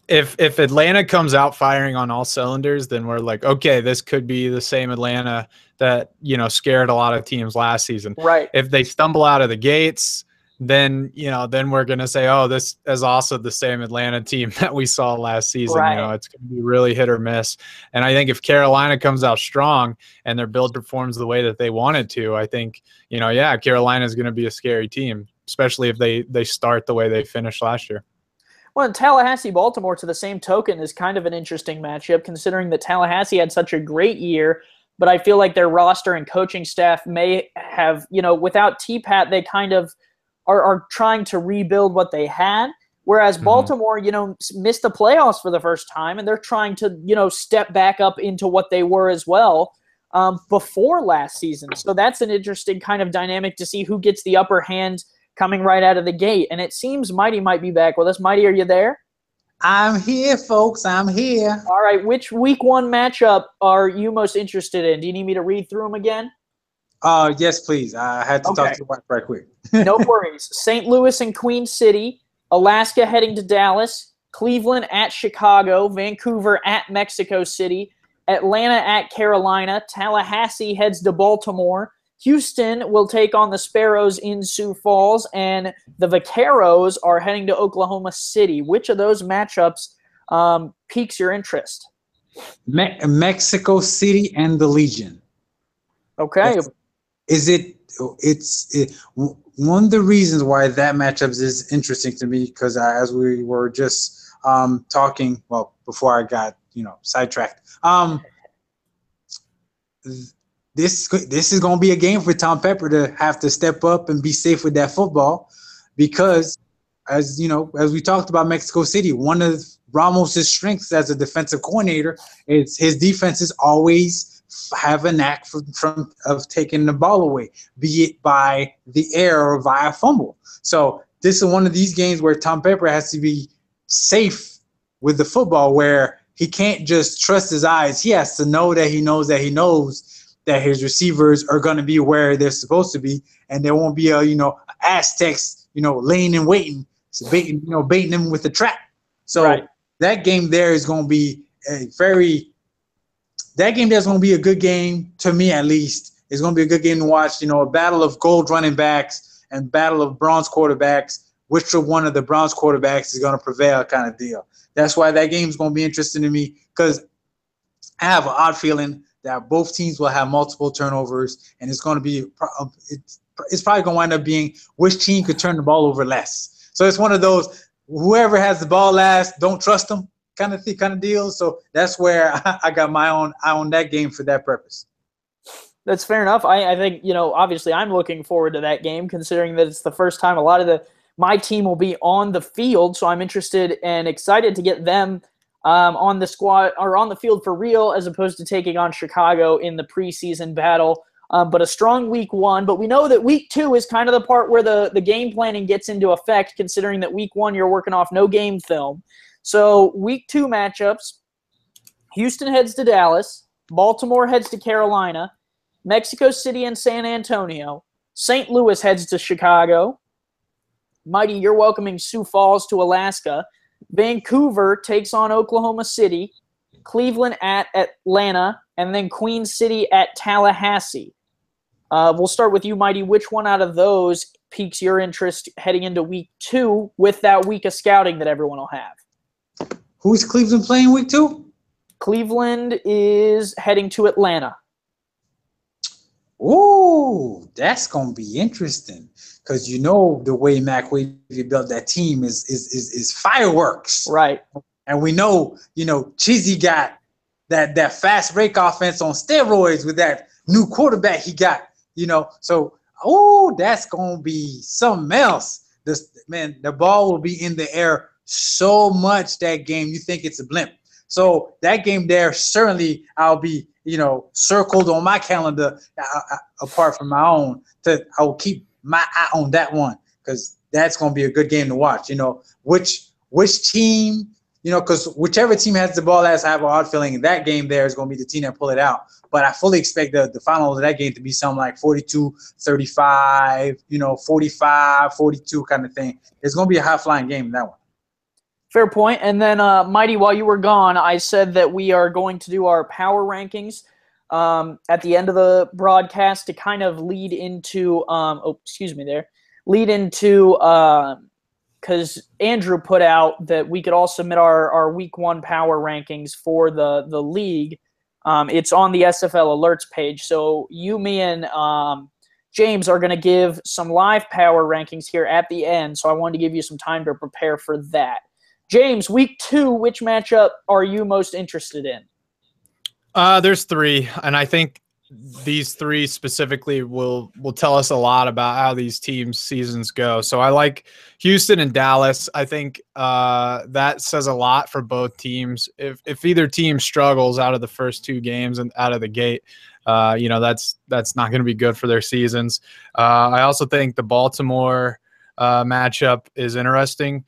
If Atlanta comes out firing on all cylinders, then we're like, okay, this could be the same Atlanta that scared a lot of teams last season.
Right.
If they stumble out of the gates, then we're gonna say, oh, this is also the same Atlanta team that we saw last season.
Right.
It's gonna be really hit or miss. And I think if Carolina comes out strong and their build performs the way that they wanted to, I think Carolina is gonna be a scary team, especially if they start the way they finished last year.
Well, Tallahassee-Baltimore, to the same token, is kind of an interesting matchup, considering that Tallahassee had such a great year, but I feel like their roster and coaching staff may have, without T-Pat, they kind of are trying to rebuild what they had, whereas Baltimore, missed the playoffs for the first time, and they're trying to, step back up into what they were as well before last season. So that's an interesting kind of dynamic to see who gets the upper hand coming right out of the gate. And it seems Mighty might be back with us. Mighty, are you there?
I'm here, folks. I'm here.
All right. Which week one matchup are you most interested in? Do you need me to read through them again?
Yes, please. I had to talk to the wife right quick.
No worries. St. Louis and Queen City, Alaska heading to Dallas, Cleveland at Chicago, Vancouver at Mexico City, Atlanta at Carolina, Tallahassee heads to Baltimore, Houston will take on the Sparrows in Sioux Falls, and the Vaqueros are heading to Oklahoma City. Which of those matchups piques your interest?
Mexico City and the Legion.
Okay.
One of the reasons why that matchup is interesting to me, because as we were just talking, well, before I got sidetracked, this is going to be a game for Tom Pepper to have to step up and be safe with that football, because as we talked about Mexico City, one of Ramos's strengths as a defensive coordinator is his defenses always have a knack of taking the ball away, be it by the air or via fumble. So this is one of these games where Tom Pepper has to be safe with the football, where he can't just trust his eyes. He has to know that he knows that his receivers are going to be where they're supposed to be, and there won't be Aztecs laying and waiting, baiting them with the trap. So that game there is going to be there's going to be a good game, to me at least. It's going to be a good game to watch. A battle of gold running backs and battle of bronze quarterbacks. Which one of the bronze quarterbacks is going to prevail, kind of deal. That's why that game is going to be interesting to me, because I have an odd feeling that both teams will have multiple turnovers, and it's going to be it's probably going to wind up being which team could turn the ball over less. So it's one of those, whoever has the ball last, don't trust them kind of deal. So that's where I got my own eye on that game for that purpose.
That's fair enough. I think, obviously I'm looking forward to that game, considering that it's the first time a lot of the my team will be on the field, so I'm interested and excited to get them on the squad or on the field for real, as opposed to taking on Chicago in the preseason battle. But a strong week 1. But we know that week 2 is kind of the part where the game planning gets into effect, considering that week 1 you're working off no game film. So week 2 matchups, Houston heads to Dallas, Baltimore heads to Carolina, Mexico City and San Antonio, St. Louis heads to Chicago. Mighty, you're welcoming Sioux Falls to Alaska. Vancouver takes on Oklahoma City, Cleveland at Atlanta, and then Queen City at Tallahassee. We'll start with you, Mighty. Which one out of those piques your interest heading into week 2 with that week of scouting that everyone will have?
Who's Cleveland playing week 2?
Cleveland is heading to Atlanta.
Ooh, that's gonna be interesting, because you know the way Mac Wavy built that team is fireworks,
right?
And we know, Chizzy got that fast break offense on steroids with that new quarterback he got, So, that's gonna be something else. The ball will be in the air so much that game you think it's a blimp. So that game there, certainly I'll be, circled on my calendar apart from my own. I will keep my eye on that one, because that's going to be a good game to watch. Which team, because whichever team has the ball, I have a hard feeling that game there is going to be the team that pull it out. But I fully expect the final of that game to be something like 42-35, 45-42 kind of thing. It's going to be a high-flying game in that one.
Fair point. And then, Mighty, while you were gone, I said that we are going to do our power rankings at the end of the broadcast to kind of lead into because Andrew put out that we could all submit our week 1 power rankings for the league. It's on the SFL alerts page. So you, me, and James are going to give some live power rankings here at the end. So I wanted to give you some time to prepare for that. James, week 2, which matchup are you most interested in?
There's 3, and I think these 3 specifically will tell us a lot about how these teams' seasons go. So I like Houston and Dallas. I think that says a lot for both teams. If either team struggles out of the first 2 games and out of the gate, that's not going to be good for their seasons. I also think the Baltimore matchup is interesting.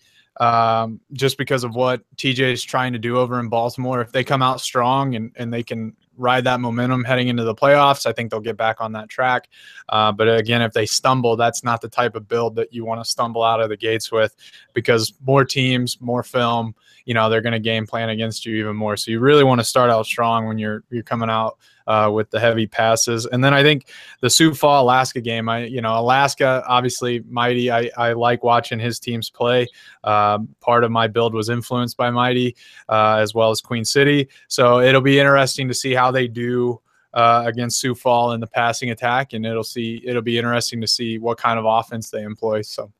Just because of what TJ is trying to do over in Baltimore. If they come out strong and they can ride that momentum heading into the playoffs, I think they'll get back on that track. But again, if they stumble, that's not the type of build that you want to stumble out of the gates with, because more teams, more film, they're going to game plan against you even more. So you really want to start out strong when you're coming out with the heavy passes. And then I think the Sioux Falls Alaska game, Alaska, obviously Mighty, I like watching his teams play. Part of my build was influenced by Mighty, as well as Queen City. So it'll be interesting to see how they do against Sioux Falls in the passing attack, and it'll be interesting to see what kind of offense they employ. So.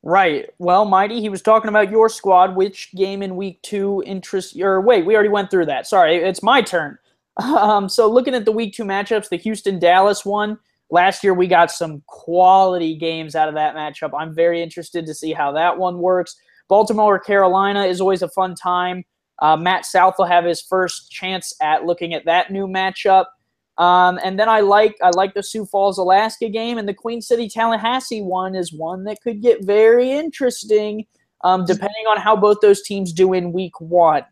Right. Well, Mighty, he was talking about your squad. Which game in week 2 interests – or wait, we already went through that. Sorry, it's my turn. So looking at the week 2 matchups, the Houston-Dallas one, last year we got some quality games out of that matchup. I'm very interested to see how that one works. Baltimore-Carolina is always a fun time. Matt South will have his first chance at looking at that new matchup. And then I like the Sioux Falls, Alaska game, and the Queen City, Tallahassee one is one that could get very interesting, depending on how both those teams do in week 1.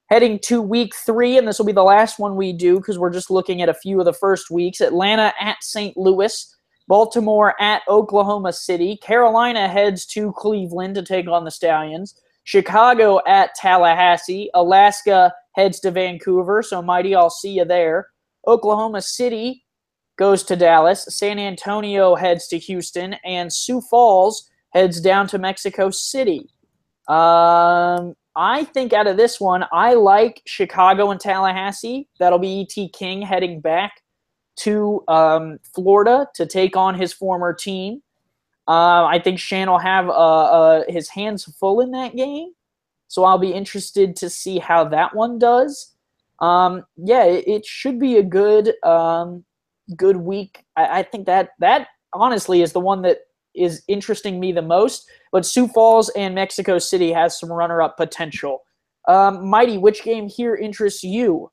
Heading to week 3, and this will be the last one we do because we're just looking at a few of the first weeks. Atlanta at St. Louis, Baltimore at Oklahoma City, Carolina heads to Cleveland to take on the Stallions, Chicago at Tallahassee, Alaska heads to Vancouver, so Mighty, I'll see you there. Oklahoma City goes to Dallas, San Antonio heads to Houston, and Sioux Falls heads down to Mexico City. I think out of this one, I like Chicago and Tallahassee. That'll be E.T. King heading back to Florida to take on his former team. I think Shan will have his hands full in that game, so I'll be interested to see how that one does. It should be a good week. I think that honestly is the one that is interesting me the most. But Sioux Falls and Mexico City has some runner-up potential. Mighty, which game here interests you?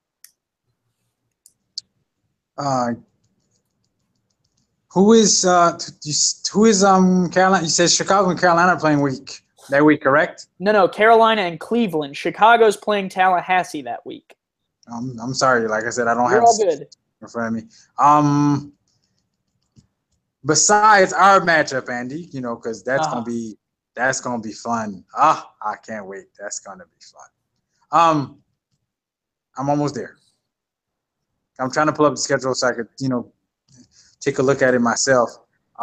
Who is Carolina? You said Chicago and Carolina playing that week, correct?
No, Carolina and Cleveland. Chicago's playing Tallahassee that week.
I'm sorry, like I said, I don't
You're
have
all good
in front of me. Besides our matchup, Andy, because that's gonna be fun. I can't wait. That's gonna be fun. I'm almost there. I'm trying to pull up the schedule so I could, take a look at it myself.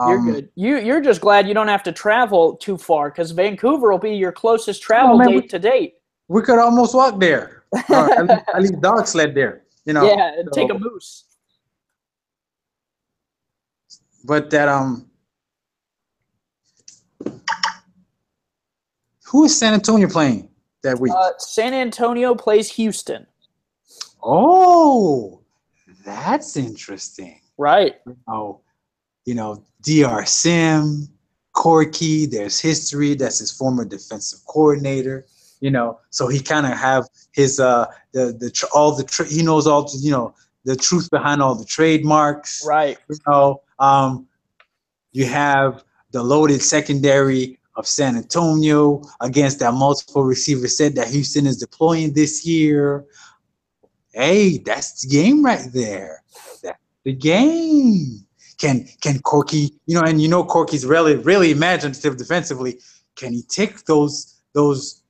You're good. You're just glad you don't have to travel too far because Vancouver will be your closest travel date to date.
We could almost walk there. At least dog sled there.
Yeah, take a moose.
But that who is San Antonio playing that week?
San Antonio plays Houston.
Oh, that's interesting.
Right.
DR Sim, Corky, there's history. That's his former defensive coordinator. So he kind of have his he knows all the truth behind all the trademarks.
Right.
You have the loaded secondary of San Antonio against that multiple receiver set that Houston is deploying this year. Hey, that's the game right there. That's the game. Can Corky, and Corky's really imaginative defensively. Can he take those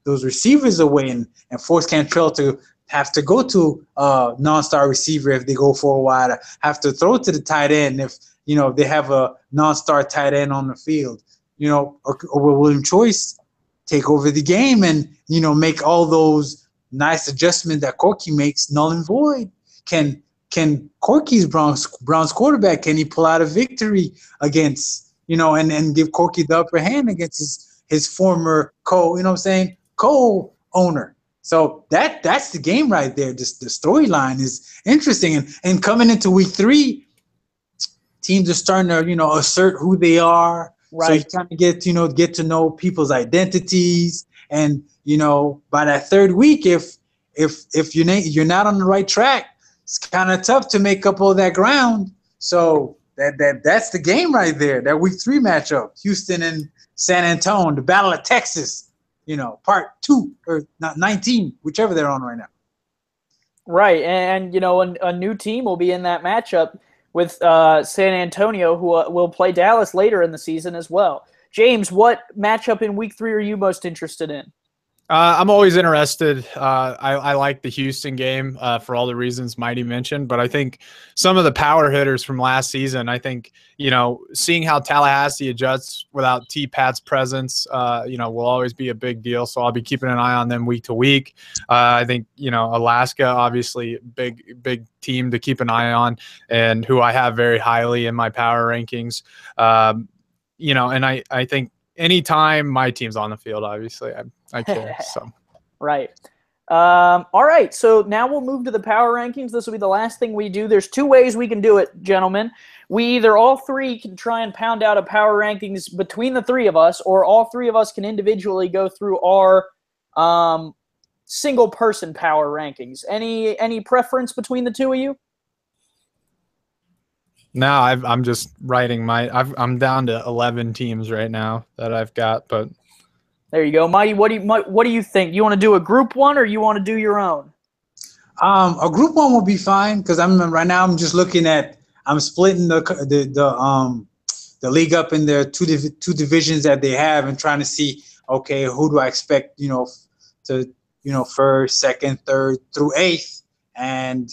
receivers away and force Cantrell to have to go to a non-star receiver if they go for a while, have to throw to the tight end if they have a non-star tight end on the field, or will William Choice take over the game and make all those nice adjustments that Corky makes null and void? Can Corky's Browns quarterback, can he pull out a victory against, and give Corky the upper hand against his former co-owner? So that's the game right there. Just the storyline is interesting. And coming into week 3, teams are starting to, assert who they are. Right. So you kind of get to know people's identities. And, by that third week, if you're not on the right track, it's kind of tough to make up all that ground. So that's the game right there. That week 3 matchup, Houston and San Antonio, the Battle of Texas, part 2 or not 19, whichever they're on right now.
Right, and a new team will be in that matchup with San Antonio, who will play Dallas later in the season as well. James, what matchup in week 3 are you most interested in?
I'm always interested. I like the Houston game for all the reasons Mighty mentioned, but I think some of the power hitters from last season, I think, seeing how Tallahassee adjusts without T-Pat's presence, will always be a big deal. So I'll be keeping an eye on them week to week. I think, Alaska, obviously big team to keep an eye on and who I have very highly in my power rankings. And I think anytime my team's on the field, obviously, I care. So,
right. All right. So now we'll move to the power rankings. This will be the last thing we do. There's 2 ways we can do it, gentlemen. We either all 3 can try and pound out a power rankings between the 3 of us, or all 3 of us can individually go through our single person power rankings. Any preference between the 2 of you?
No, I'm just writing I'm down to 11 teams right now that I've got, but
there you go. Mighty, what do you think? You want to do a group one or you want to do your own?
A group one will be fine because I'm just looking at, I'm splitting the league up in their two divisions that they have and trying to see, okay, who do I expect, to, first, second, third through 8th. And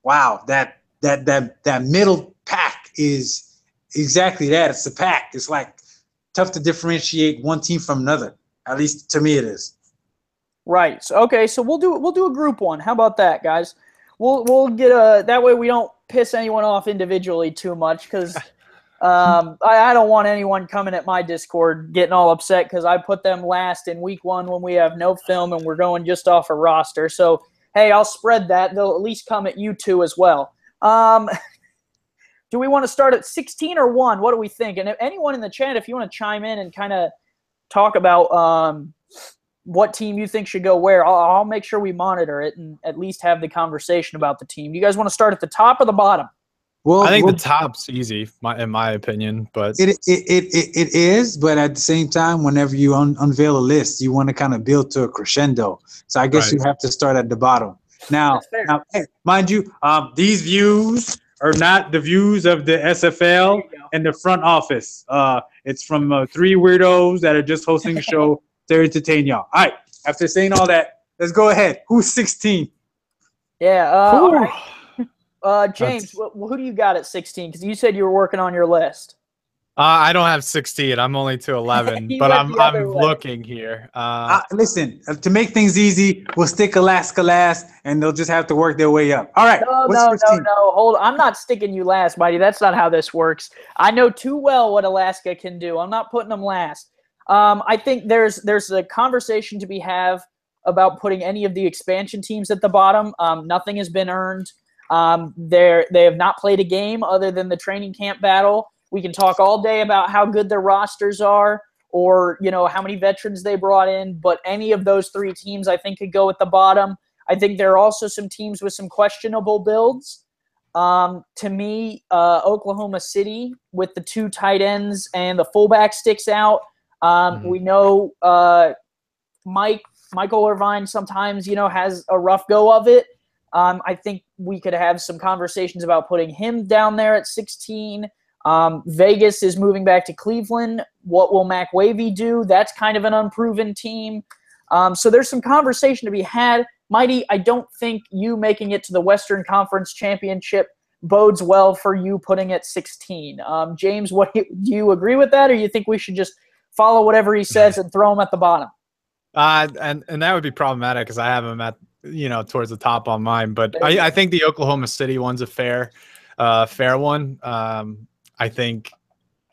wow, that middle pack is exactly that. It's a pack. It's like tough to differentiate one team from another. At least to me, it is.
Right. So, okay. So we'll do a group one. How about that, guys? We'll get that way we don't piss anyone off individually too much because I don't want anyone coming at my Discord getting all upset because I put them last in week 1 when we have no film and we're going just off a roster. So hey, I'll spread that. They'll at least come at you 2 as well. Do do we want to start at 16 or 1? What do we think? And if anyone in the chat, if you want to chime in and kind of talk about what team you think should go where, I'll make sure we monitor it and at least have the conversation about the team. You guys want to start at the top or the bottom?
Well, I think the top's easy, in my opinion, but
it is. But at the same time, whenever you unveil a list, you want to kind of build to a crescendo. So I guess you have to start at the bottom. Now, hey, mind you, these views are not the views of the SFL and the front office. It's from 3 weirdos that are just hosting a show to entertain y'all. All right. After saying all that, let's go ahead. Who's 16?
Yeah. All right. James, who do you got at 16? Because you said you were working on your list.
I don't have 16. I'm only to 11, but I'm looking here.
Listen, to make things easy, we'll stick Alaska last, and they'll just have to work their way up. All right.
No. Hold on. I'm not sticking you last, Mighty. That's not how this works. I know too well what Alaska can do. I'm not putting them last. I think there's a conversation to be had about putting any of the expansion teams at the bottom. Nothing has been earned. They have not played a game other than the training camp battle. We can talk all day about how good their rosters are or, how many veterans they brought in, but any of those 3 teams I think could go at the bottom. I think there are also some teams with some questionable builds. To me, Oklahoma City with the 2 tight ends and the fullback sticks out. We know Michael Irvine sometimes, has a rough go of it. I think we could have some conversations about putting him down there at 16. Vegas is moving back to Cleveland. What will Mac Wavy do? That's kind of an unproven team. So there's some conversation to be had. Mighty, I don't think you making it to the Western Conference Championship bodes well for you putting at 16. James, do you agree with that, or you think we should just follow whatever he says and throw him at the bottom?
And that would be problematic because I have him at towards the top on mine. But I think the Oklahoma City one's a fair one. I think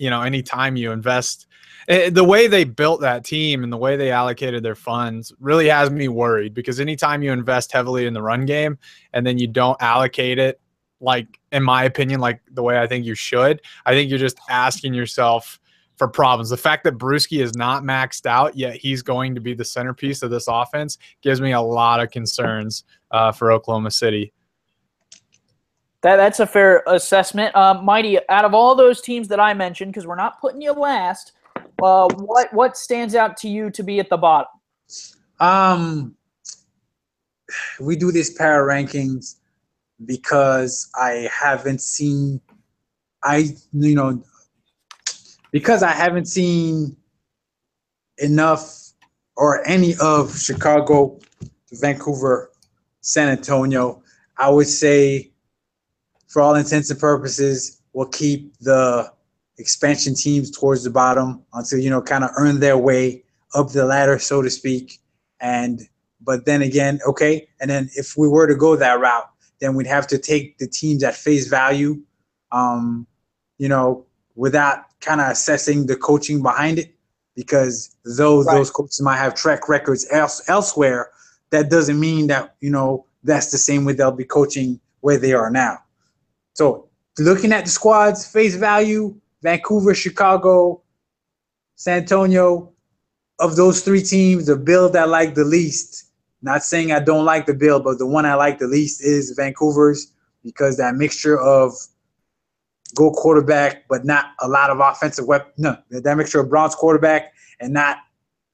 anytime you invest, the way they built that team and the way they allocated their funds really has me worried, because anytime you invest heavily in the run game and then you don't allocate it, like in my opinion, like the way I think you should, I think you're just asking yourself for problems. The fact that Brewski is not maxed out, yet he's going to be the centerpiece of this offense, gives me a lot of concerns for Oklahoma City.
That's a fair assessment. Mighty, out of all those teams that I mentioned, because we're not putting you last, what stands out to you to be at the bottom?
We do these power rankings because I haven't seen enough or any of Chicago, Vancouver, San Antonio. I would say, for all intents and purposes, we'll keep the expansion teams towards the bottom until, kind of earn their way up the ladder, so to speak. But then again, okay, and then if we were to go that route, then we'd have to take the teams at face value, without kind of assessing the coaching behind it, because though those coaches might have track records elsewhere, that doesn't mean that, that's the same way they'll be coaching where they are now. So looking at the squads, face value, Vancouver, Chicago, San Antonio, of those 3 teams, the build I like the least, not saying I don't like the build, but the one I like the least is Vancouver's, because that mixture of go quarterback, but not a lot of offensive weapons. No, that mixture of Browns quarterback and not,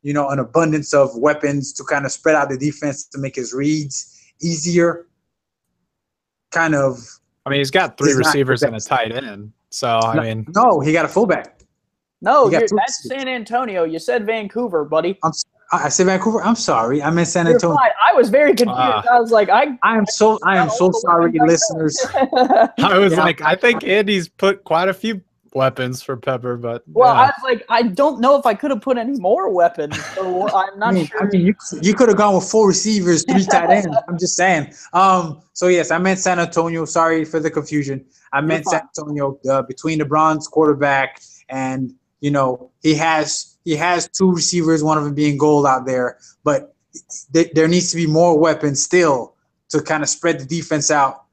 an abundance of weapons to kind of spread out the defense to make his reads easier. Kind of.
I mean, he's got 3 receivers and a tight end. So,
No, he got a fullback.
No, that's San Antonio. You said Vancouver, buddy.
I said Vancouver. I'm sorry. I meant San Antonio.
I was very confused. I was like, I am so
sorry, listeners.
I was like, I think Andy's put quite a few weapons for Pepper, but
I was like, I don't know if I could have put any more weapons. So I'm not sure.
I mean, you could have gone with 4 receivers, 3 tight ends. I'm just saying. So yes, I meant San Antonio. Sorry for the confusion. I meant San Antonio between the Browns quarterback and he has 2 receivers, one of them being Gold out there, but there needs to be more weapons still to kind of spread the defense out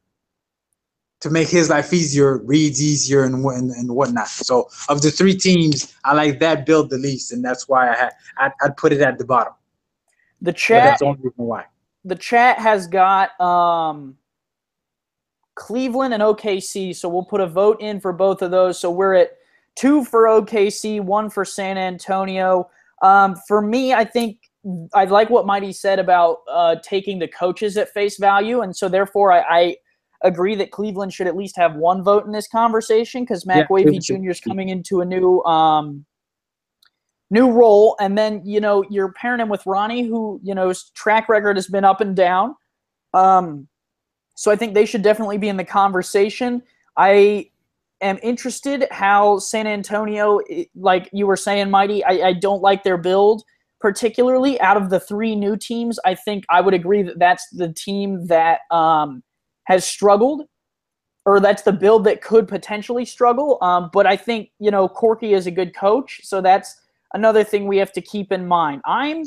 to make his life easier, reads easier, and whatnot. So of the three teams, I like that build the least, and that's why I'd put it at the bottom.
The
But
chat,
that's the only reason why.
the chat has got Cleveland and OKC, so we'll put a vote in for both of those. So we're at 2 for OKC, 1 for San Antonio. For me, I think I like what Mighty said about taking the coaches at face value, and so therefore I agree that Cleveland should at least have one vote in this conversation because Mac Wavy Jr. is coming into a new role, and then you're pairing him with Ronnie, who his track record has been up and down. So I think they should definitely be in the conversation. I am interested how San Antonio, like you were saying, Mighty, I don't like their build particularly. Out of the three new teams, I think I would agree that that's the team that has struggled, or that's the build that could potentially struggle. But I think, Corky is a good coach, so that's another thing we have to keep in mind. I'm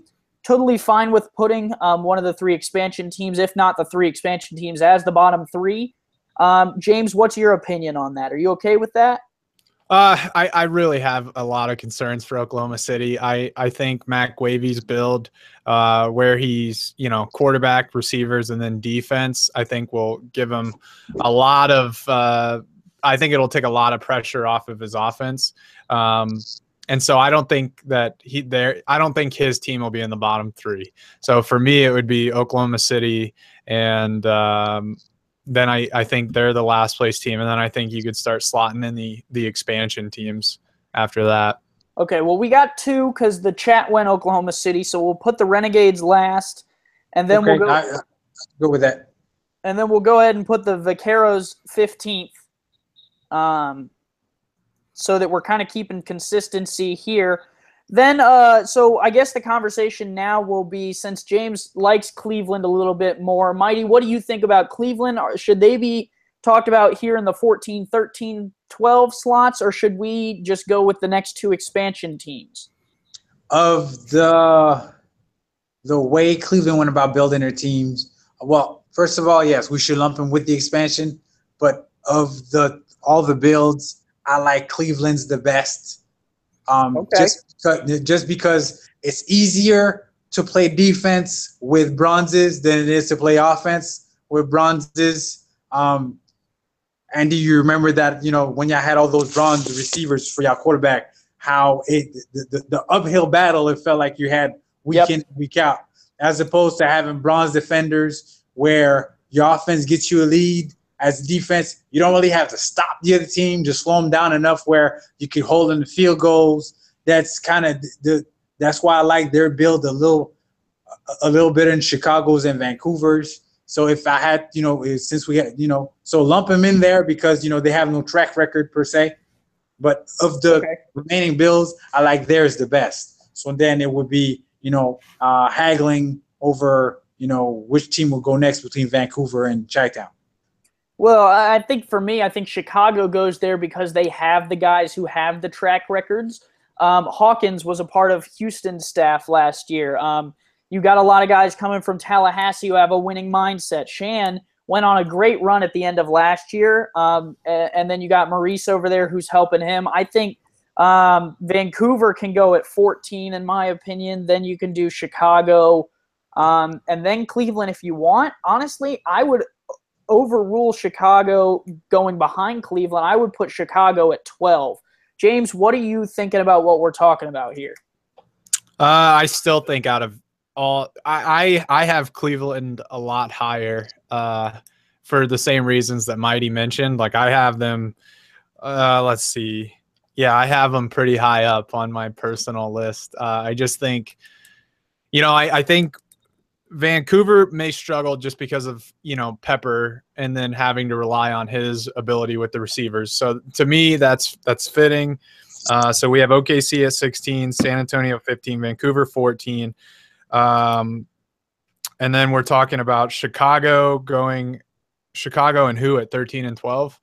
totally fine with putting one of the three expansion teams, if not the three expansion teams, as the bottom three. James, what's your opinion on that? Are you okay with that?
I really have a lot of concerns for Oklahoma City. I think Mac Wavy's build, where he's, quarterback, receivers, and then defense, I think will give him a lot of I think it'll take a lot of pressure off of his offense. And so I don't think that I don't think his team will be in the bottom three. So for me, it would be Oklahoma City, and then I think they're the last place team. And then I think you could start slotting in the expansion teams after that.
Okay, well, we got two because the chat went Oklahoma City, so we'll put the Renegades last, and then we'll
go with that.
And then we'll go ahead and put the Vaqueros 15th. So that we're kind of keeping consistency here. Then, so I guess the conversation now will be, since James likes Cleveland a little bit more, Mighty, what do you think about Cleveland? Should they be talked about here in the 14, 13, 12 slots, or should we just go with the next two expansion teams?
Of the way Cleveland went about building their teams, well, first of all, yes, we should lump them with the expansion, but of all the builds, I like Cleveland's the best, just because it's easier to play defense with bronzes than it is to play offense with bronzes. And do you remember that, when y'all had all those bronze receivers for y'all quarterback, how the uphill battle, it felt like you had week in, week out, as opposed to having bronze defenders where your offense gets you a lead. As defense, you don't really have to stop the other team, just slow them down enough where you can hold them to field goals. That's kind of that's why I like their build a little bit in Chicago's and Vancouver's. So if I had, since we had, so lump them in there because, they have no track record per se. But of the remaining builds, I like theirs the best. So then it would be, haggling over, which team will go next between Vancouver and Chi-Town.
Well, I think for me, I think Chicago goes there because they have the guys who have the track records. Hawkins was a part of Houston's staff last year. You got a lot of guys coming from Tallahassee who have a winning mindset. Shan went on a great run at the end of last year, and then you got Maurice over there who's helping him. I think Vancouver can go at 14, in my opinion. Then you can do Chicago, and then Cleveland if you want. Honestly, I would overrule Chicago going behind Cleveland. I would put Chicago at 12. James, what are you thinking about what we're talking about here?
I still think out of all, I have Cleveland a lot higher for the same reasons that Mighty mentioned. Like I have them, let's see. Yeah, I have them pretty high up on my personal list. I just think, I think Vancouver may struggle just because of, Pepper and then having to rely on his ability with the receivers. So to me, that's fitting. So we have OKC at 16, San Antonio 15, Vancouver 14. And then we're talking about Chicago and who at 13 and 12?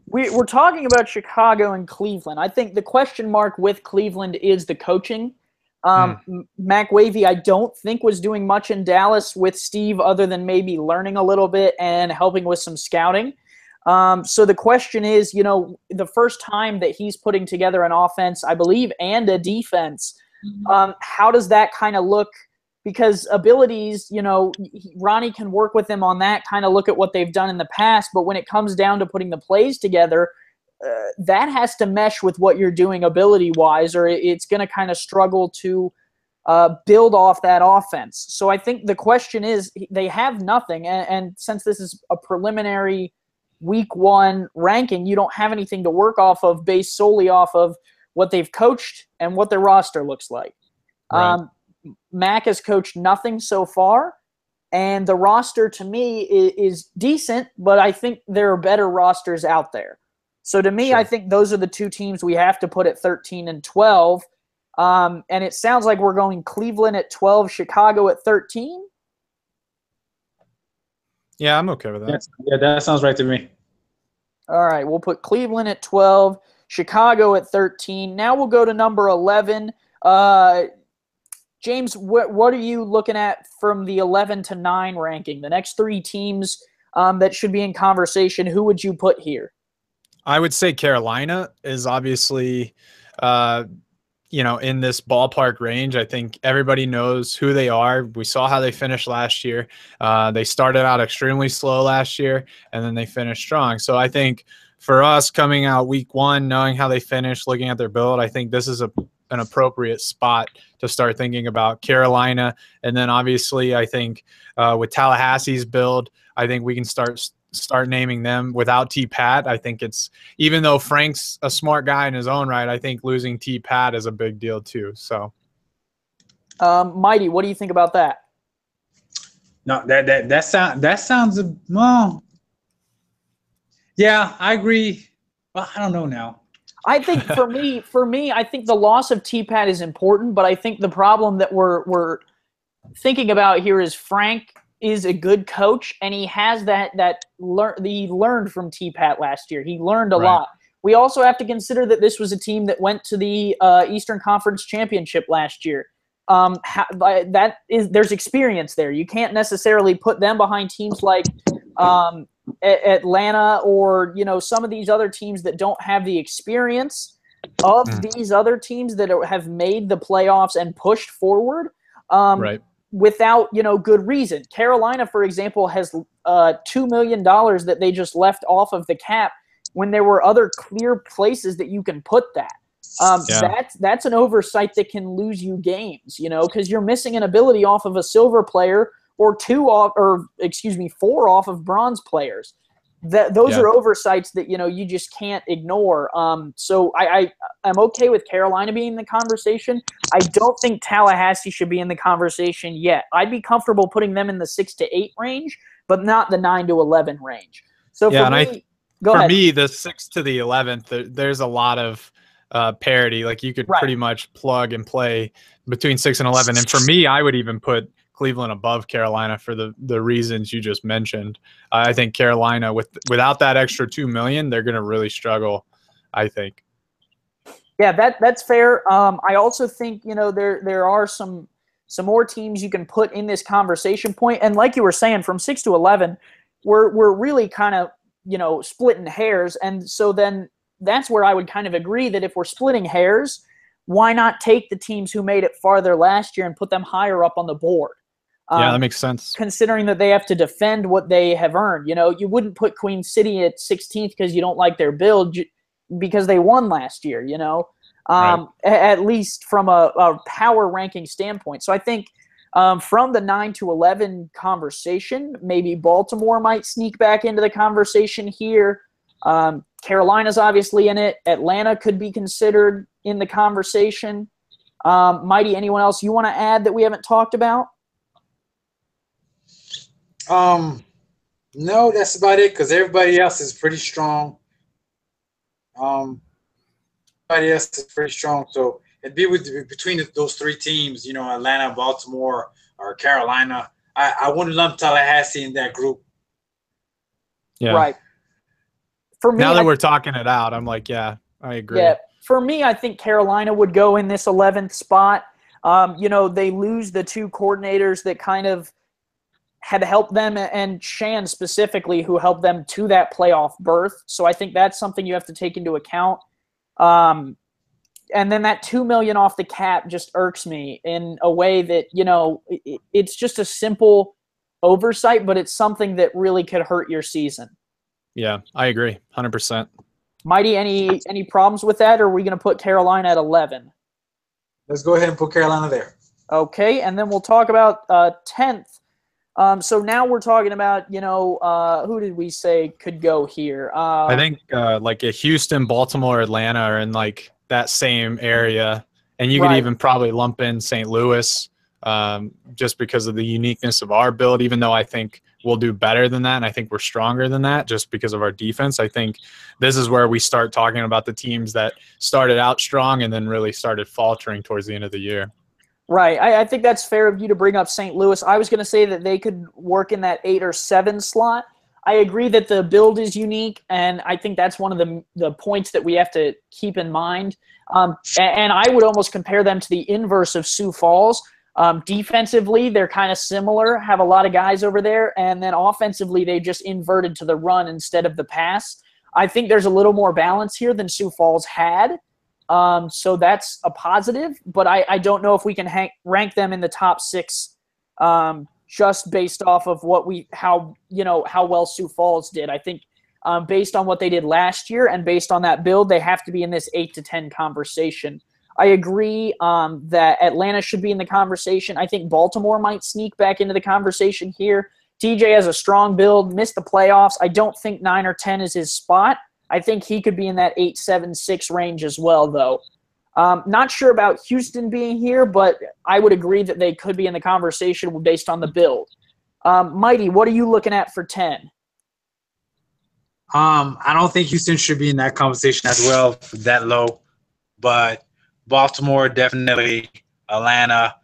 We're talking about Chicago and Cleveland. I think the question mark with Cleveland is the coaching. Mac Wavy, I don't think, was doing much in Dallas with Steve other than maybe learning a little bit and helping with some scouting. So the question is, the first time that he's putting together an offense, I believe, and a defense, how does that kind of look? Because abilities, Ronnie can work with them on that, kind of look at what they've done in the past. But when it comes down to putting the plays together, that has to mesh with what you're doing ability-wise, or it's going to kind of struggle to build off that offense. So I think the question is, they have nothing. And since this is a preliminary week 1 ranking, you don't have anything to work off of based solely off of what they've coached and what their roster looks like.
Right.
Mac has coached nothing so far, and the roster to me is decent, but I think there are better rosters out there. So to me,
Sure.
I think those are the two teams we have to put at 13 and 12. And it sounds like we're going Cleveland at 12, Chicago at 13.
Yeah, I'm okay with that.
That sounds right to me.
All right, we'll put Cleveland at 12, Chicago at 13. Now we'll go to number 11. James, what are you looking at from the 11 to 9 ranking? The next 3 teams that should be in conversation, who would you put here?
I would say Carolina is obviously, in this ballpark range. I think everybody knows who they are. We saw how they finished last year. They started out extremely slow last year, and then they finished strong. So I think for us coming out week 1, knowing how they finished, looking at their build, I think this is an appropriate spot to start thinking about Carolina. And then obviously I think with Tallahassee's build, I think we can start naming them without T-Pat. I think it's, even though Frank's a smart guy in his own right, I think losing T-Pat is a big deal too. So
Mighty, what do you think about that?
No, that sounds well. Yeah, I agree. Well, I don't know now.
I think for me, I think the loss of T-Pat is important, but I think the problem that we're thinking about here is Frank is a good coach, and he has he learned from T-Pat last year. He learned a lot. We also have to consider that this was a team that went to the Eastern Conference Championship last year. There's experience there. You can't necessarily put them behind teams like Atlanta or some of these other teams that don't have the experience of these other teams that have made the playoffs and pushed forward without good reason. Carolina, for example, has $2 million that they just left off of the cap when there were other clear places that you can put that. That's an oversight that can lose you games, because you're missing an ability off of a silver player or 4 off of bronze players. Those are oversights that, you just can't ignore. So I'm okay with Carolina being in the conversation. I don't think Tallahassee should be in the conversation yet. I'd be comfortable putting them in the 6 to 8 range, but not the 9 to 11 range. So for me,
the 6th to the 11th, there's a lot of parity. Like you could pretty much plug and play between 6 and 11. And for me, I would even put Cleveland above Carolina for the reasons you just mentioned. I think Carolina, without that extra $2 million, they're going to really struggle, I think.
Yeah, that's fair. I also think there are some more teams you can put in this conversation point. And like you were saying, from 6 to 11, we're really kind of splitting hairs. And so then that's where I would kind of agree that if we're splitting hairs, why not take the teams who made it farther last year and put them higher up on the board?
That makes sense. Considering
that they have to defend what they have earned. You wouldn't put Queen City at 16th because you don't like their build, because they won last year, at least from a power ranking standpoint. So I think from the 9 to 11 conversation, maybe Baltimore might sneak back into the conversation here. Carolina's obviously in it. Atlanta could be considered in the conversation. Mighty, anyone else you want to add that we haven't talked about?
No, that's about it, because everybody else is pretty strong. Everybody else is pretty strong, so it'd be between those 3 teams, Atlanta, Baltimore, or Carolina. I wouldn't lump Tallahassee in that group.
Yeah.
Right. For me,
now that we're talking it out, I'm like, yeah, I agree.
Yeah. For me, I think Carolina would go in this 11th spot. They lose the 2 coordinators that kind of had helped them, and Shan specifically, who helped them to that playoff berth. So I think that's something you have to take into account. And then that $2 million off the cap just irks me in a way that, it's just a simple oversight, but it's something that really could hurt your season.
Yeah, I agree, 100%.
Mighty, any problems with that, or are we going to put Carolina at 11?
Let's go ahead and put Carolina there.
Okay, and then we'll talk about 10th. So now we're talking about, who did we say could go here?
I think like a Houston, Baltimore, Atlanta are in like that same area. And you could even probably lump in St. Louis just because of the uniqueness of our build, even though I think we'll do better than that. And I think we're stronger than that just because of our defense. I think this is where we start talking about the teams that started out strong and then really started faltering towards the end of the year.
Right. I think that's fair of you to bring up St. Louis. I was going to say that they could work in that 8 or 7 slot. I agree that the build is unique, and I think that's one of the points that we have to keep in mind. And I would almost compare them to the inverse of Sioux Falls. Defensively, they're kind of similar, have a lot of guys over there, and then offensively, they just inverted to the run instead of the pass. I think there's a little more balance here than Sioux Falls had. So that's a positive, but I don't know if we can rank them in the top 6 just based off of how well Sioux Falls did. I think based on what they did last year and based on that build, they have to be in this 8 to 10 conversation. I agree that Atlanta should be in the conversation. I think Baltimore might sneak back into the conversation here. TJ has a strong build, missed the playoffs. I don't think 9 or 10 is his spot. I think he could be in that 8, 7, 6 range as well, though. Not sure about Houston being here, but I would agree that they could be in the conversation based on the build. Mighty, what are you looking at for 10?
I don't think Houston should be in that conversation as well, that low. But Baltimore, definitely. Atlanta,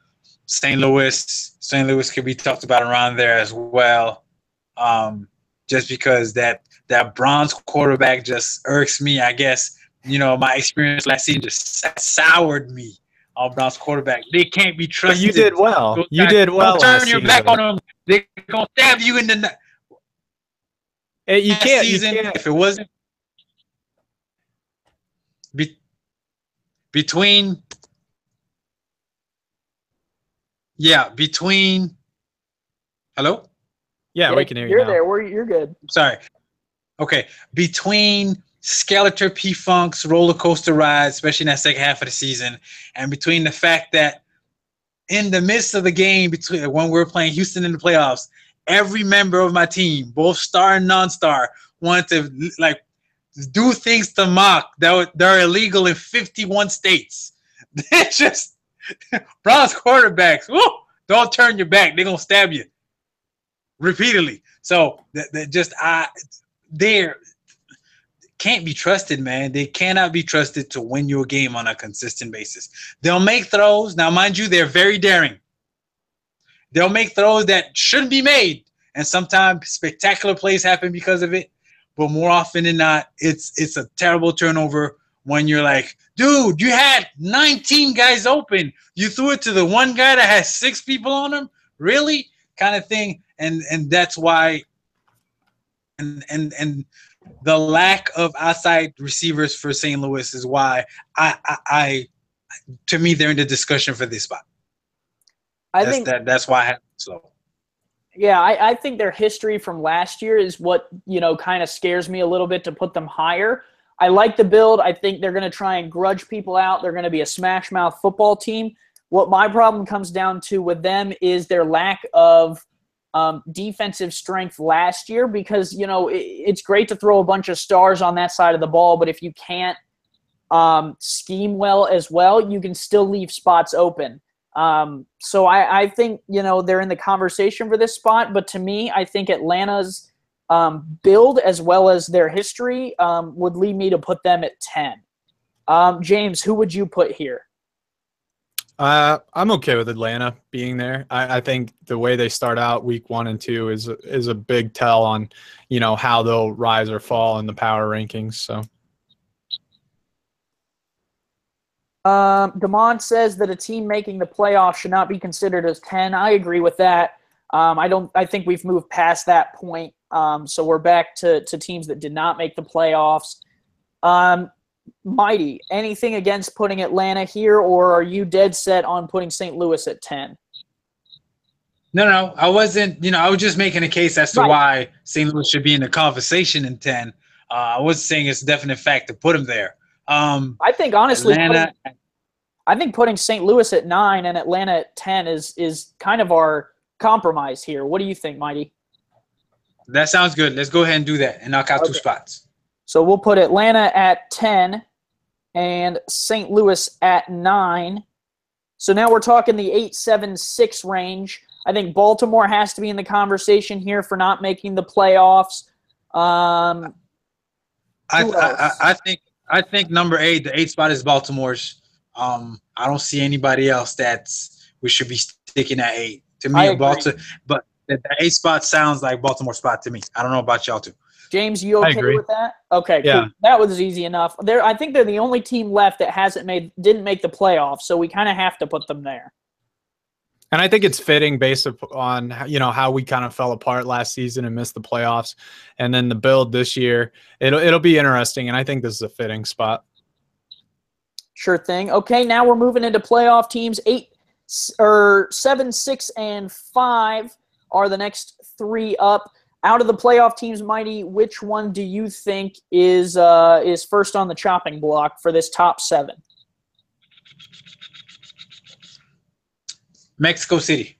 St. Louis. St. Louis could be talked about around there as well. Just because that Browns quarterback just irks me, I guess. My experience last season just soured me on Browns quarterback. They can't be trusted.
But you did well.
Don't turn your back on them. They're going to stab you in the
You can't.
If it wasn't between hello?
Yeah, we can hear you
You're
now.
there. You're good.
Sorry. Okay. Between Skeletor P-Funk's roller coaster ride, especially in that second half of the season, and between the fact that in the midst of the game, between when we were playing Houston in the playoffs, every member of my team, both star and non-star, wanted to do things to mock that are illegal in 51 states. They're just Browns quarterbacks. Woo, don't turn your back. They're gonna stab you repeatedly. So they can't be trusted, man. They cannot be trusted to win your game on a consistent basis. They'll make throws. Now, mind you, they're very daring. They'll make throws that shouldn't be made, and sometimes spectacular plays happen because of it. But more often than not, it's a terrible turnover when you're like, dude, you had 19 guys open. You threw it to the one guy that has 6 people on him? Really? Kind of thing. And that's why and the lack of outside receivers for St. Louis is why I to me they're in the discussion for this spot. That's why I have it slow.
Yeah, I think their history from last year is what, kind of scares me a little bit to put them higher. I like the build. I think they're going to try and grudge people out. They're going to be a smash mouth football team. What my problem comes down to with them is their lack of defensive strength last year, because, it's great to throw a bunch of stars on that side of the ball, but if you can't scheme well as well, you can still leave spots open. So I think, they're in the conversation for this spot, but to me, I think Atlanta's build as well as their history would lead me to put them at 10. James, who would you put here?
I'm okay with Atlanta being there. I think the way they start out week 1 and 2 is a big tell on, how they'll rise or fall in the power rankings. So. Damon
says that a team making the playoffs should not be considered as 10. I agree with that. I think we've moved past that point. So we're back to teams that did not make the playoffs. Mighty, anything against putting Atlanta here, or are you dead set on putting St. Louis at 10?
No, I wasn't. I was just making a case as to why St. Louis should be in the conversation in 10. I wasn't saying it's a definite fact to put them there.
I think honestly, putting St. Louis at 9 and Atlanta at 10 is kind of our compromise here. What do you think, Mighty?
That sounds good. Let's go ahead and do that and knock out 2 spots.
So we'll put Atlanta at 10 and St. Louis at 9. So now we're talking the 8-7-6 range. I think Baltimore has to be in the conversation here for not making the playoffs.
I think number 8, the 8 spot is Baltimore's. I don't see anybody else we should be sticking at 8. To me, but the 8 spot sounds like Baltimore spot to me. I don't know about y'all too.
James, you okay with that? Okay,
yeah.
Cool. That was easy enough. I think they're the only team left that didn't make the playoffs, so we kind of have to put them there.
And I think it's fitting based on how we kind of fell apart last season and missed the playoffs, and then the build this year. It'll be interesting, and I think this is a fitting spot.
Sure thing. Okay, now we're moving into playoff teams. 7, 6, and 5 are the next 3 up. Out of the playoff teams, Mighty, which one do you think is first on the chopping block for this top 7?
Mexico City.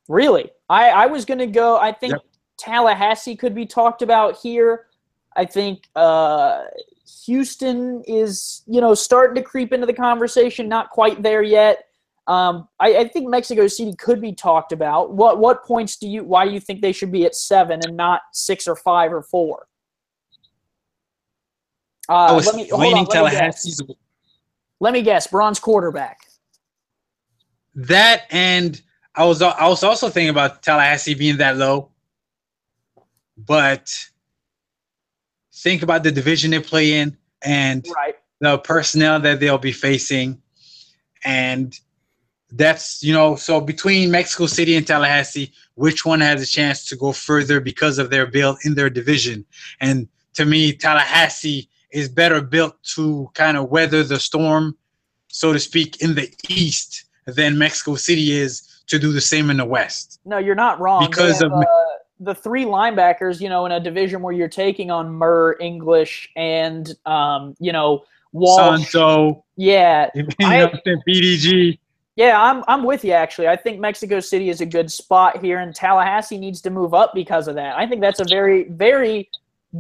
Really? I was going to go – I think Tallahassee could be talked about here. I think Houston is, starting to creep into the conversation, not quite there yet. I think Mexico City could be talked about. What points why do you think they should be at 7 and not 6 or 5 or 4? Let me guess. Bronze quarterback.
That, and I was also thinking about Tallahassee being that low. But think about the division they play in and the personnel that they'll be facing. And that's, so between Mexico City and Tallahassee, which one has a chance to go further because of their build in their division? And to me, Tallahassee is better built to kind of weather the storm, so to speak, in the East than Mexico City is to do the same in the West.
No, you're not wrong.
Because of
the 3 linebackers, in a division where you're taking on Murr, English, and, Walsh.
Santo.
Yeah.
BDG.
Yeah, I'm with you, actually. I think Mexico City is a good spot here, and Tallahassee needs to move up because of that. I think that's a very, very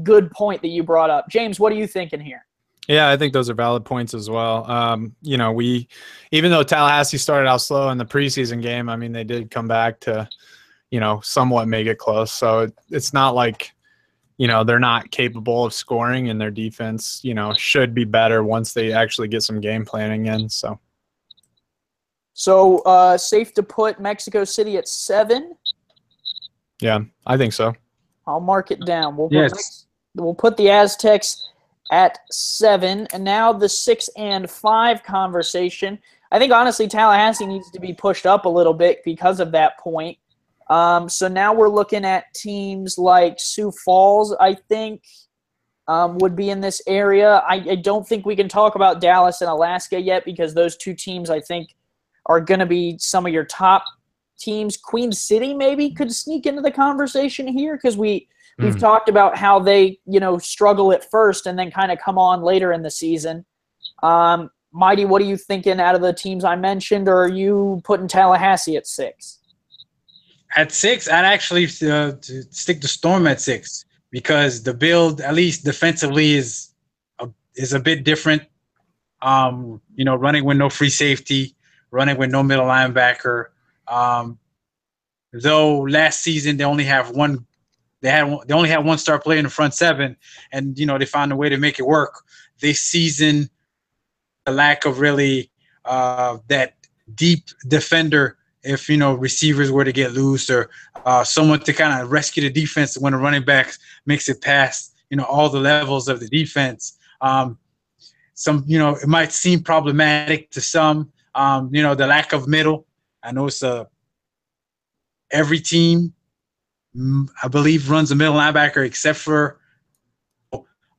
good point that you brought up. James, what are you thinking here?
Yeah, I think those are valid points as well. Even though Tallahassee started out slow in the preseason game, I mean, they did come back to, somewhat make it close. So it's not like, they're not capable of scoring, and their defense, should be better once they actually get some game planning in.
So safe to put Mexico City at 7?
Yeah, I think so.
I'll mark it down. We'll put the Aztecs at 7. And now the 6 and 5 conversation. I think, honestly, Tallahassee needs to be pushed up a little bit because of that point. So now we're looking at teams like Sioux Falls, I think, would be in this area. I don't think we can talk about Dallas and Alaska yet because those 2 teams, I think, are going to be some of your top teams. Queen City maybe could sneak into the conversation here because we've talked about how they, struggle at first and then kind of come on later in the season. Mighty, what are you thinking out of the teams I mentioned, or are you putting Tallahassee at 6?
At 6, I'd actually stick the Storm at 6 because the build, at least defensively, is a bit different. Running with no free safety, running with no middle linebacker. Though last season they only have one star player in the front 7, and they found a way to make it work. This season, the lack of really that deep defender, if receivers were to get loose, or someone to kind of rescue the defense when a running back makes it past all the levels of the defense. It might seem problematic to some. The lack of middle. I know it's a every team, I believe, runs a middle linebacker except for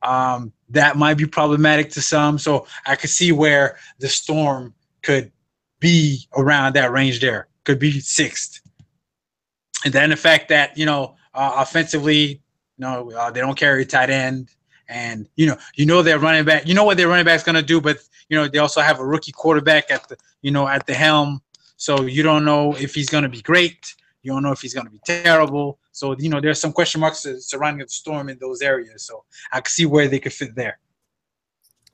that might be problematic to some. So I could see where the Storm could be around that range there, could be sixth. And then the fact that, offensively, they don't carry a tight end. And, their running back, what their running back's going to do, but, they also have a rookie quarterback at the helm. So you don't know if he's going to be great. You don't know if he's going to be terrible. So, there's some question marks surrounding the Storm in those areas. So I can see where they could fit there.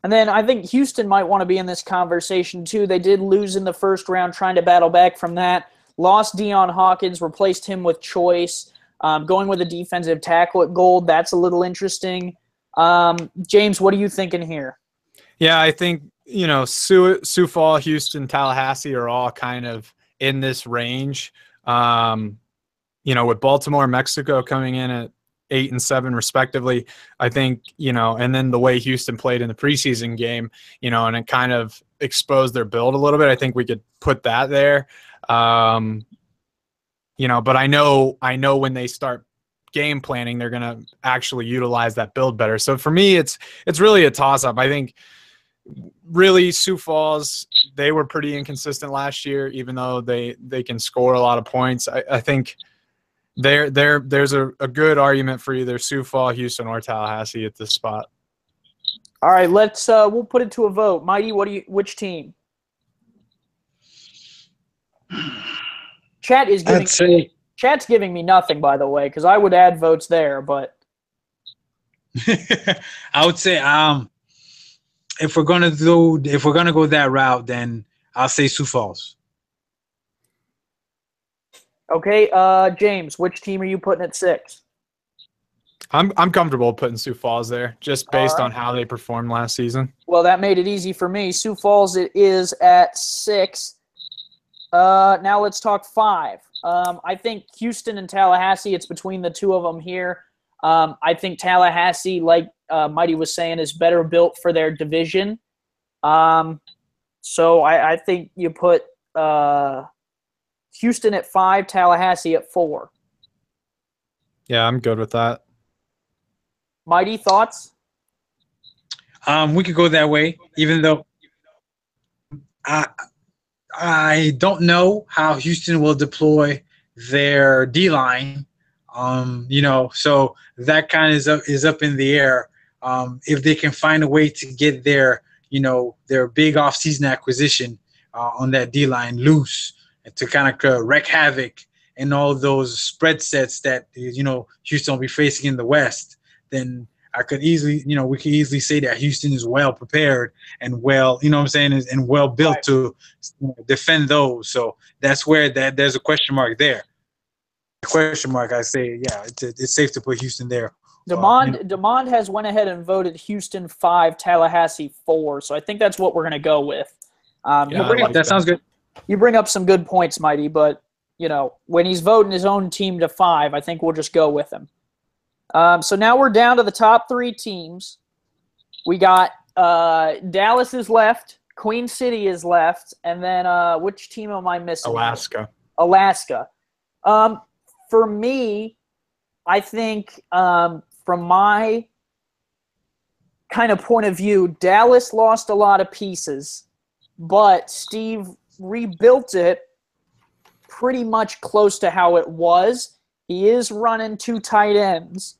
And then I think Houston might want to be in this conversation too. They did lose in the first round, trying to battle back from that. Lost Deion Hawkins, replaced him with Choice. Going with a defensive tackle at Gold, that's a little interesting. James, what are you thinking here?
Yeah, I think, Sioux Falls, Houston, Tallahassee are all kind of in this range. With Baltimore, Mexico coming in at 8 and 7 respectively, I think, and then the way Houston played in the preseason game, and it kind of exposed their build a little bit. I think we could put that there. But I know when they start game planning, they're going to actually utilize that build better. So for me, it's really a toss-up. I think really Sioux Falls, they were pretty inconsistent last year, even though they can score a lot of points. I think there's a good argument for either Sioux Falls, Houston, or Tallahassee at this spot.
All right, let's we'll put it to a vote. Mighty, which team? Chat's giving me nothing, by the way, because I would add votes there, but
I would say if we're gonna go that route, then I'll say Sioux Falls.
Okay, James, which team are you putting at 6?
I'm comfortable putting Sioux Falls there, just based on how they performed last season.
Well, that made it easy for me. Sioux Falls it is at 6. Now let's talk 5. I think Houston and Tallahassee, it's between the two of them here. I think Tallahassee, like Mighty was saying, is better built for their division. So I think you put Houston at 5, Tallahassee at 4.
Yeah, I'm good with that.
Mighty, thoughts?
We could go that way, even though I don't know how Houston will deploy their D-line. So that kind of is up in the air. If they can find a way to get their big offseason acquisition on that D-line loose and to kind of wreak havoc in all those spread sets that Houston will be facing in the West, then I could easily, we could easily say that Houston is well prepared and well, and well built to defend those. So that's where there's a question mark there. Question mark, I say, yeah, it's safe to put Houston there.
Demond has went ahead and voted Houston 5, Tallahassee 4. So I think that's what we're going to go with.
That sounds good.
You bring up some good points, Mighty, but when he's voting his own team to 5, I think we'll just go with him. So now we're down to the top 3 teams. We got Dallas is left, Queen City is left, and then which team am I missing? Alaska. For me, I think from my kind of point of view, Dallas lost a lot of pieces, but Steve rebuilt it pretty much close to how it was. He is running 2 tight ends.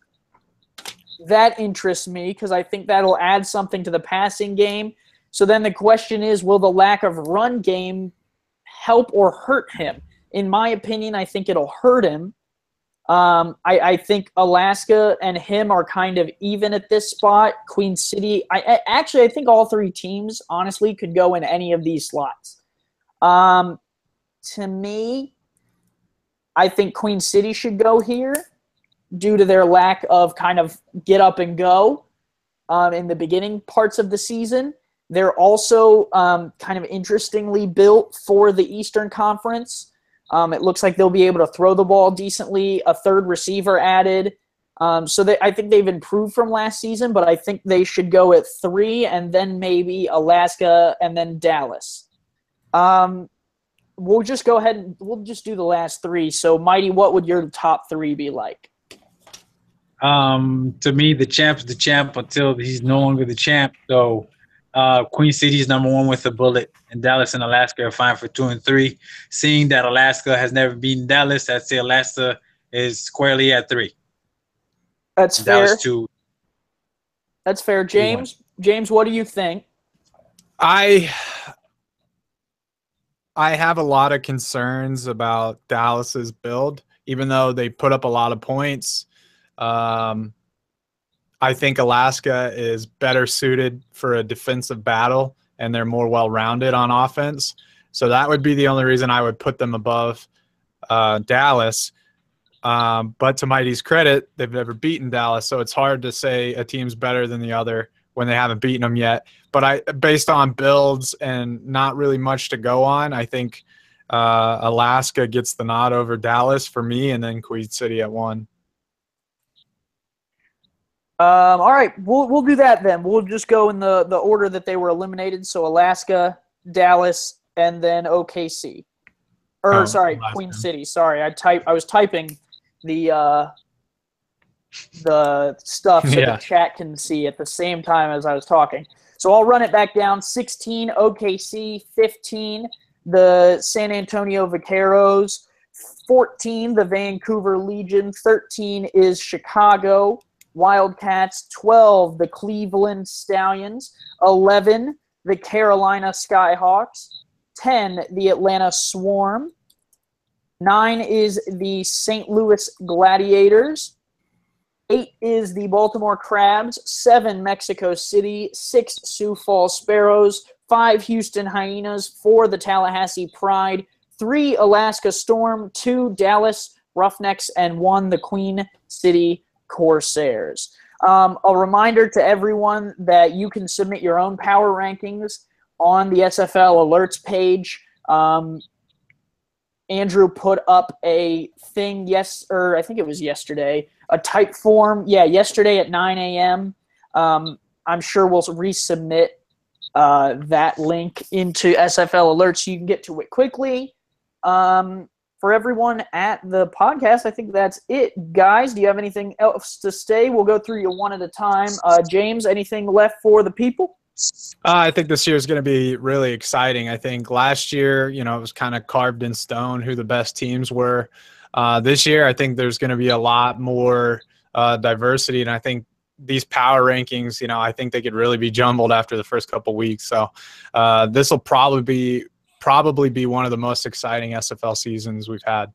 That interests me because I think that'll add something to the passing game. So then the question is, will the lack of run game help or hurt him? In my opinion, I think it'll hurt him. I think Alaska and him are kind of even at this spot. Queen City, I think all 3 teams, honestly, could go in any of these slots. To me, I think Queen City should go here due to their lack of kind of get up and go in the beginning parts of the season. They're also kind of interestingly built for the Eastern Conference. It looks like they'll be able to throw the ball decently, a 3rd receiver added. I think they've improved from last season, but I think they should go at 3 and then maybe Alaska and then Dallas. we'll just go ahead and we'll just do the last three. So, Mighty, what would your top three be like?
To me, the champ's the champ until he's no longer the champ. So, Queen City is number one with a bullet, and Dallas and Alaska are fine for 2 and 3. Seeing that Alaska has never beaten Dallas, I'd say Alaska is squarely at 3.
That's fair.
Dallas 2.
That's fair. James, what do you think?
I have a lot of concerns about Dallas's build, even though they put up a lot of points. I think Alaska is better suited for a defensive battle, and they're more well-rounded on offense. So that would be the only reason I would put them above Dallas. But to Mighty's credit, they've never beaten Dallas, so it's hard to say a team's better than the other when they haven't beaten them yet. But based on builds and not really much to go on, I think Alaska gets the nod over Dallas for me, and then Queen City at 1.
All right, we'll do that then. We'll just go in the order that they were eliminated. So Alaska, Dallas, and then OKC. Queen City. Sorry, I was typing the stuff so the chat can see at the same time as I was talking. So I'll run it back down. 16, OKC. 15, the San Antonio Vaqueros. 14, the Vancouver Legion. 13 is Chicago Wildcats. 12, the Cleveland Stallions. 11, the Carolina Skyhawks. 10, the Atlanta Swarm. 9 is the St. Louis Gladiators. 8 is the Baltimore Crabs. 7, Mexico City. 6, Sioux Falls Sparrows. 5, Houston Hyenas. 4, the Tallahassee Pride. 3, Alaska Storm. 2, Dallas Roughnecks. And 1, the Queen City Corsairs. A reminder to everyone that you can submit your own power rankings on the SFL alerts page. Andrew put up a thing I think it was yesterday, a type form. Yeah, yesterday at 9 a.m. I'm sure we'll resubmit that link into SFL alerts so you can get to it quickly. For everyone at the podcast, I think that's it. Guys, do you have anything else to say? We'll go through you one at a time. James, anything left for the people?
I think this year is going to be really exciting. I think last year, it was kind of carved in stone who the best teams were. This year, I think there's going to be a lot more diversity, and I think these power rankings, I think they could really be jumbled after the first couple weeks. So this will probably be one of the most exciting SFL seasons we've had.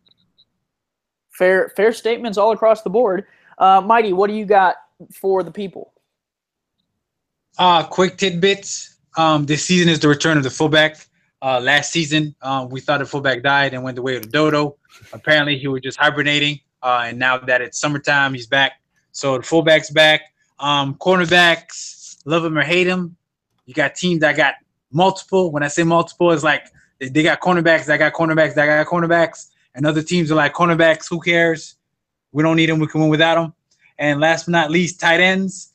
Fair statements all across the board. Mighty, what do you got for the people?
Quick tidbits. This season is the return of the fullback. Last season, we thought the fullback died and went the way of the dodo. Apparently, he was just hibernating, and now that it's summertime, he's back. So the fullback's back. Cornerbacks, love him or hate him. You got teams that got multiple. When I say multiple, it's like they got cornerbacks, that got cornerbacks, that got cornerbacks, and other teams are like, cornerbacks, who cares? We don't need them. We can win without them. And last but not least, tight ends.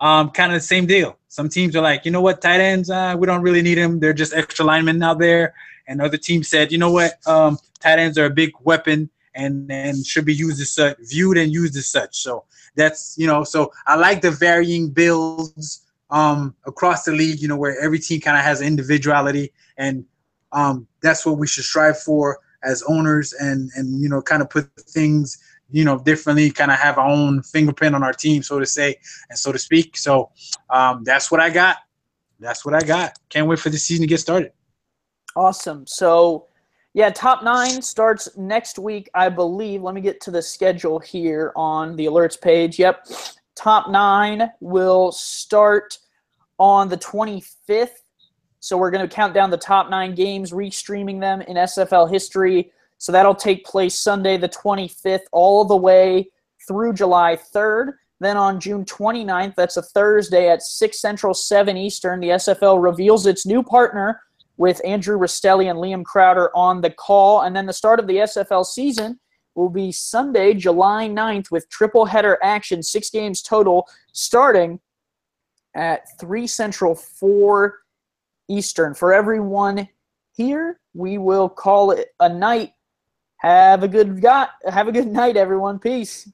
Kind of the same deal. Some teams are like, you know what, tight ends, we don't really need them. They're just extra linemen out there. And other teams said, you know what, tight ends are a big weapon and should be used as such, viewed and used as such. So that's, so I like the varying builds across the league, where every team kind of has individuality. And that's what we should strive for as owners and kind of put things differently, kind of have our own fingerprint on our team, so to say, and so to speak. So that's what I got. Can't wait for the season to get started.
Awesome. So, yeah, top 9 starts next week, I believe. Let me get to the schedule here on the alerts page. Yep. Top 9 will start on the 25th. So we're going to count down the top 9 games, restreaming them in SFL history. So that'll take place Sunday the 25th all the way through July 3rd. Then on June 29th, that's a Thursday at 6 Central, 7 Eastern, the SFL reveals its new partner with Andrew Rastelli and Liam Crowder on the call. And then the start of the SFL season will be Sunday, July 9th with triple header action, 6 games total, starting at 3 Central, 4 Eastern. For everyone here. We will call it a night. Have a good night, everyone. Peace.